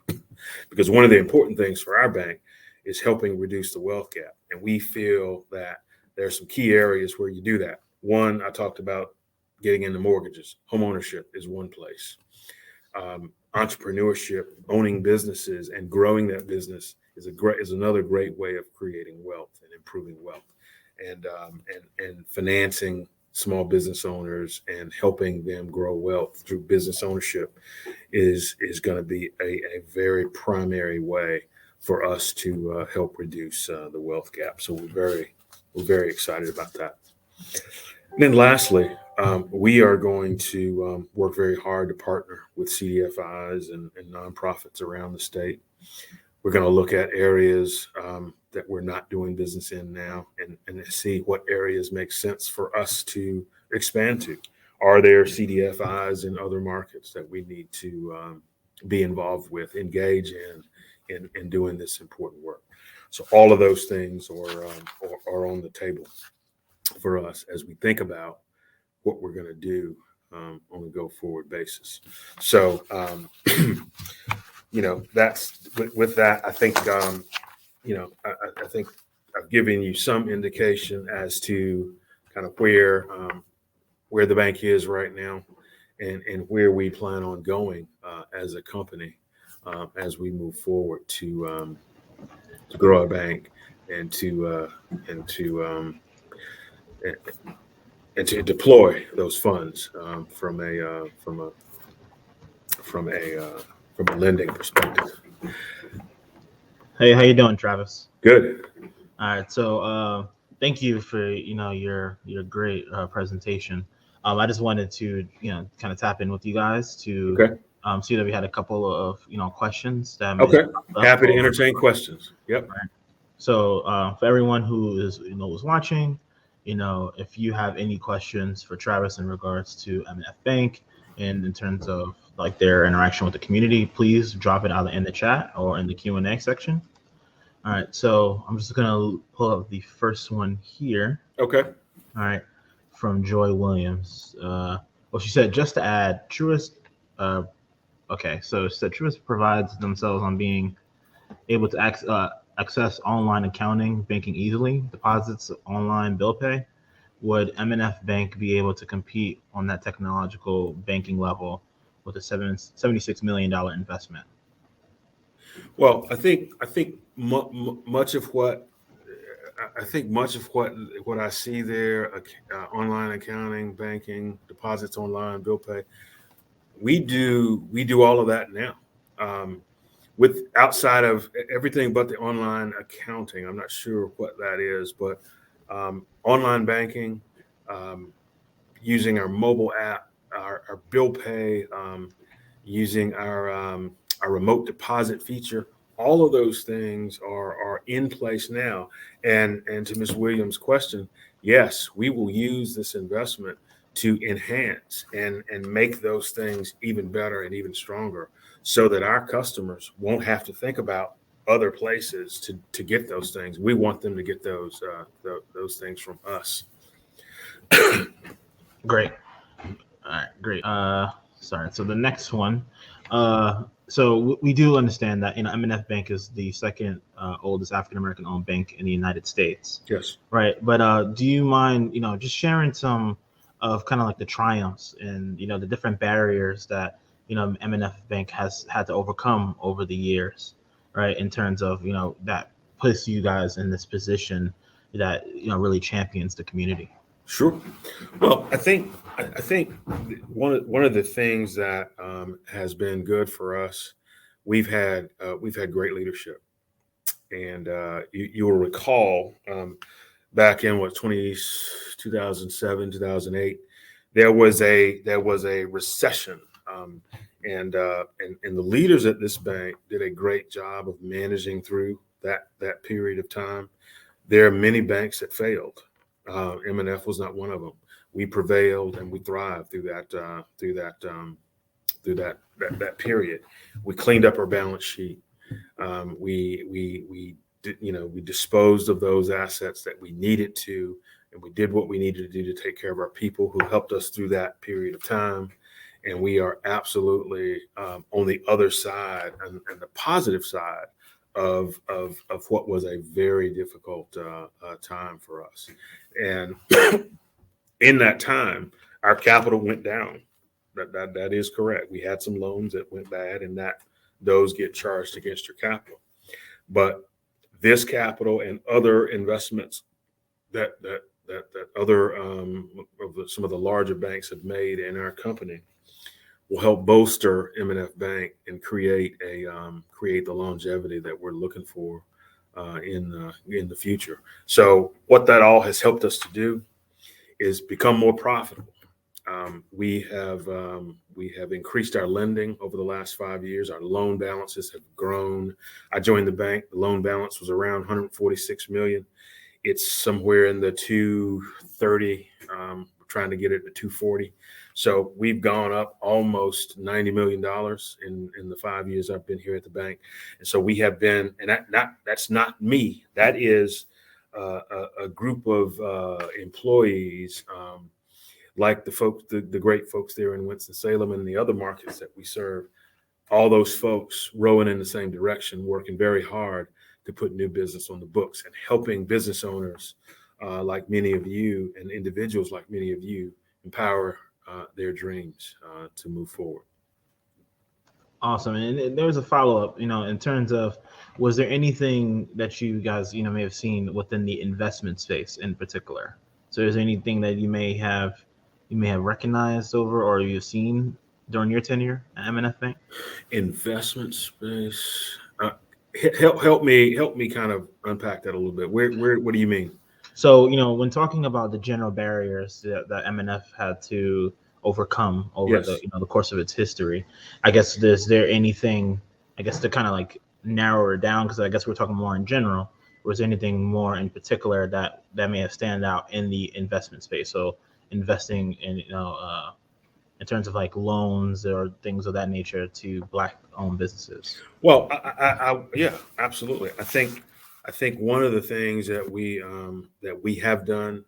[SPEAKER 13] Because one of the important things for our bank is helping reduce the wealth gap, and we feel that there are some key areas where you do that. One, I talked about getting into mortgages. Home ownership is one place. Entrepreneurship, owning businesses and growing that business is another great way of creating wealth and improving wealth, and financing small business owners and helping them grow wealth through business ownership is going to be a very primary way for us to help reduce the wealth gap. So we're very excited about that. And then lastly, we are going to work very hard to partner with CDFIs and nonprofits around the state. We're going to look at areas that we're not doing business in now and see what areas make sense for us to expand to. Are there CDFIs in other markets that we need to be involved with, engage in doing this important work? So all of those things are on the table for us as we think about what we're going to do on a go-forward basis. So, that's with that. I think, I think I've given you some indication as to kind of where the bank is right now, and where we plan on going as a company as we move forward to grow our bank and to deploy those funds from a lending perspective.
[SPEAKER 14] Hey, how you doing, Travis?
[SPEAKER 13] Good.
[SPEAKER 14] All right, so thank you for your great presentation. I just wanted to kind of tap in with you guys to see that we had a couple of questions that
[SPEAKER 13] Happy to entertain questions. Yep.
[SPEAKER 14] Right. So for everyone who is was watching, if you have any questions for Travis in regards to M&F Bank and in terms of like their interaction with the community, please drop it either in the chat or in the Q&A section. All right, so I'm just gonna pull up the first one here.
[SPEAKER 13] Okay.
[SPEAKER 14] All right, from Joy Williams. Well, she said just to add, Truist. Okay, so she said Truist prides themselves on being able to access online accounting, banking easily, deposits, online bill pay. Would M&F Bank be able to compete on that technological banking level with a $76 million investment?
[SPEAKER 13] Well, I think much of what I see there, online accounting, banking, deposits online, bill pay, we do all of that now. With outside of everything but the online accounting, I'm not sure what that is, but online banking, using our mobile app, our bill pay, using our remote deposit feature, all of those things are in place now. And to Ms. Williams' question, yes, we will use this investment to enhance and make those things even better and even stronger, so that our customers won't have to think about other places to get those things. We want them to get those things from us.
[SPEAKER 14] Great. All right, great. Sorry. So the next one, so we do understand that M&F Bank is the second oldest African American owned bank in the United States.
[SPEAKER 13] Yes.
[SPEAKER 14] Right. But do you mind, just sharing some of kind of like the triumphs and the different barriers that M&F Bank has had to overcome over the years, right? In terms of that puts you guys in this position that really champions the community.
[SPEAKER 13] Sure. Well, I think one of the things that has been good for us, we've had great leadership, and you will recall back in 2007 2008, there was a recession, and the leaders at this bank did a great job of managing through that period of time. There are many banks that failed. M&F was not one of them. We prevailed and we thrived through that period. We cleaned up our balance sheet. We disposed of those assets that we needed to, and we did what we needed to do to take care of our people who helped us through that period of time. And we are absolutely on the other side and the positive side of what was a very difficult time for us. And in that time, our capital went down. That is correct. We had some loans that went bad, and those get charged against your capital. But this capital and other investments that other some of the larger banks have made in our company will help bolster M&F Bank and create the longevity that we're looking for in the future. So what that all has helped us to do is become more profitable. We have increased our lending over the last 5 years. Our loan balances have grown. I joined the bank. The loan balance was around 146 million. It's somewhere in the 230. We're trying to get it to 240. So we've gone up almost $90 million in the 5 years I've been here at the bank. And so we have been, and that's not me. That is a group of employees, like the great folks there in Winston-Salem and the other markets that we serve. All those folks rowing in the same direction, working very hard to put new business on the books and helping business owners like many of you and individuals like many of you empower their dreams to move forward.
[SPEAKER 14] Awesome. And there was a follow-up, in terms of, was there anything that you guys, may have seen within the investment space in particular? So is there anything that you may have recognized over or you've seen during your tenure at M&F Bank?
[SPEAKER 13] Investment space. Help me kind of unpack that a little bit. What do you mean?
[SPEAKER 14] So, when talking about the general barriers that M&F had to overcome over the course of its history, I guess, is there anything, to kind of like narrow it down, because I guess we're talking more in general, or is there anything more in particular that may have stand out in the investment space? So investing in, in terms of like loans or things of that nature to Black-owned businesses.
[SPEAKER 13] Well, yeah, absolutely. I think one of the things that we have done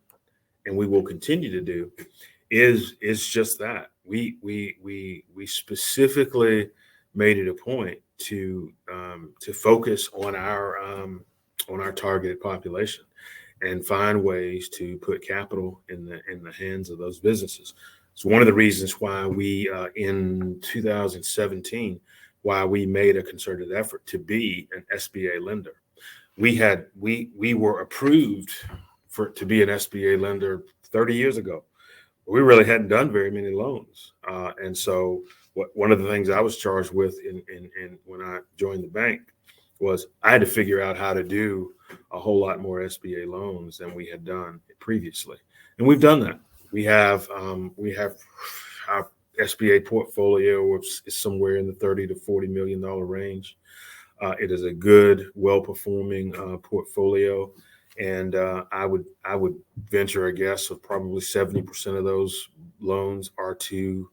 [SPEAKER 13] and we will continue to do is just that. We specifically made it a point to focus on our targeted population and find ways to put capital in the hands of those businesses. It's one of the reasons why we in 2017 why we made a concerted effort to be an SBA lender. We were approved to be an SBA lender 30 years ago. We really hadn't done very many loans, and so one of the things I was charged with in when I joined the bank was I had to figure out how to do a whole lot more SBA loans than we had done previously, and we've done that. We have our SBA portfolio is somewhere in the $30 to $40 million range. It is a good, well-performing portfolio, and I would venture a guess of probably 70% of those loans are to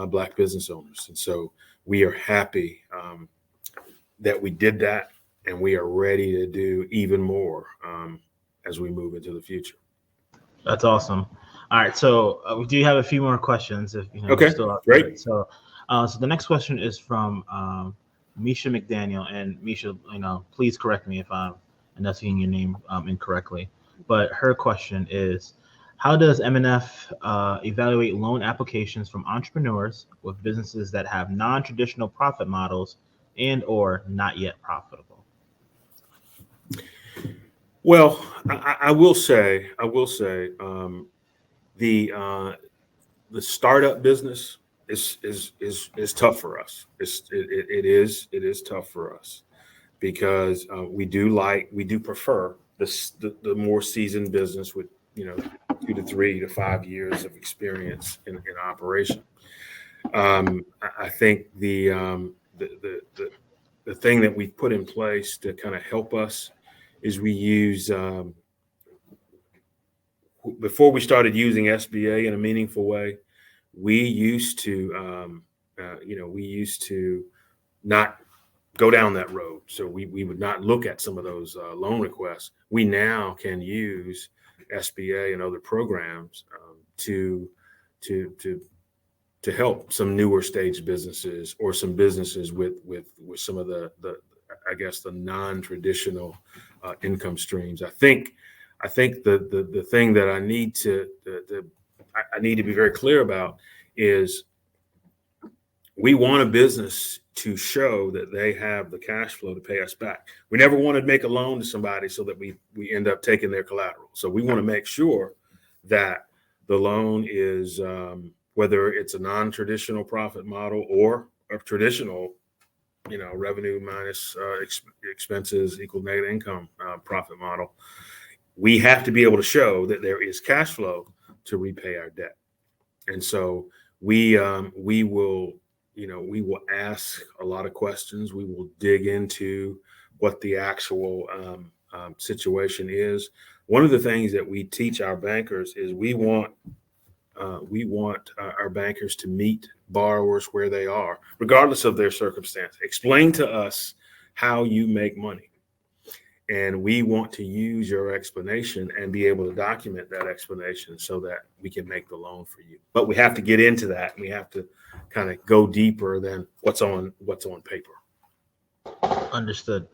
[SPEAKER 13] Black business owners, and so we are happy that we did that, and we are ready to do even more as we move into the future.
[SPEAKER 14] That's awesome. All right, so we do have a few more questions. If
[SPEAKER 13] okay,
[SPEAKER 14] still
[SPEAKER 13] great.
[SPEAKER 14] So So the next question is from Misha McDaniel, and Misha, please correct me if I'm enunciating your name incorrectly. But her question is, how does M&F evaluate loan applications from entrepreneurs with businesses that have non-traditional profit models and/or not yet profitable?
[SPEAKER 13] Well, I will say, the startup business is tough for us. It is tough for us because we do prefer the more seasoned business with 2 to 3 to 5 years of experience in operation. I think the thing that we've put in place to kind of help us is we use before we started using SBA in a meaningful way, we used to not go down that road. So we would not look at some of those loan requests. We now can use SBA and other programs to help some newer stage businesses or some businesses with some of the I guess the non-traditional income streams. I think the thing that I need to be very clear about is we want a business to show that they have the cash flow to pay us back. We never want to make a loan to somebody so that we end up taking their collateral. So we want to make sure that the loan is whether it's a non-traditional profit model or a traditional, revenue minus expenses equal negative income profit model. We have to be able to show that there is cash flow to repay our debt. And so we will ask a lot of questions. We will dig into what the actual situation is. One of the things that we teach our bankers is we want our bankers to meet borrowers where they are, regardless of their circumstance. Explain to us how you make money. And we want to use your explanation and be able to document that explanation so that we can make the loan for you. But we have to get into that. And we have to kind of go deeper than what's on paper.
[SPEAKER 14] Understood.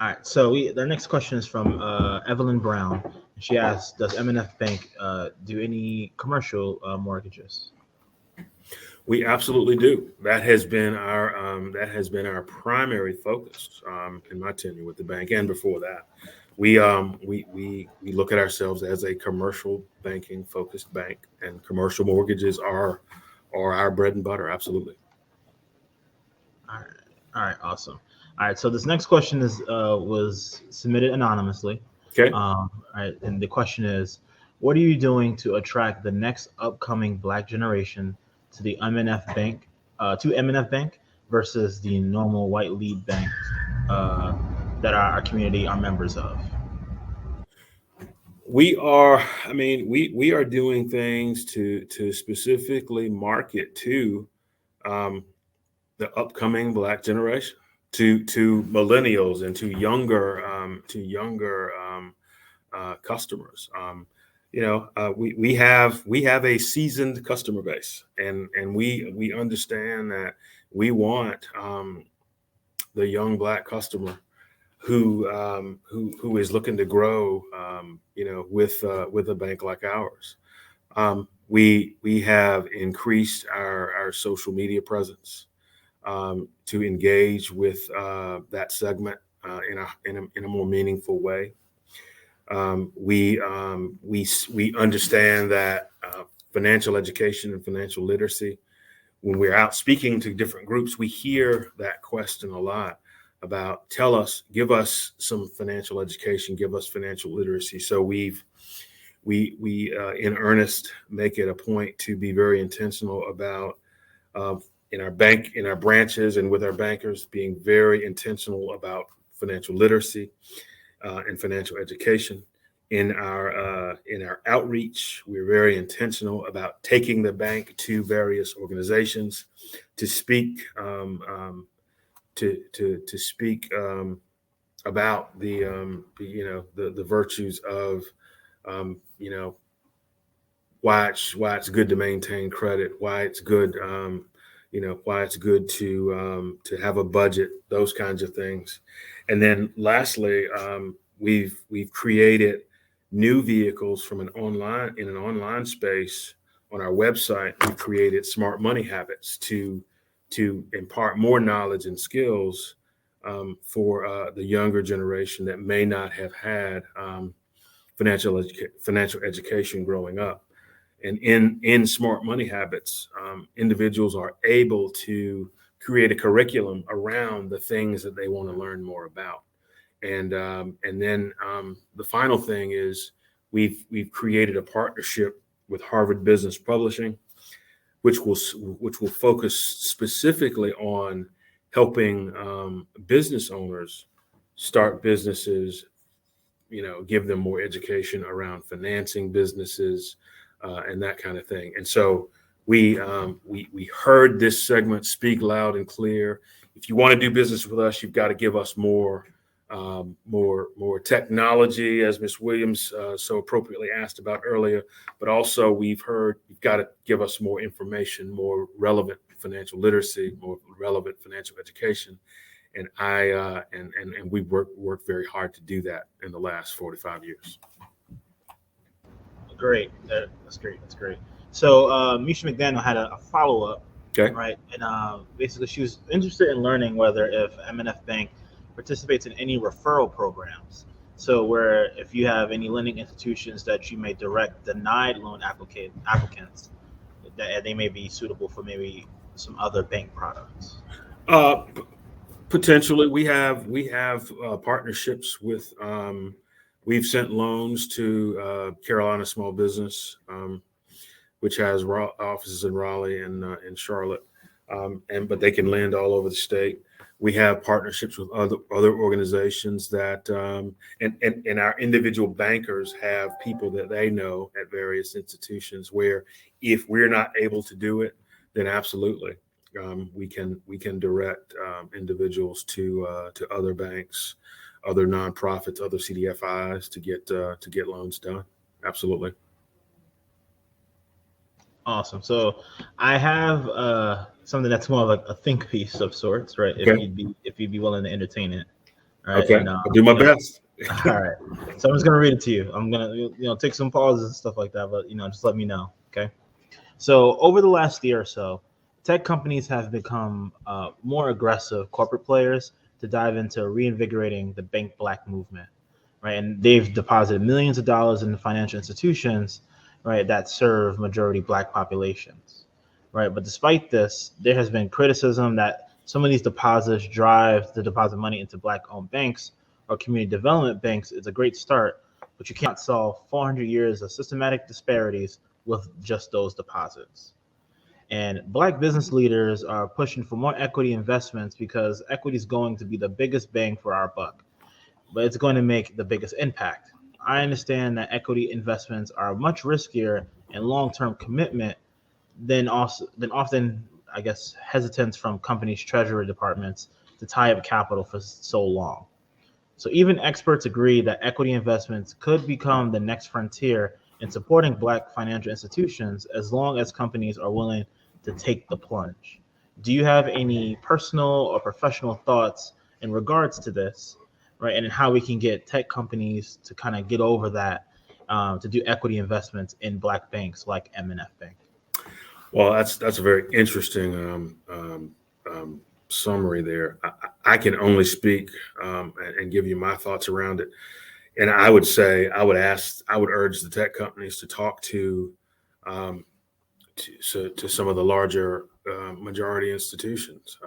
[SPEAKER 14] All right. So the next question is from Evelyn Brown. She asks, does M&F Bank do any commercial mortgages?
[SPEAKER 13] We absolutely do. That has been our primary focus in my tenure with the bank, and before that, we look at ourselves as a commercial banking focused bank, and commercial mortgages are our bread and butter. Absolutely.
[SPEAKER 14] All right, awesome. All right, so this next question was submitted anonymously.
[SPEAKER 13] Okay.
[SPEAKER 14] All right, and the question is, what are you doing to attract the next upcoming Black generation to the M&F Bank, versus the normal white lead banks that our community are members of?
[SPEAKER 13] We are doing things to specifically market to the upcoming Black generation, to millennials and to younger customers. We have a seasoned customer base, and we understand that we want the young Black customer who is looking to grow, with a bank like ours. We have increased our social media presence to engage with that segment in a more meaningful way. We understand that financial education and financial literacy, when we're out speaking to different groups, we hear that question a lot about give us some financial education, give us financial literacy. So we in earnest make it a point to be very intentional about in our branches and with our bankers being very intentional about financial literacy and financial education. In our outreach, we're very intentional about taking the bank to various organizations to speak to speak about the virtues of why it's good to maintain credit, why it's good why it's good to have a budget, those kinds of things. And then lastly, we've created new vehicles in an online space on our website. We created smart money habits to impart more knowledge and skills for the younger generation that may not have had financial education growing up. And in smart money habits, individuals are able to create a curriculum around the things that they want to learn more about. And then the final thing is we've created a partnership with Harvard Business Publishing, which will focus specifically on helping business owners start businesses, give them more education around financing businesses and that kind of thing. And so we heard this segment speak loud and clear. If you want to do business with us, you've got to give us more technology, as Ms. Williams so appropriately asked about earlier. But also we've heard you've got to give us more information, more relevant financial literacy, more relevant financial education. And we worked very hard to do that in the last 45 years.
[SPEAKER 14] Great. That's great. That's great. So Misha McDaniel had a follow-up,
[SPEAKER 13] okay,
[SPEAKER 14] right? And basically she was interested in learning whether if M&F Bank participates in any referral programs. So where if you have any lending institutions that you may direct denied loan applicants, that they may be suitable for maybe some other bank products.
[SPEAKER 13] Potentially, we have partnerships with. We've sent loans to Carolina Small Business, which has offices in Raleigh and in Charlotte, but they can lend all over the state. We have partnerships with other organizations that, and our individual bankers have people that they know at various institutions where if we're not able to do it, then absolutely. We can direct individuals to other banks, other nonprofits, other CDFIs to get loans done. Absolutely.
[SPEAKER 14] Awesome. So I have something that's more like a think piece of sorts, right?
[SPEAKER 13] Okay.
[SPEAKER 14] If you'd be willing to entertain it. Right?
[SPEAKER 13] Okay.
[SPEAKER 14] And,
[SPEAKER 13] I'll do my best.
[SPEAKER 14] All right. So I'm just gonna read it to you. I'm gonna take some pauses and stuff like that, but just let me know. Okay. So over the last year or so, tech companies have become more aggressive corporate players to dive into reinvigorating the bank black movement, right? And they've deposited millions of dollars in the financial institutions, right, that serve majority black populations, right? But despite this, there has been criticism that some of these deposits drive the deposit money into black-owned banks or community development banks. Is a great start, but you can't solve 400 years of systematic disparities with just those deposits. And black business leaders are pushing for more equity investments because equity is going to be the biggest bang for our buck, but it's going to make the biggest impact. I understand that equity investments are much riskier and long-term commitment than often, I guess, hesitance from companies' treasury departments to tie up capital for so long. So even experts agree that equity investments could become the next frontier in supporting black financial institutions as long as companies are willing to take the plunge. Do you have any personal or professional thoughts in regards to this, right? And how we can get tech companies to kind of get over that, to do equity investments in black banks like M&F Bank?
[SPEAKER 13] Well, that's a very interesting summary there. I can only speak and give you my thoughts around it. And I would say I would urge the tech companies to talk to some of the larger majority institutions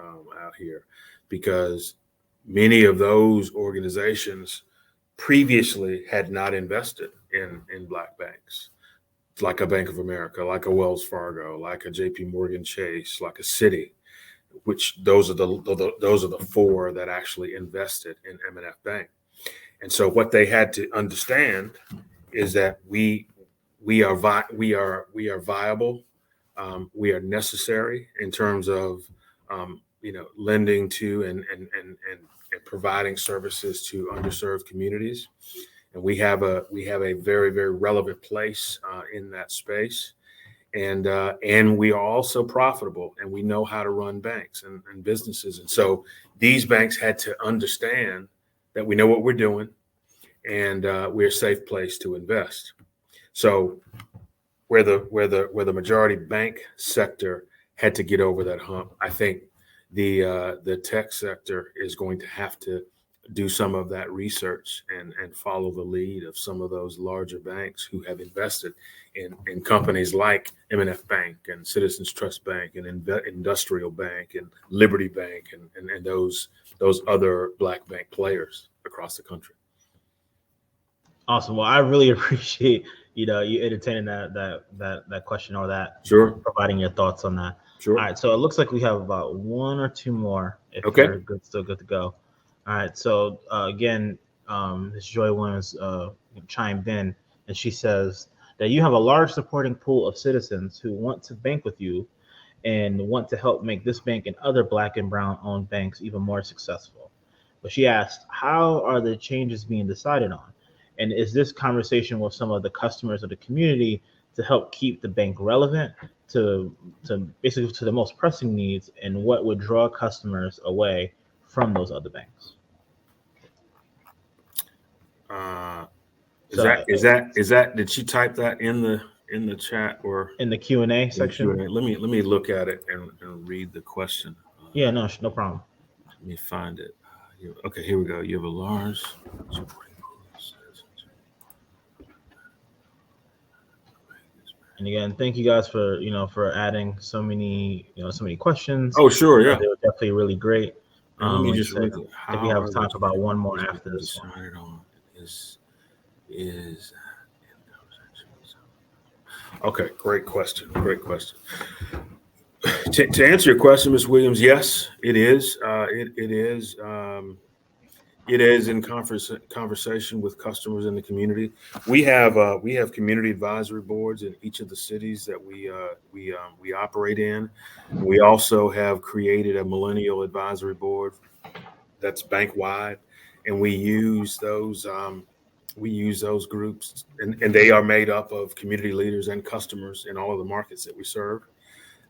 [SPEAKER 13] out here, because many of those organizations previously had not invested in black banks, like a Bank of America, like a Wells Fargo, like a JP Morgan Chase, like a Citi, which those are the four that actually invested in M&F Bank. And so what they had to understand is that we are viable. We are necessary in terms of lending to and providing services to underserved communities, and we have a very, very relevant place in that space. and we are also profitable, and we know how to run banks and businesses. And so these banks had to understand that we know what we're doing, and we're a safe place to invest. So where the majority bank sector had to get over that hump, I think the tech sector is going to have to do some of that research and follow the lead of some of those larger banks who have invested in companies like M&F Bank and Citizens Trust Bank and Industrial Bank and Liberty Bank and those other Black bank players across the country.
[SPEAKER 14] Awesome. Well, I really appreciate you entertaining that question or that.
[SPEAKER 13] Sure.
[SPEAKER 14] Providing your thoughts on that.
[SPEAKER 13] Sure.
[SPEAKER 14] All right. So it looks like we have about one or two more. If
[SPEAKER 13] Okay.
[SPEAKER 14] you're still good to go. All right. So again, Ms. Joy Williams chimed in, and she says that you have a large supporting pool of citizens who want to bank with you and want to help make this bank and other Black and Brown owned banks even more successful. But she asked, how are the changes being decided on? And is this conversation with some of the customers of the community to help keep the bank relevant to basically to the most pressing needs, and what would draw customers away from those other banks?
[SPEAKER 13] Is that did she type that in the chat or
[SPEAKER 14] in the Q&A section?
[SPEAKER 13] Q&A? Let me look at it and read the question.
[SPEAKER 14] Yeah, no problem.
[SPEAKER 13] Let me find it. Okay, here we go. You have a large supporting pool of citizens.
[SPEAKER 14] And again, thank you guys for for adding so many questions.
[SPEAKER 13] Oh, sure, yeah.
[SPEAKER 14] They were definitely really great.
[SPEAKER 13] Let me just read it.
[SPEAKER 14] I think we have time for about one more after this one.
[SPEAKER 13] Okay, great question. To answer your question, Ms. Williams, yes, it is. It is in conversation with customers in the community. We have community advisory boards in each of the cities that we operate in. We also have created a millennial advisory board that's bank wide, and we use those groups, and they are made up of community leaders and customers in all of the markets that we serve,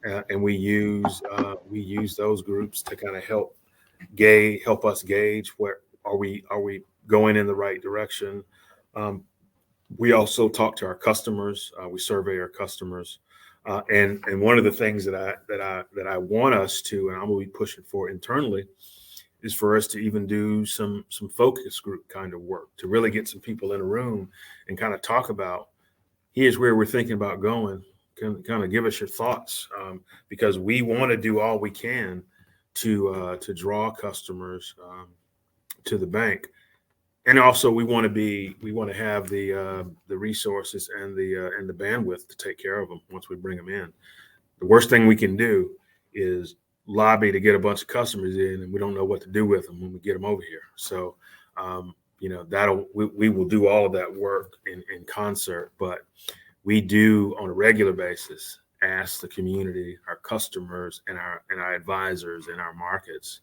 [SPEAKER 13] and we use those groups to kind of help us gauge where are we going in the right direction. We also talk to our customers. We survey our customers, and one of the things that I want us to, and I'm going to be pushing for internally, is for us to even do some focus group kind of work to really get some people in a room and kind of talk about, here's where we're thinking about going. Kind of give us your thoughts, because we want to do all we can to draw customers to the bank, and also we want to have the resources and the bandwidth to take care of them once we bring them in. The worst thing we can do is lobby to get a bunch of customers in, and we don't know what to do with them when we get them over here. So we will do all of that work in concert, but we do on a regular basis ask the community, our customers, and our advisors in our markets,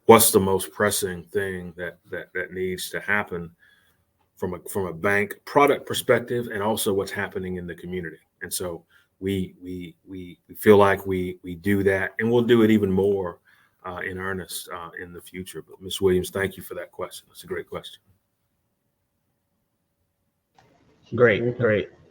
[SPEAKER 13] what's the most pressing thing that needs to happen from a bank product perspective, and also what's happening in the community. And so we feel like we do that, and we'll do it even more in earnest in the future. But Ms. Williams, thank you for that question. That's a great question.
[SPEAKER 14] Great.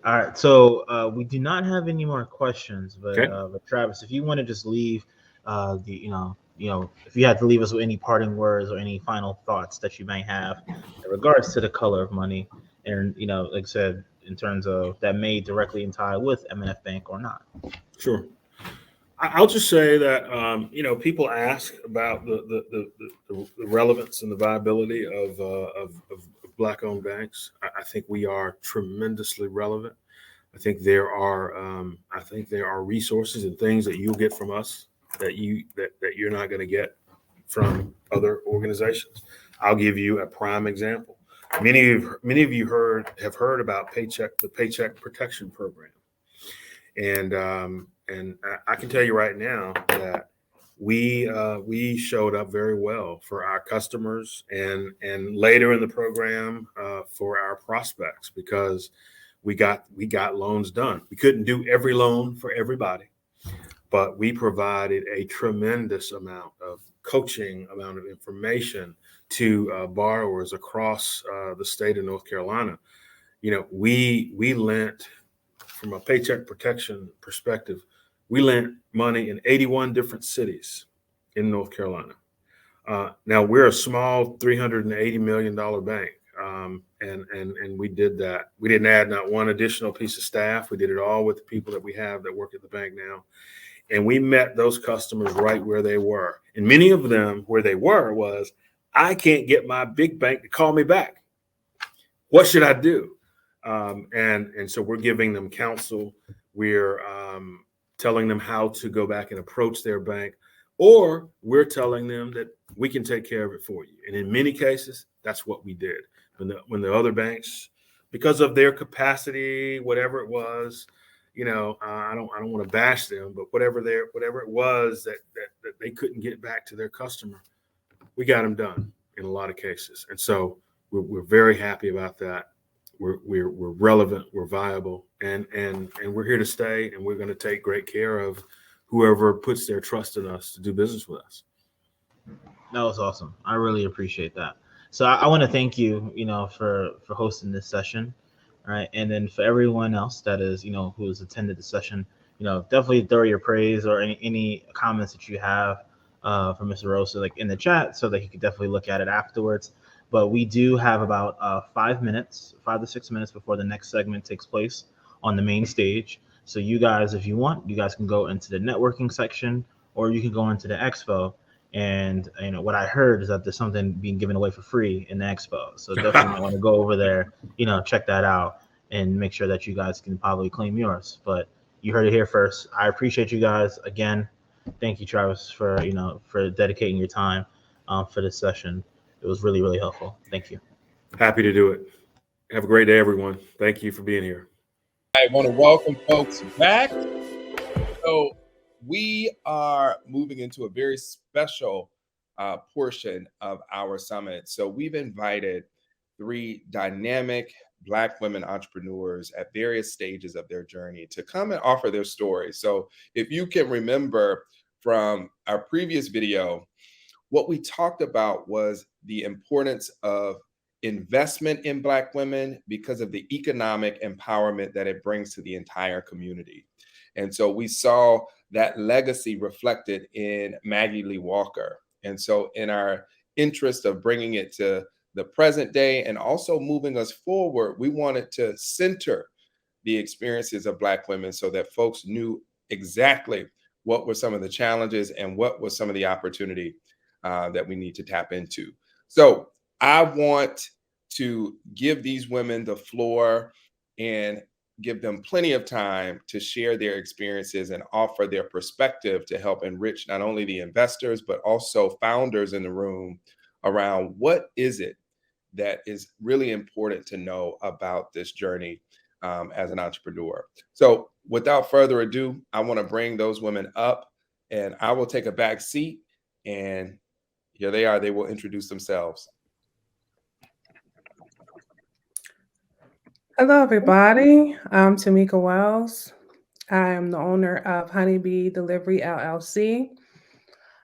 [SPEAKER 14] All right, so we do not have any more questions, but,
[SPEAKER 13] okay.
[SPEAKER 14] But Travis, if you want to just leave if you had to leave us with any parting words or any final thoughts that you may have in regards to the color of money, and like I said, in terms of that may directly tie with M&F Bank or not.
[SPEAKER 13] Sure. I'll just say that people ask about the relevance and the viability of Black-owned banks. I think we are tremendously relevant. I think there are resources and things that you'll get from us that you're not going to get from other organizations. I'll give you a prime example. Many of you have heard about the Paycheck Protection Program, and I can tell you right now that we showed up very well for our customers and later in the program for our prospects, because we got loans done. We couldn't do every loan for everybody, but we provided a tremendous amount of coaching, amount of information to borrowers across the state of North Carolina. We lent, from a paycheck protection perspective, we lent money in 81 different cities in North Carolina. Now we're a small $380 million bank. And we did that. We didn't add not one additional piece of staff. We did it all with the people that we have that work at the bank now. And we met those customers right where they were. And many of them where they were was, I can't get my big bank to call me back. What should I do? And so we're giving them counsel. We're telling them how to go back and approach their bank, or we're telling them that we can take care of it for you. And in many cases, that's what we did. When the other banks, because of their capacity, whatever it was, I don't want to bash them, but whatever it was that they couldn't get back to their customer, we got them done in a lot of cases. And so we're very happy about that. We're relevant, we're viable, and we're here to stay, and we're going to take great care of whoever puts their trust in us to do business with us.
[SPEAKER 14] That was awesome. I really appreciate that. So I want to thank you, for hosting this session, right? And then for everyone else that is, who has attended the session, definitely throw your praise or any comments that you have from Mr. Rosa, like in the chat, so that he could definitely look at it afterwards. But we do have about 5 to 6 minutes before the next segment takes place on the main stage. So you guys, if you want, you guys can go into the networking section, or you can go into the expo. And what I heard is that there's something being given away for free in the expo. So definitely want to go over there, check that out, and make sure that you guys can probably claim yours. But you heard it here first. I appreciate you guys again. Thank you, Travis, for dedicating your time for this session. It was really, really helpful. Thank you.
[SPEAKER 13] Happy to do it. Have a great day, everyone. Thank you for being here.
[SPEAKER 15] I want to welcome folks back. So we are moving into a very special portion of our summit. So we've invited 3 dynamic Black women entrepreneurs at various stages of their journey to come and offer their stories. So if you can remember from our previous video, what we talked about was the importance of investment in Black women because of the economic empowerment that it brings to the entire community. And so we saw that legacy reflected in Maggie Lee Walker. And so in our interest of bringing it to the present day and also moving us forward, we wanted to center the experiences of Black women so that folks knew exactly what were some of the challenges and what was some of the opportunity that we need to tap into. So I want to give these women the floor and give them plenty of time to share their experiences and offer their perspective to help enrich not only the investors, but also founders in the room around what is it that is really important to know about this journey as an entrepreneur. So without further ado, I want to bring those women up, and I will take a back seat, and here they are. They will introduce themselves.
[SPEAKER 16] Hello, everybody. I'm Tamika Wells. I am the owner of Honeybee Delivery LLC.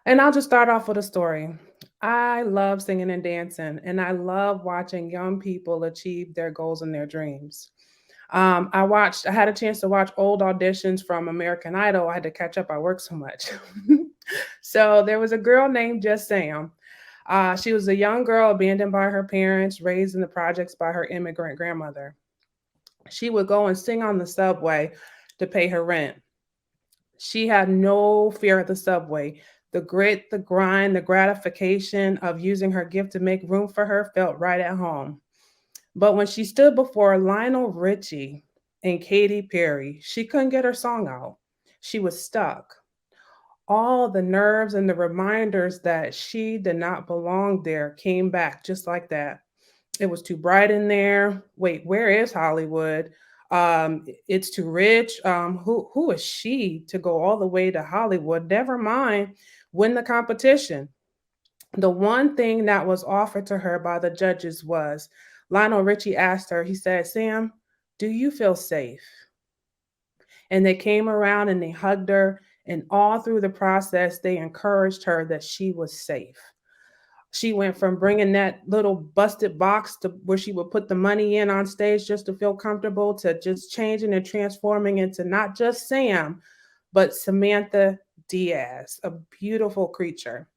[SPEAKER 16] And I'll just start off with a story. I love singing and dancing, and I love watching young people achieve their goals and their dreams. I had a chance to watch old auditions from American Idol. I had to catch up. I work so much. So there was a girl named Just Sam. She was a young girl abandoned by her parents, raised in the projects by her immigrant grandmother. She would go and sing on the subway to pay her rent. She had no fear of the subway. The grit, the grind, the gratification of using her gift to make room for her felt right at home. But when she stood before Lionel Richie and Katy Perry, she couldn't get her song out. She was stuck. All the nerves and the reminders that she did not belong there came back just like that. It was too bright in there. Wait, where is Hollywood? It's too rich. Who is she to go all the way to Hollywood? Never mind win the competition. The one thing that was offered to her by the judges was Lionel Richie asked her, he said, Sam, do you feel safe? And they came around and they hugged her. And all through the process, they encouraged her that she was safe. She went from bringing that little busted box to where she would put the money in on stage just to feel comfortable, to just changing and transforming into not just Sam, but Samantha Diaz, a beautiful creature.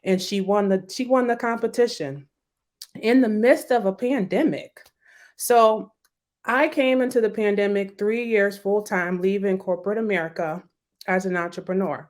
[SPEAKER 16] And she won the competition in the midst of a pandemic. So I came into the pandemic 3 years full time, leaving corporate America as an entrepreneur.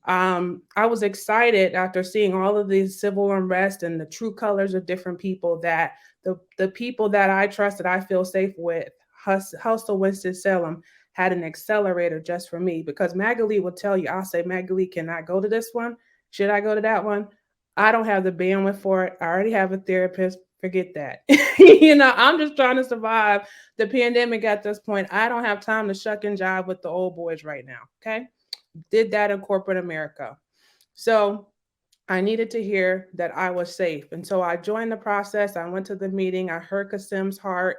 [SPEAKER 16] I was excited after seeing all of these civil unrest and the true colors of different people that the people that I trust, that I feel safe with, Hustle Winston-Salem, had an accelerator just for me, because Magali will tell you, I'll say, Magali, can I go to this one? Should I go to that one? I don't have the bandwidth for it. I already have a therapist. Forget that. I'm just trying to survive the pandemic at this point. I don't have time to shuck and jive with the old boys right now. Okay. Did that in corporate America. So I needed to hear that I was safe. And so I joined the process. I went to the meeting. I heard Kasim's heart,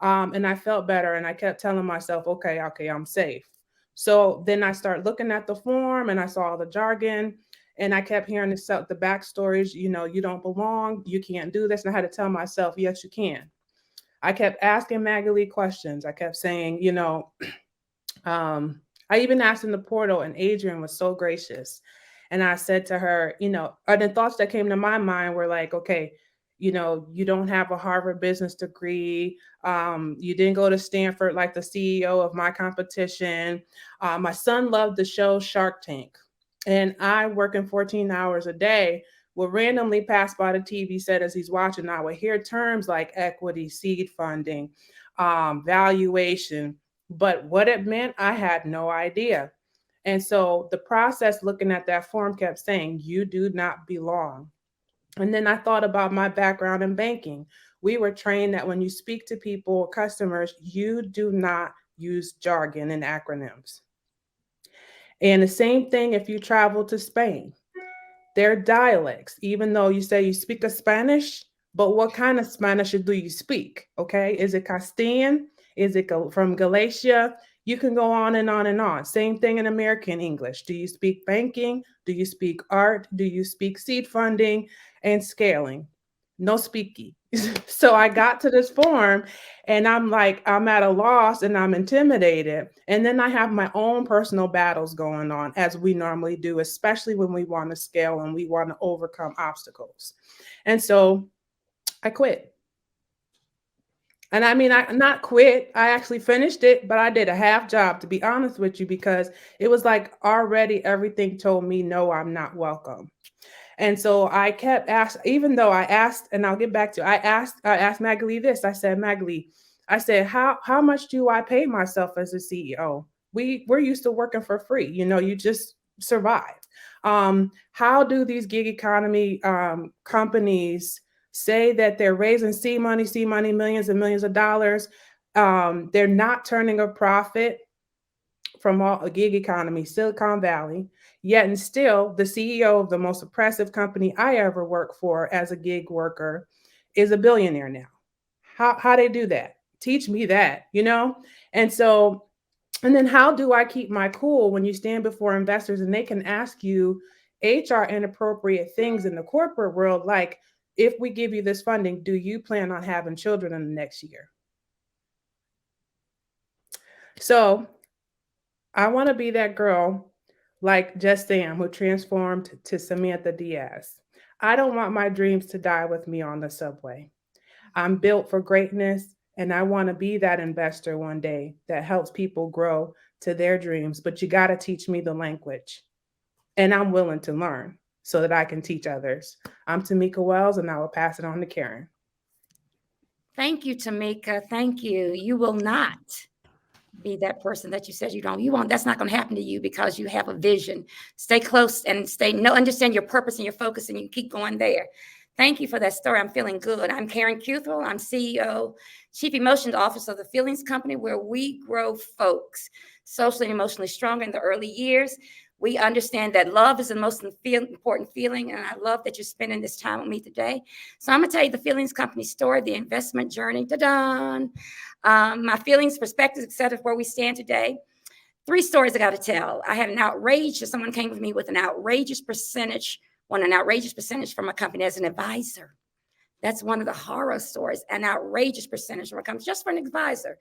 [SPEAKER 16] and I felt better. And I kept telling myself, okay, I'm safe. So then I started looking at the form and I saw the jargon, and I kept hearing the backstories. You don't belong. You can't do this. And I had to tell myself, yes, you can. I kept asking Magali questions. I kept saying, I even asked in the portal, and Adrian was so gracious. And I said to her, the thoughts that came to my mind were like, okay, you don't have a Harvard business degree. You didn't go to Stanford like the CEO of my competition. My son loved the show Shark Tank. And I, working 14 hours a day, will randomly pass by the TV set as he's watching. I would hear terms like equity, seed funding, valuation. But what it meant, I had no idea. And so the process, looking at that form, kept saying, you do not belong. And then I thought about my background in banking. We were trained that when you speak to people or customers, you do not use jargon and acronyms. And the same thing if you travel to Spain. Their dialects, even though you say you speak a Spanish, but what kind of Spanish do you speak? Okay. Is it Castilian? Is it from Galicia? You can go on and on and on. Same thing in American English. Do you speak banking? Do you speak art? Do you speak seed funding and scaling? No speaky. So I got to this form and I'm like, I'm at a loss and I'm intimidated. And then I have my own personal battles going on, as we normally do, especially when we want to scale and we want to overcome obstacles. And so I quit. And I mean, I not quit. I actually finished it, but I did a half job, to be honest with you, because it was like already everything told me, no, I'm not welcome. And so I kept asking, even though I asked, and I'll get back to, I asked Magali this. I said, Magali, I said, how much do I pay myself as a CEO? We're used to working for free. You just survive. How do these gig economy companies say that they're raising seed money, millions and millions of dollars? They're not turning a profit from all a gig economy, Silicon Valley, yet and still the CEO of the most oppressive company I ever worked for as a gig worker is a billionaire now. How they do that? Teach me that, And so, and then how do I keep my cool when you stand before investors and they can ask you HR inappropriate things in the corporate world, like, if we give you this funding, do you plan on having children in the next year? So I want to be that girl like Just Sam, who transformed to Samantha Diaz. I don't want my dreams to die with me on the subway. I'm built for greatness, and I want to be that investor one day that helps people grow to their dreams. But you got to teach me the language, and I'm willing to learn so that I can teach others. I'm Tamika Wells, and I will pass it on to Karen.
[SPEAKER 17] Thank you, Tamika. Thank you. You will not be that person that you said you don't. You won't. That's not going to happen to you because you have a vision. Stay close and understand your purpose and your focus, and you keep going there. Thank you for that story. I'm feeling good. I'm Karen Cuthrell. I'm CEO, Chief Emotions Officer of the Feelings Company, where we grow folks socially and emotionally stronger in the early years. We understand that love is the most important feeling, and I love that you're spending this time with me today. So I'm going to tell you the Feelings Company story, the investment journey. Ta-da! My feelings, perspectives, etc., where we stand today. 3 stories I got to tell. I had an outrageous, someone came with me with an outrageous percentage, won an outrageous percentage from a company as an advisor. That's one of the horror stories, an outrageous percentage from a company just for an advisor.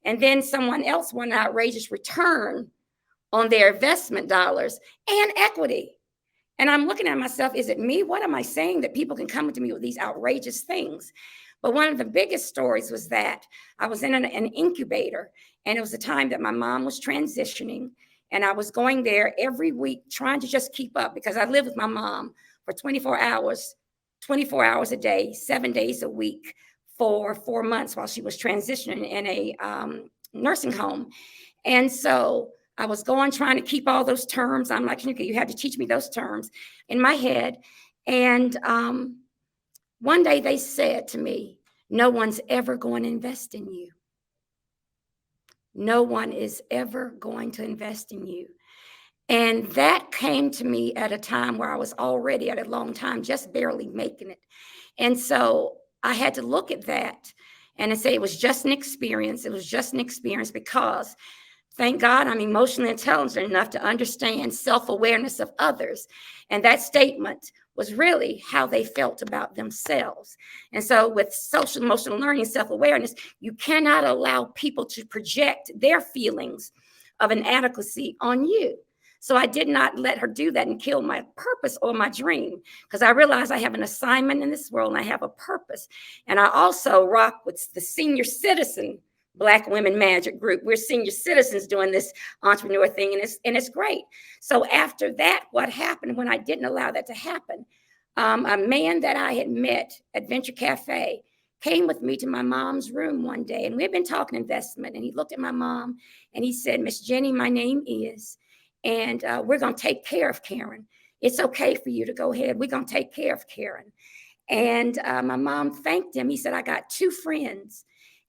[SPEAKER 17] And then someone else won an outrageous return on their investment dollars and equity. And I'm looking at myself, is it me? What am I saying that people can come to me with these outrageous things? But one of the biggest stories was that I was in an incubator, and it was the time that my mom was transitioning, and I was going there every week trying to just keep up because I lived with my mom for 24 hours a day, 7 days a week for 4 months while she was transitioning in a nursing home. And so I was going, trying to keep all those terms. I'm like, okay, you have to teach me those terms in my head. And one day they said to me, no one's ever going to invest in you. No one is ever going to invest in you. And that came to me at a time where I was already at a long time, just barely making it. And so I had to look at that and say it was just an experience. It was just an experience because thank God I'm emotionally intelligent enough to understand self-awareness of others. And that statement was really how they felt about themselves. And so with social emotional learning, self-awareness, you cannot allow people to project their feelings of inadequacy on you. So I did not let her do that and kill my purpose or my dream, because I realized I have an assignment in this world and I have a purpose. And I also rock with the senior citizen Black Women Magic Group. We're senior citizens doing this entrepreneur thing, and it's great. So after that, what happened when I didn't allow that to happen? A man that I had met at Venture Cafe came with me to my mom's room one day, and we've been talking investment, and he looked at my mom and he said, Miss Jenny, my name is, and we're going to take care of Karen. It's okay for you to go ahead. We're going to take care of Karen. And my mom thanked him. He said, I got 2 friends.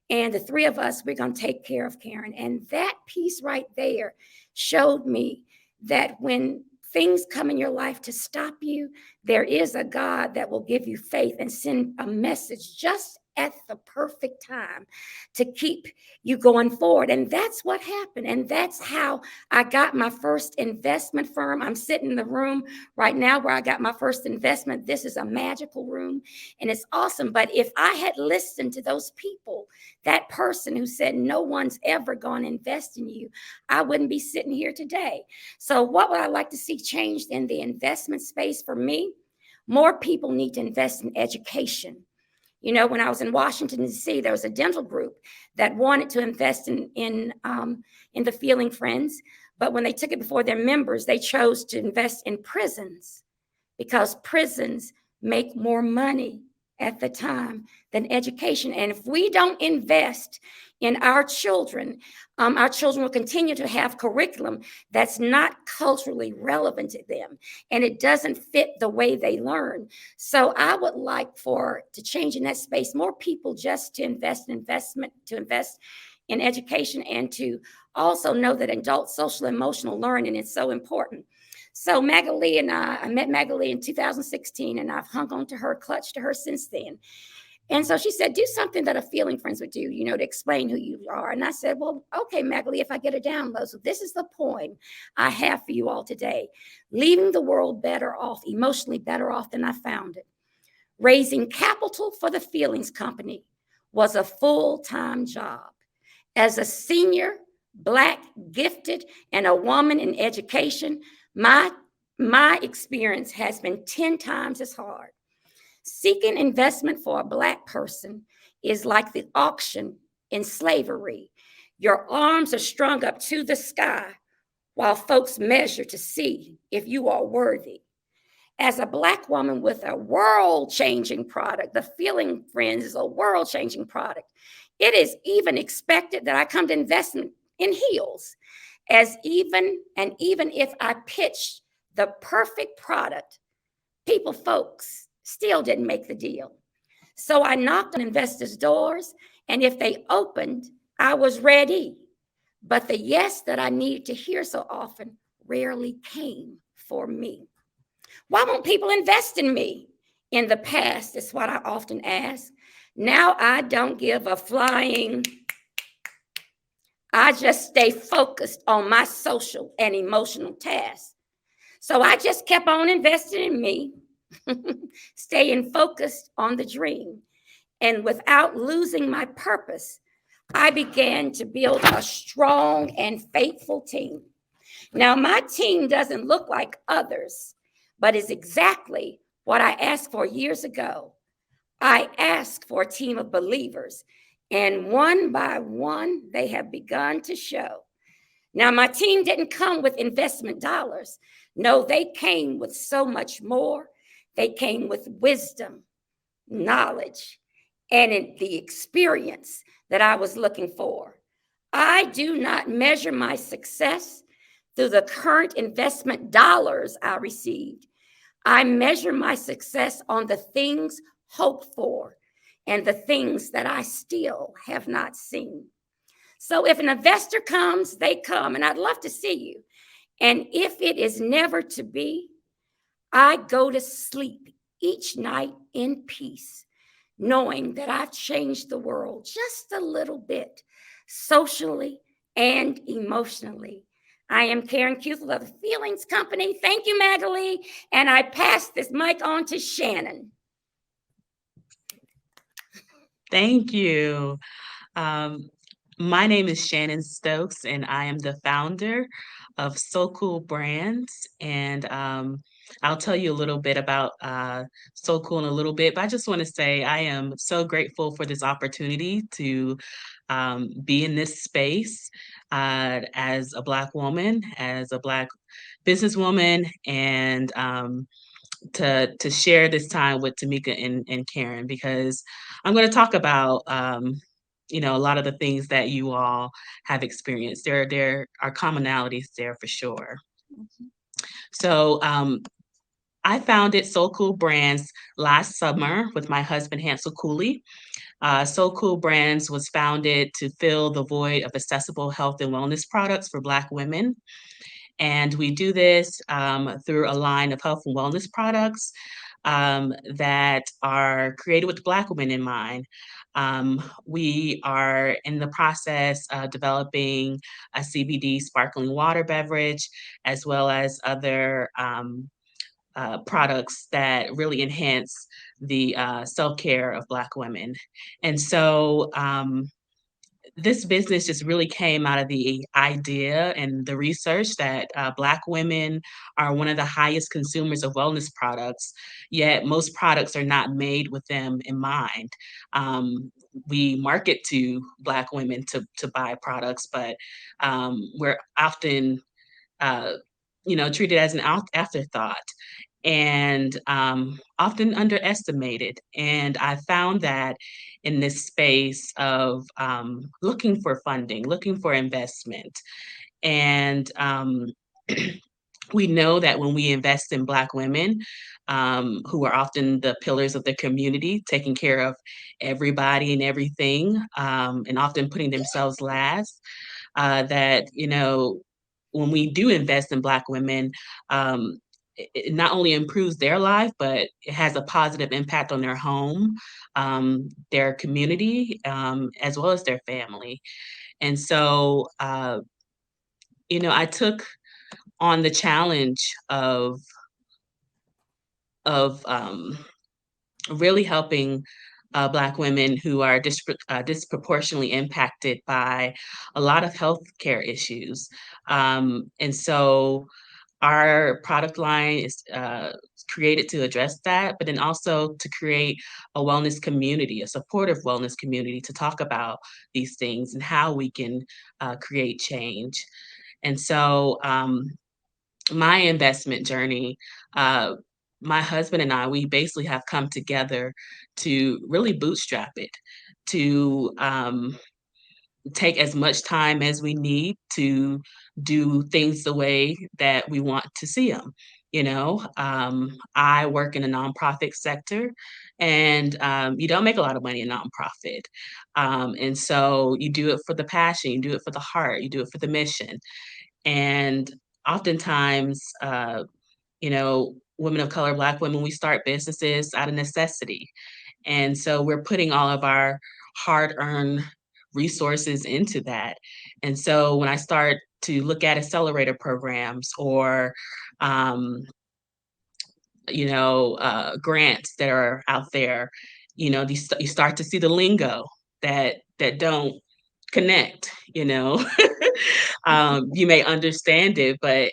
[SPEAKER 17] And the 3 of us, we're going to take care of Karen. And that piece right there showed me that when things come in your life to stop you, there is a God that will give you faith and send a message just at the perfect time to keep you going forward. And that's what happened. And that's how I got my first investment firm. I'm sitting in the room right now where I got my first investment. This is a magical room and it's awesome. But if I had listened to those people, that person who said, no one's ever going to invest in you, I wouldn't be sitting here today. So what would I like to see changed in the investment space for me? More people need to invest in education. You know, when I was in Washington, D.C., there was a dental group that wanted to invest in the Feeling Friends. But when they took it before their members, they chose to invest in prisons because prisons make more money at the time than education. And if we don't invest in our children will continue to have curriculum that's not culturally relevant to them, and it doesn't fit the way they learn. So I would like to change in that space, more people just to invest in education, and to also know that adult social emotional learning is so important. So Magali and I met Magali in 2016, and I've hung on to her, clutched to her since then. And so she said, do something that a Feeling Friends would do, you know, to explain who you are. And I said, well, okay, Magali, if I get a download. So this is the poem I have for you all today. Leaving the world better off, emotionally better off than I found it. Raising capital for the Feelings Company was a full-time job. As a senior, Black, gifted, and a woman in education, my experience has been 10 times as hard. Seeking investment for a Black person is like the auction in slavery. Your arms are strung up to the sky while folks measure to see if you are worthy. As a Black woman with a world-changing product, the Feeling Friends is a world-changing product. It is even expected that I come to investment in heels, even if I pitched the perfect product, folks still didn't make the deal. So I knocked on investors' doors, and if they opened, I was ready. But the yes that I needed to hear so often rarely came for me. Why won't people invest in me? In the past, is what I often ask. Now I don't give a flying. I just stay focused on my social and emotional tasks. So I just kept on investing in me, staying focused on the dream. And without losing my purpose, I began to build a strong and faithful team. Now, my team doesn't look like others, but is exactly what I asked for years ago. I asked for a team of believers, and one by one, they have begun to show. Now, my team didn't come with investment dollars. No, they came with so much more. They came with wisdom, knowledge, and the experience that I was looking for. I do not measure my success through the current investment dollars I received. I measure my success on the things hoped for and the things that I still have not seen. So if an investor comes, they come, and I'd love to see you. And if it is never to be, I go to sleep each night in peace, knowing that I've changed the world just a little bit, socially and emotionally. I am Karen Cuthell of the Feelings Company. Thank you, Magali. And I pass this mic on to Shannon.
[SPEAKER 18] Thank you. My name is Shannon Stokes, and I am the founder of So Cool Brands. And I'll tell you a little bit about So Cool in a little bit, but I just want to say I am so grateful for this opportunity to be in this space as a Black woman, as a Black businesswoman, and to share this time with Tamika and Karen, because I'm going to talk about a lot of the things that you all have experienced. There are commonalities there for sure. So I founded So Cool Brands last summer with my husband Hansel Cooley. So Cool Brands was founded to fill the void of accessible health and wellness products for Black women. And we do this through a line of health and wellness products that are created with Black women in mind. We are in the process of developing a CBD sparkling water beverage, as well as other products that really enhance the self-care of Black women. And so this business just really came out of the idea and the research that Black women are one of the highest consumers of wellness products, yet most products are not made with them in mind. We market to Black women to buy products, but we're often treated as an afterthought and often underestimated. And I found that in this space of looking for funding, looking for investment. And we know that when we invest in Black women, who are often the pillars of the community, taking care of everybody and everything, and often putting themselves last, that, when we do invest in Black women, it not only improves their life, but it has a positive impact on their home, their community, as well as their family. And so, I took on the challenge of really helping Black women who are disproportionately impacted by a lot of healthcare issues. And so our product line is created to address that, but then also to create a wellness community, a supportive wellness community to talk about these things and how we can create change. And so my investment journey, my husband and I, we basically have come together to really bootstrap it, to take as much time as we need to do things the way that we want to see them. I work in a nonprofit sector, and you don't make a lot of money in nonprofit. And so you do it for the passion, you do it for the heart, you do it for the mission. And oftentimes, women of color, Black women, we start businesses out of necessity. And so we're putting all of our hard-earned resources into that. And so when I start to look at accelerator programs or, grants that are out there, you start to see the lingo that don't connect. You may understand it, but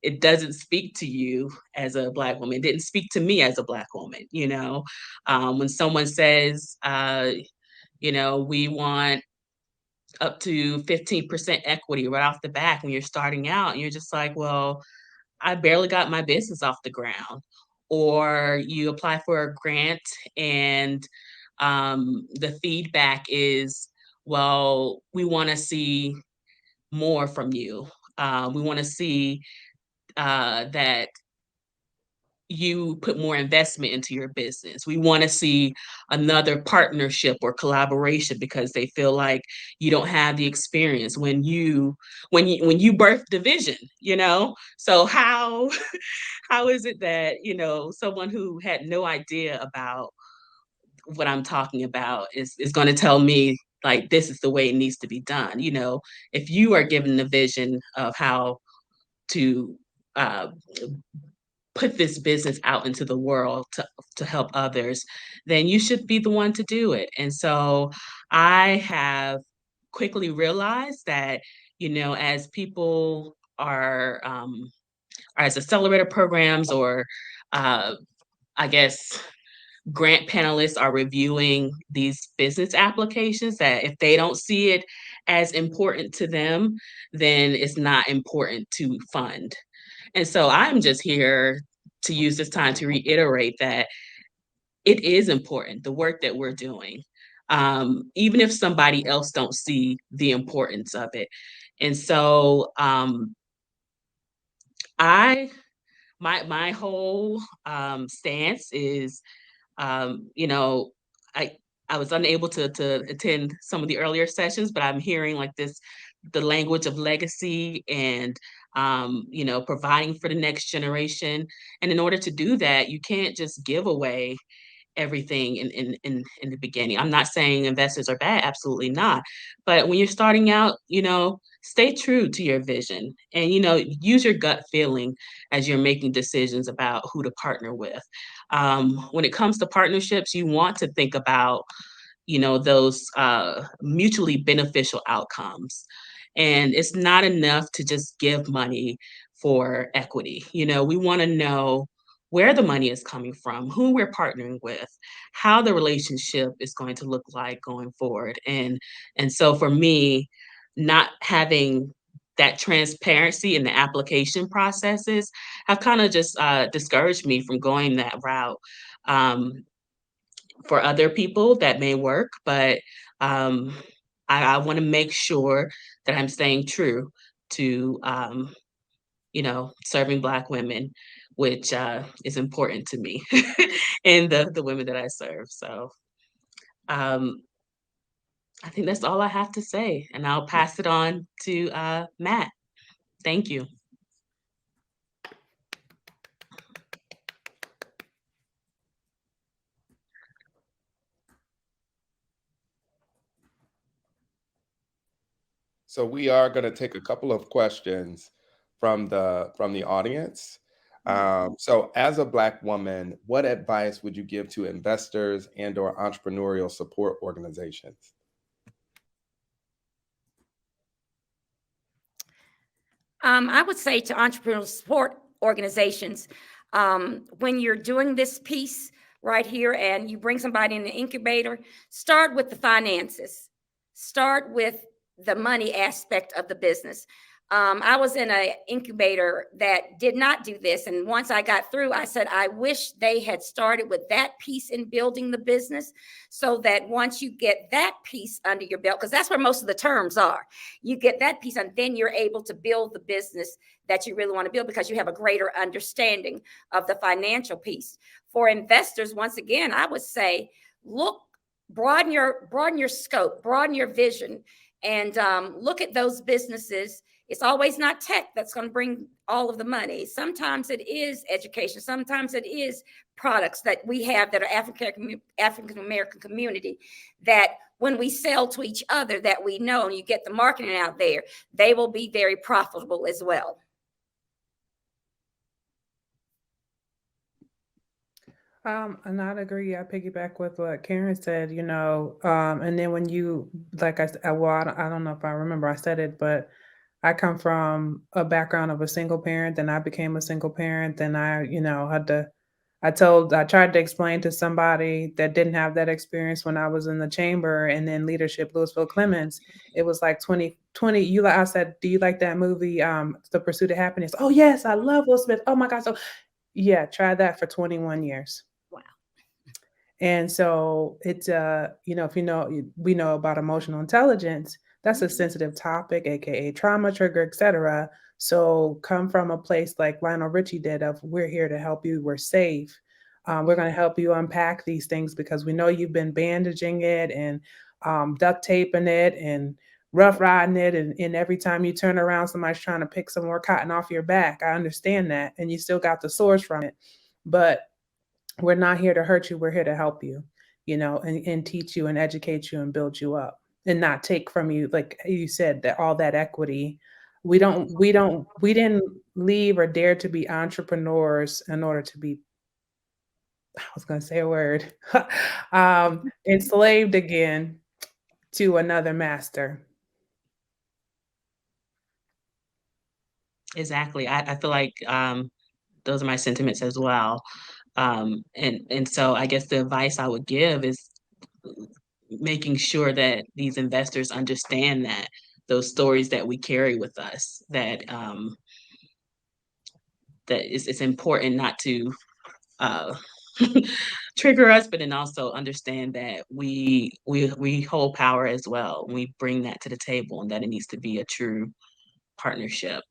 [SPEAKER 18] it doesn't speak to you as a Black woman. It didn't speak to me as a Black woman. When someone says, we want up to 15% equity right off the back when you're starting out, and you're just like, well, I barely got my business off the ground. Or you apply for a grant and the feedback is, well, we want to see more from you. We want to see that you put more investment into your business. We want to see another partnership or collaboration because they feel like you don't have the experience when you birthed the vision. So how is it that someone who had no idea about what I'm talking about is going to tell me like this is the way it needs to be done? If you are given the vision of how to uh, put this business out into the world to help others, then you should be the one to do it. And so I have quickly realized that, as people are as accelerator programs or I guess grant panelists are reviewing these business applications, that if they don't see it as important to them, then it's not important to fund. And so I'm just here to use this time to reiterate that it is important, the work that we're doing, even if somebody else don't see the importance of it. And so my whole stance is, I I was unable to attend some of the earlier sessions, but I'm hearing like the language of legacy and providing for the next generation. And in order to do that, you can't just give away everything in the beginning. I'm not saying investors are bad, absolutely not. But when you're starting out, stay true to your vision and use your gut feeling as you're making decisions about who to partner with. When it comes to partnerships, you want to think about those mutually beneficial outcomes. And it's not enough to just give money for equity. We want to know where the money is coming from, who we're partnering with, how the relationship is going to look like going forward. And so for me, not having that transparency in the application processes have kind of just discouraged me from going that route. For other people that may work, but I want to make sure that I'm staying true to serving Black women, which is important to me and the women that I serve. So I think that's all I have to say, and I'll pass it on to Matt. Thank you.
[SPEAKER 15] So we are going to take a couple of questions from the audience. So as a Black woman, what advice would you give to investors and/or entrepreneurial support organizations?
[SPEAKER 17] I would say to entrepreneurial support organizations, when you're doing this piece right here and you bring somebody in the incubator, start with the finances, start with the money aspect of the business. I was in an incubator that did not do this. And once I got through, I said, I wish they had started with that piece in building the business so that once you get that piece under your belt, because that's where most of the terms are, you get that piece and then you're able to build the business that you really want to build because you have a greater understanding of the financial piece. For investors, once again, I would say, look, broaden your scope, broaden your vision, and look at those businesses. It's always not tech that's going to bring all of the money. Sometimes it is education. Sometimes it is products that we have that are African American community, that when we sell to each other, that we know, and you get the marketing out there, they will be very profitable as well.
[SPEAKER 16] And I'd agree. I piggyback with what Karen said, and then when you, like I said, well, I don't know if I remember I said it, but I come from a background of a single parent, then I became a single parent, then I tried to explain to somebody that didn't have that experience when I was in the chamber and then leadership, Louisville Clemens. It was like 2020. I said, do you like that movie, The Pursuit of Happiness? Oh, yes, I love Will Smith. Oh my God. So yeah, try that for 21 years.
[SPEAKER 17] Wow.
[SPEAKER 16] And so it's, if we know about emotional intelligence, that's a sensitive topic, AKA trauma trigger, etc. So come from a place like Lionel Richie did of, we're here to help you, we're safe. We're going to help you unpack these things because we know you've been bandaging it and duct taping it and rough riding it. And every time you turn around, somebody's trying to pick some more cotton off your back. I understand that. And you still got the sores from it. But we're not here to hurt you. We're here to help you, and teach you and educate you and build you up and not take from you, like you said, that all that equity. We didn't leave or dare to be entrepreneurs in order to be, I was going to say a word, enslaved again to another master.
[SPEAKER 18] Exactly. I feel like those are my sentiments as well. And so I guess the advice I would give is making sure that these investors understand that those stories that we carry with us, that it's important not to uh, trigger us, but then also understand that we hold power as well. We bring that to the table, and that it needs to be a true partnership.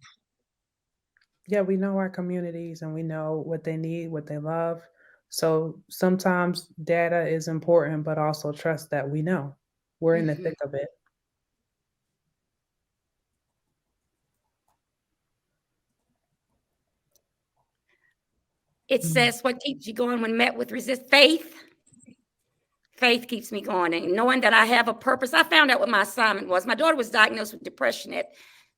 [SPEAKER 16] Yeah, we know our communities and we know what they need, what they love. So sometimes data is important, but also trust that we know we're in the thick of it.
[SPEAKER 17] It says, what keeps you going when met with faith? Faith keeps me going, and knowing that I have a purpose. I found out what my assignment was. My daughter was diagnosed with depression at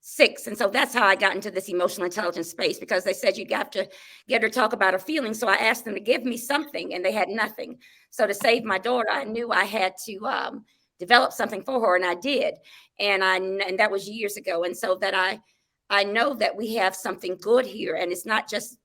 [SPEAKER 17] 6, and so that's how I got into this emotional intelligence space, because they said you got to get her to talk about her feelings. So I asked them to give me something, and they had nothing. So to save my daughter, I knew I had to develop something for her, and I did. And that was years ago. And so that I know that we have something good here, and it's not just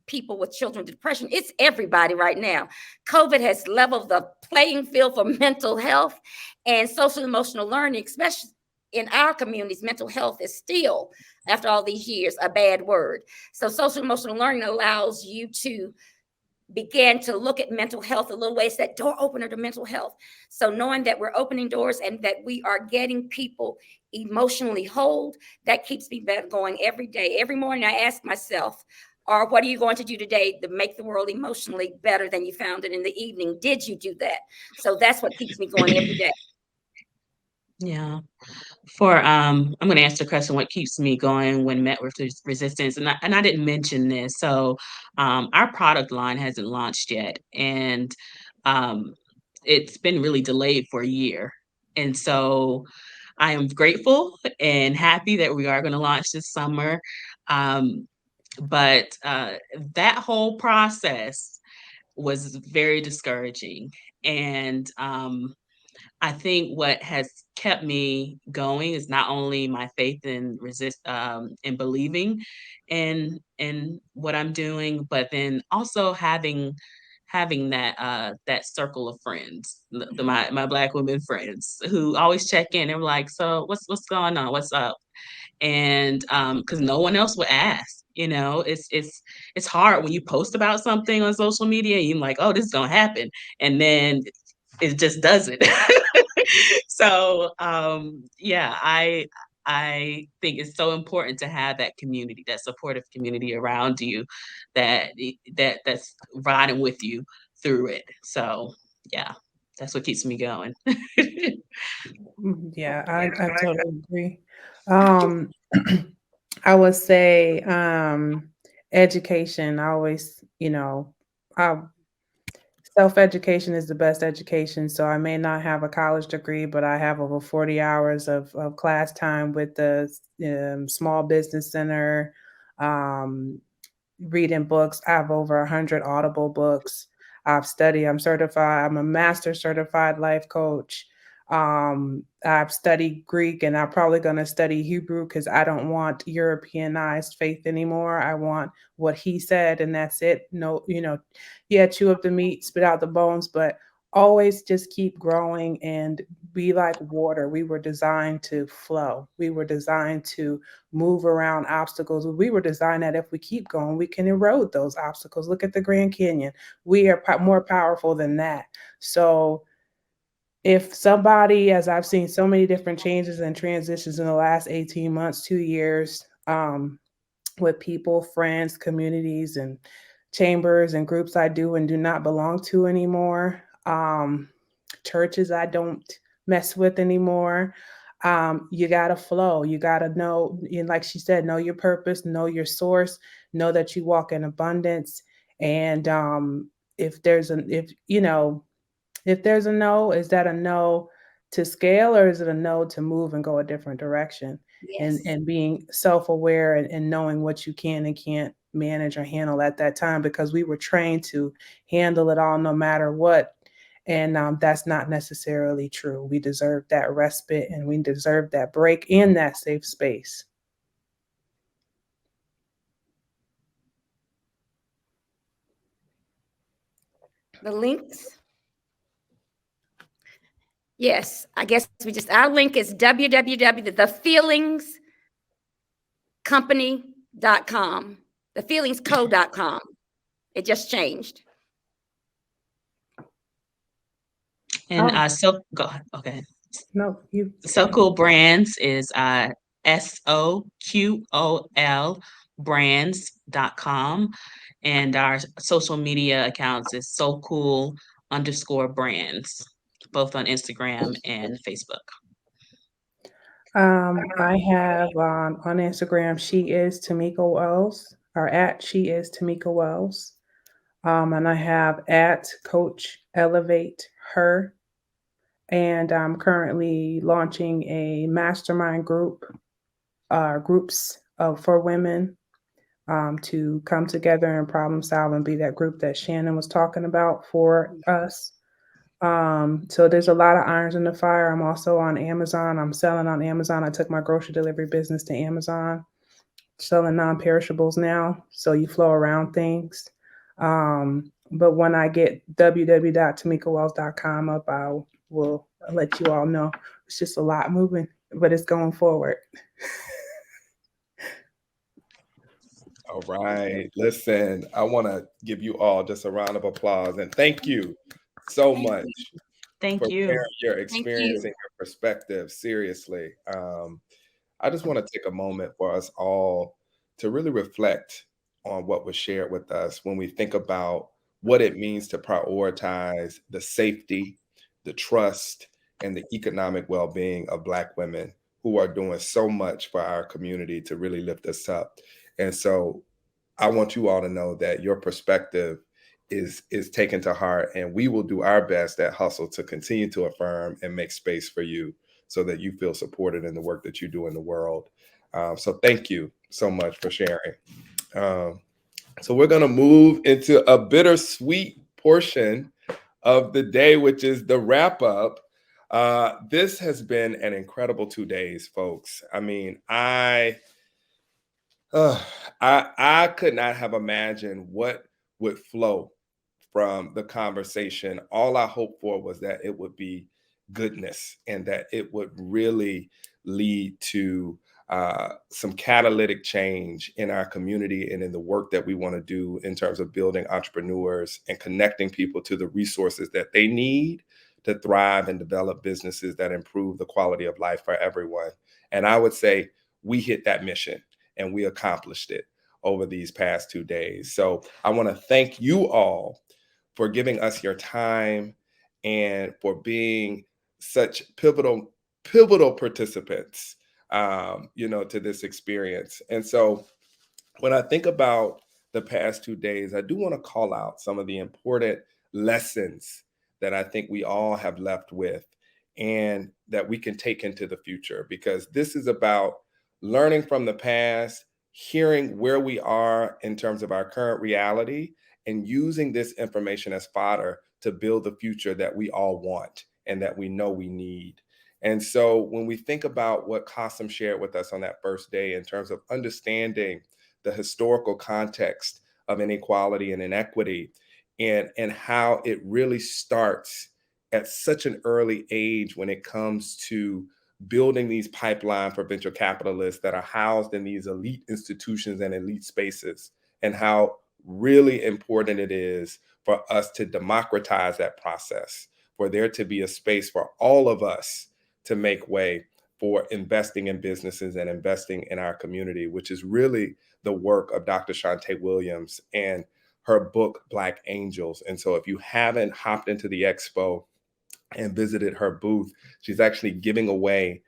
[SPEAKER 17] people with children with depression. It's everybody right now. COVID has leveled the playing field for mental health and social emotional learning, especially in our communities. Mental health is still, after all these years, a bad word. So social emotional learning allows you to begin to look at mental health a little way. It's that door opener to mental health. So knowing that we're opening doors and that we are getting people emotionally whole, that keeps me better going every day. Every morning I ask myself, or what are you going to do today to make the world emotionally better than you found it in the evening? Did you do that? So that's what keeps me going every day.
[SPEAKER 18] Yeah. I'm going to answer the question, what keeps me going when met with resistance? And I didn't mention this. So our product line hasn't launched yet. And it's been really delayed for a year. And so I am grateful and happy that we are going to launch this summer. But that whole process was very discouraging. And I think what has kept me going is not only my faith in in believing in what I'm doing, but then also having that circle of friends, my Black women friends who always check in. They're like, so what's going on? What's up? And because no one else would ask. It's hard when you post about something on social media and you're like, oh, this is gonna happen, and then it just doesn't. So yeah, I think it's so important to have that community, that supportive community around you, that's riding with you through it. So yeah, That's what keeps me going.
[SPEAKER 16] Yeah, I totally agree. Um, I would say education. I always, I self-education is the best education. So I may not have a college degree, but I have over 40 hours of class time with the Small Business Center, um, reading books. I have over 100 Audible books. I've studied. I'm certified. I'm a master certified life coach. I've studied Greek, and I'm probably going to study Hebrew because I don't want Europeanized faith anymore. I want what he said, and that's it. No, yeah, chew up the meat, spit out the bones, but always just keep growing and be like water. We were designed to flow. We were designed to move around obstacles. We were designed that if we keep going, we can erode those obstacles. Look at the Grand Canyon. We are more powerful than that. So if somebody, as I've seen so many different changes and transitions in the last 18 months, 2 years, with people, friends, communities, and chambers and groups I do and do not belong to anymore, churches I don't mess with anymore. You got to flow. You got to know, and like she said, know your purpose, know your source, know that you walk in abundance. And if there's an, if there's a no, is that a no to scale, or is it a no to move and go a different direction?
[SPEAKER 17] Yes.
[SPEAKER 16] And being self-aware and knowing what you can and can't manage or handle at that time, because we were trained to handle it all no matter what. And that's not necessarily true. We deserve that respite, and we deserve that break in that safe space.
[SPEAKER 17] The links. Yes, I guess our link is www.thefeelingscompany.com, thefeelingsco.com. It just changed.
[SPEAKER 18] And so go ahead. Okay.
[SPEAKER 16] No, you.
[SPEAKER 18] So Cool Brands is SOQOL brands.com. And our social media accounts is SoCool_brands, both on Instagram and Facebook.
[SPEAKER 16] I have on Instagram, she is Tamika Wells, or at she is Tamika Wells. And I have at Coach Elevate Her. And I'm currently launching a mastermind groups for women to come together and problem solve and be that group that Shannon was talking about for us. So there's a lot of irons in the fire. I'm also on Amazon. I'm selling on Amazon. I took my grocery delivery business to Amazon, selling non-perishables now. So you flow around things. But when I get www.tamikawells.com up, I will let you all know. It's just a lot moving, but it's going forward.
[SPEAKER 15] All right. Listen, I want to give you all just a round of applause and thank you so much
[SPEAKER 18] Thank
[SPEAKER 15] for
[SPEAKER 18] you.
[SPEAKER 15] sharing your
[SPEAKER 17] Thank
[SPEAKER 15] experience
[SPEAKER 17] you.
[SPEAKER 15] and your perspective. Seriously. I just want to take a moment for us all to really reflect on what was shared with us when we think about what it means to prioritize the safety, the trust, and the economic well-being of Black women who are doing so much for our community to really lift us up. And so I want you all to know that your perspective is taken to heart, and we will do our best at Hustle to continue to affirm and make space for you so that you feel supported in the work that you do in the world. So thank you so much for sharing. So we're going to move into a bittersweet portion of the day, which is the wrap up. This has been an incredible 2 days, folks. I mean, I could not have imagined what would flow from the conversation. All I hoped for was that it would be goodness and that it would really lead to some catalytic change in our community and in the work that we want to do in terms of building entrepreneurs and connecting people to the resources that they need to thrive and develop businesses that improve the quality of life for everyone. And I would say we hit that mission and we accomplished it over these past 2 days. So I want to thank you all for giving us your time and for being such pivotal participants, to this experience. And so when I think about the past 2 days, I do want to call out some of the important lessons that I think we all have left with and that we can take into the future, because this is about learning from the past, hearing where we are in terms of our current reality, and using this information as fodder to build the future that we all want and that we know we need. And so when we think about what Qasim shared with us on that first day in terms of understanding the historical context of inequality and inequity, and how it really starts at such an early age when it comes to building these pipelines for venture capitalists that are housed in these elite institutions and elite spaces, and how really important it is for us to democratize that process, for there to be a space for all of us to make way for investing in businesses and investing in our community, which is really the work of Dr. Shantae Williams and her book, Black Angels. And so if you haven't hopped into the expo and visited her booth, she's actually giving away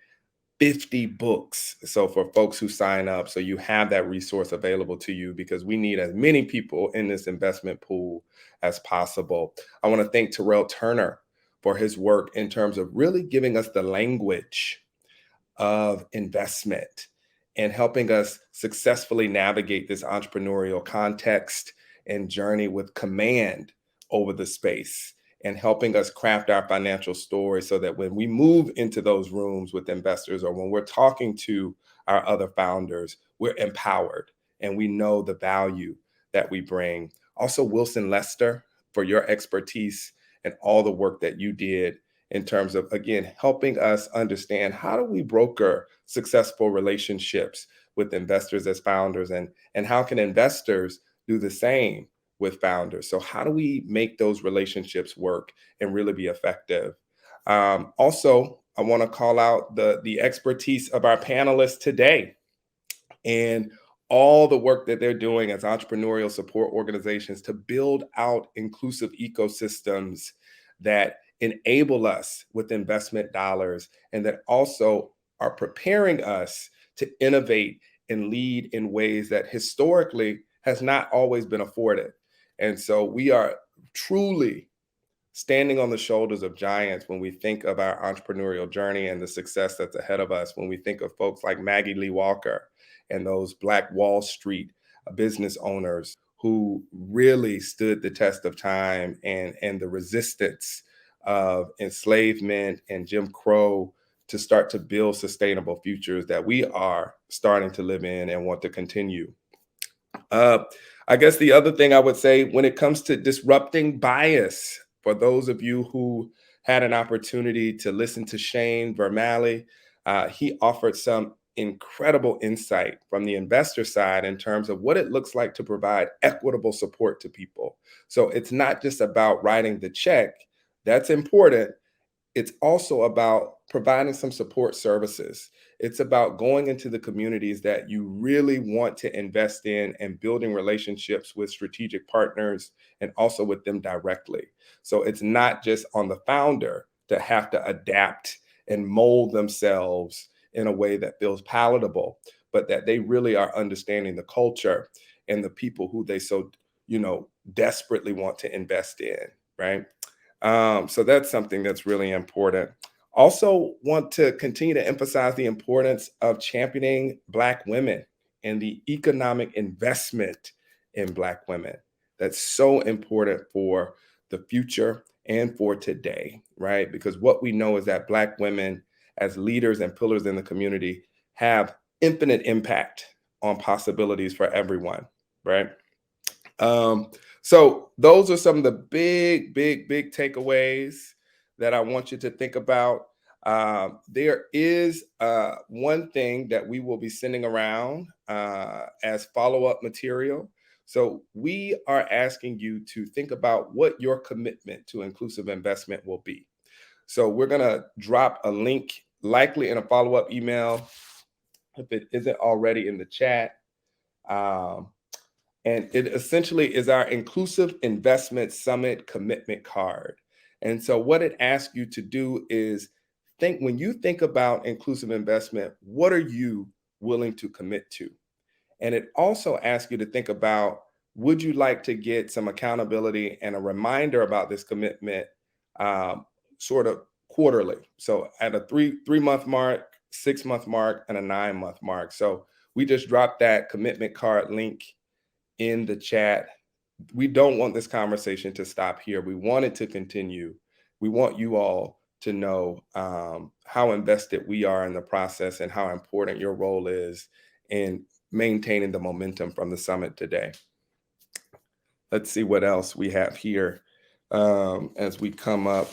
[SPEAKER 15] 50 books. So for folks who sign up, so you have that resource available to you, because we need as many people in this investment pool as possible. I want to thank Terrell Turner for his work in terms of really giving us the language of investment and helping us successfully navigate this entrepreneurial context and journey with command over the space, and helping us craft our financial story so that when we move into those rooms with investors, or when we're talking to our other founders, we're empowered and we know the value that we bring. Also, Wilson Lester, for your expertise and all the work that you did in terms of, again, helping us understand how do we broker successful relationships with investors as founders, and how can investors do the same with founders? So how do we make those relationships work and really be effective? Also, I want to call out the expertise of our panelists today and all the work that they're doing as entrepreneurial support organizations to build out inclusive ecosystems that enable us with investment dollars, and that also are preparing us to innovate and lead in ways that historically has not always been afforded. And so we are truly standing on the shoulders of giants when we think of our entrepreneurial journey and the success that's ahead of us. When we think of folks like Maggie Lee Walker and those Black Wall Street business owners who really stood the test of time and the resistance of enslavement and Jim Crow to start to build sustainable futures that we are starting to live in and want to continue. I guess the other thing I would say when it comes to disrupting bias, for those of you who had an opportunity to listen to Shane Vermally, he offered some incredible insight from the investor side in terms of what it looks like to provide equitable support to people. So it's not just about writing the check. That's important. It's also about providing some support services. It's about going into the communities that you really want to invest in and building relationships with strategic partners and also with them directly. So it's not just on the founder to have to adapt and mold themselves in a way that feels palatable, but that they really are understanding the culture and the people who they so, desperately want to invest in, right? So that's something that's really important. Also want to continue to emphasize the importance of championing Black women and the economic investment in Black women. That's so important for the future and for today, right? Because what we know is that Black women as leaders and pillars in the community have infinite impact on possibilities for everyone, right? So those are some of the big takeaways that I want you to think about. There is one thing that we will be sending around as follow-up material. So we are asking you to think about what your commitment to inclusive investment will be. So we're going to drop a link, likely in a follow-up email, if it isn't already in the chat. And it essentially is our Inclusive Investment Summit commitment card. And so what it asks you to do is think, when you think about inclusive investment, what are you willing to commit to? And it also asks you to think about, would you like to get some accountability and a reminder about this commitment sort of quarterly? So at a three-month mark, 6-month mark, and a 9-month mark. So we just dropped that commitment card link in the chat. We don't want this conversation to stop here. We want it to continue. We want you all to know how invested we are in the process and how important your role is in maintaining the momentum from the summit today. Let's see what else we have here as we come up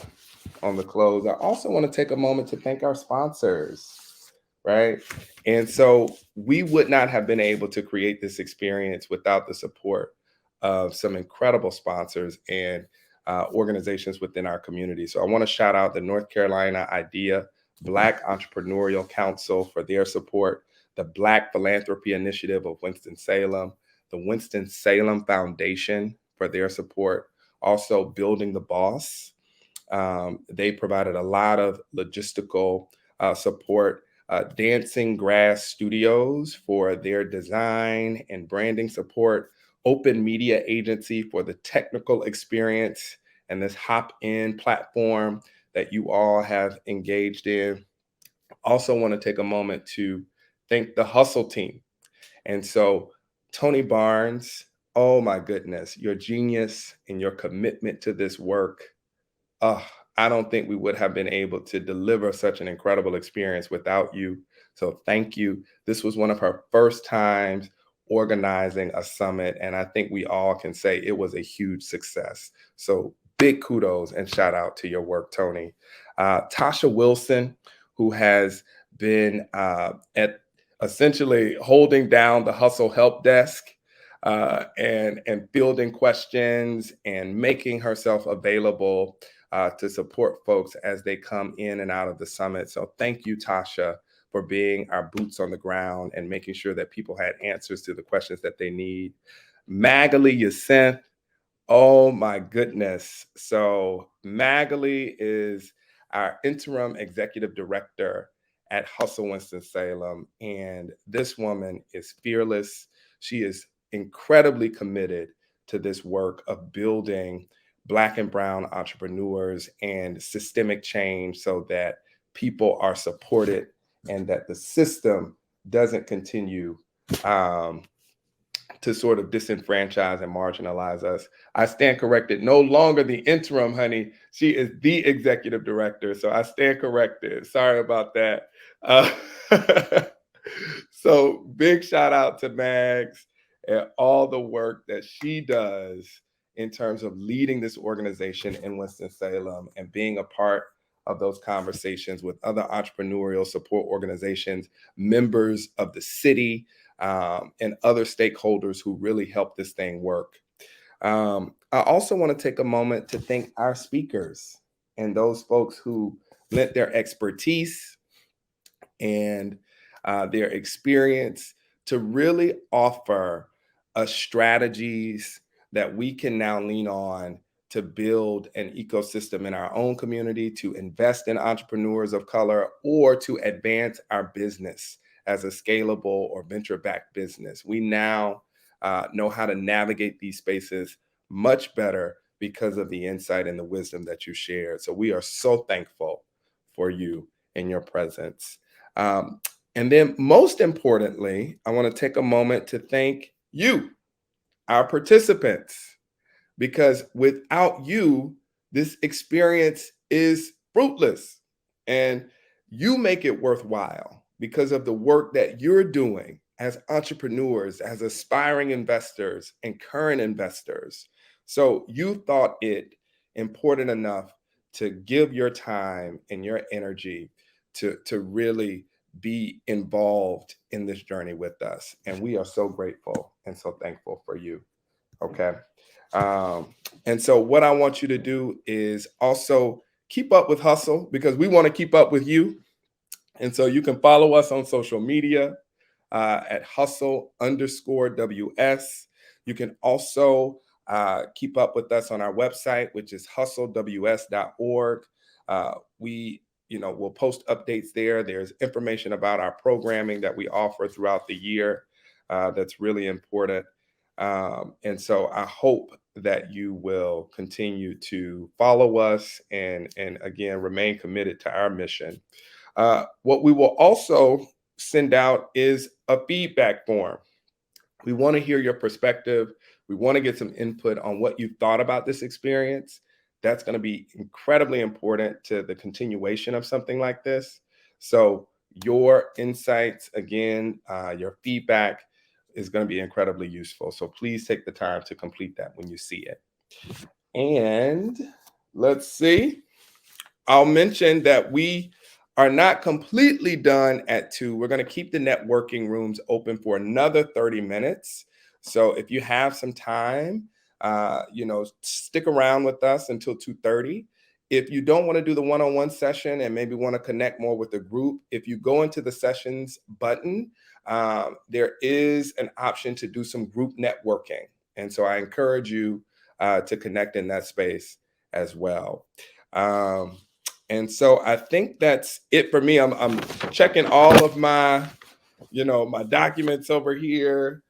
[SPEAKER 15] on the close. I also want to take a moment to thank our sponsors, right? And so we would not have been able to create this experience without the support of some incredible sponsors and organizations within our community. So I want to shout out the North Carolina IDEA Black Entrepreneurial Council for their support, the Black Philanthropy Initiative of Winston-Salem, the Winston-Salem Foundation for their support, also Building the Boss. They provided a lot of logistical support, Dancing Grass Studios for their design and branding support, Open Media Agency for the technical experience and this hop-in platform that you all have engaged in. Also want to take a moment to thank the Hustle team. And so Tony Barnes, oh my goodness, your genius and your commitment to this work. I don't think we would have been able to deliver such an incredible experience without you. So thank you. This was one of her first times organizing a summit, and I think we all can say it was a huge success. So big kudos and shout out to your work, Tony. Tasha Wilson, who has been at essentially holding down the Hustle Help Desk and fielding questions and making herself available to support folks as they come in and out of the summit. So thank you, Tasha, for being our boots on the ground and making sure that people had answers to the questions that they need. Magali Yacinth, oh my goodness. So Magali is our interim executive director at Hustle Winston-Salem. And this woman is fearless. She is incredibly committed to this work of building Black and brown entrepreneurs and systemic change so that people are supported and that the system doesn't continue to sort of disenfranchise and marginalize us. I stand corrected. No longer the interim, honey. She is the executive director. So I stand corrected. Sorry about that. So big shout out to Mags and all the work that she does in terms of leading this organization in Winston-Salem and being a part of those conversations with other entrepreneurial support organizations, members of the city, and other stakeholders who really help this thing work. I also want to take a moment to thank our speakers and those folks who lent their expertise and their experience to really offer us strategies that we can now lean on to build an ecosystem in our own community, to invest in entrepreneurs of color, or to advance our business as a scalable or venture-backed business. We now know how to navigate these spaces much better because of the insight and the wisdom that you shared. So we are so thankful for you and your presence. And then most importantly, I want to take a moment to thank you, our participants, because without you, this experience is fruitless. And you make it worthwhile because of the work that you're doing as entrepreneurs, as aspiring investors and current investors. So you thought it important enough to give your time and your energy to really be involved in this journey with us. And we are so grateful and so thankful for you. Okay. And so what I want you to do is also keep up with Hustle, because we want to keep up with you. And so you can follow us on social media at hustle_WS. You can also
[SPEAKER 1] Keep up with us on our website, which is hustlews.org. We'll post updates there. There's information about our programming that we offer throughout the year that's really important. And so I hope that you will continue to follow us and again, remain committed to our mission. What we will also send out is a feedback form. We want to hear your perspective. We want to get some input on what you thought about this experience. That's going to be incredibly important to the continuation of something like this. So your insights, again, your feedback is going to be incredibly useful. So please take the time to complete that when you see it. And let's see. I'll mention that we are not completely done at 2. We're going to keep the networking rooms open for another 30 minutes. So if you have some time, stick around with us until 2:30. If you don't want to do the one-on-one session and maybe want to connect more with the group, if you go into the sessions button, there is an option to do some group networking. And so I encourage you to connect in that space as well. And so I think that's it for me. I'm checking all of my, my documents over here,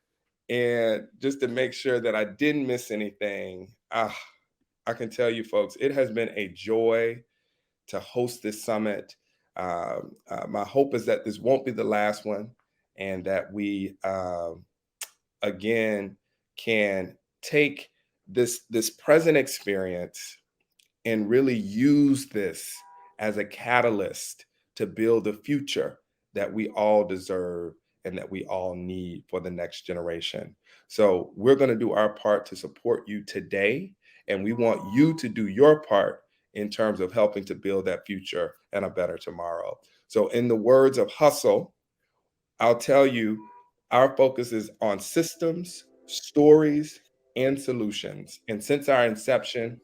[SPEAKER 1] and just to make sure that I didn't miss anything. I can tell you folks, it has been a joy to host this summit. My hope is that this won't be the last one, and that we, again, can take this present experience and really use this as a catalyst to build a future that we all deserve and that we all need for the next generation. So we're going to do our part to support you today, and we want you to do your part in terms of helping to build that future and a better tomorrow. So in the words of Hustle, I'll tell you, our focus is on systems, stories, and solutions. And since our inception,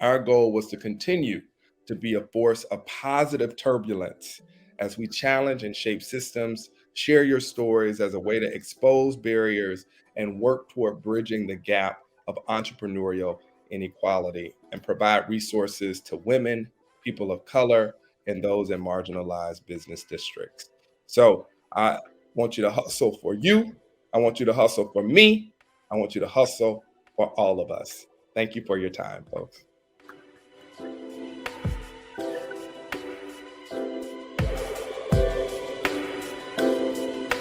[SPEAKER 1] our goal was to continue to be a force of positive turbulence as we challenge and shape systems, share your stories as a way to expose barriers and work toward bridging the gap of entrepreneurial inequality and provide resources to women, people of color, and those in marginalized business districts. So I want you to hustle for you. I want you to hustle for me. I want you to hustle for all of us. Thank you for your time, folks.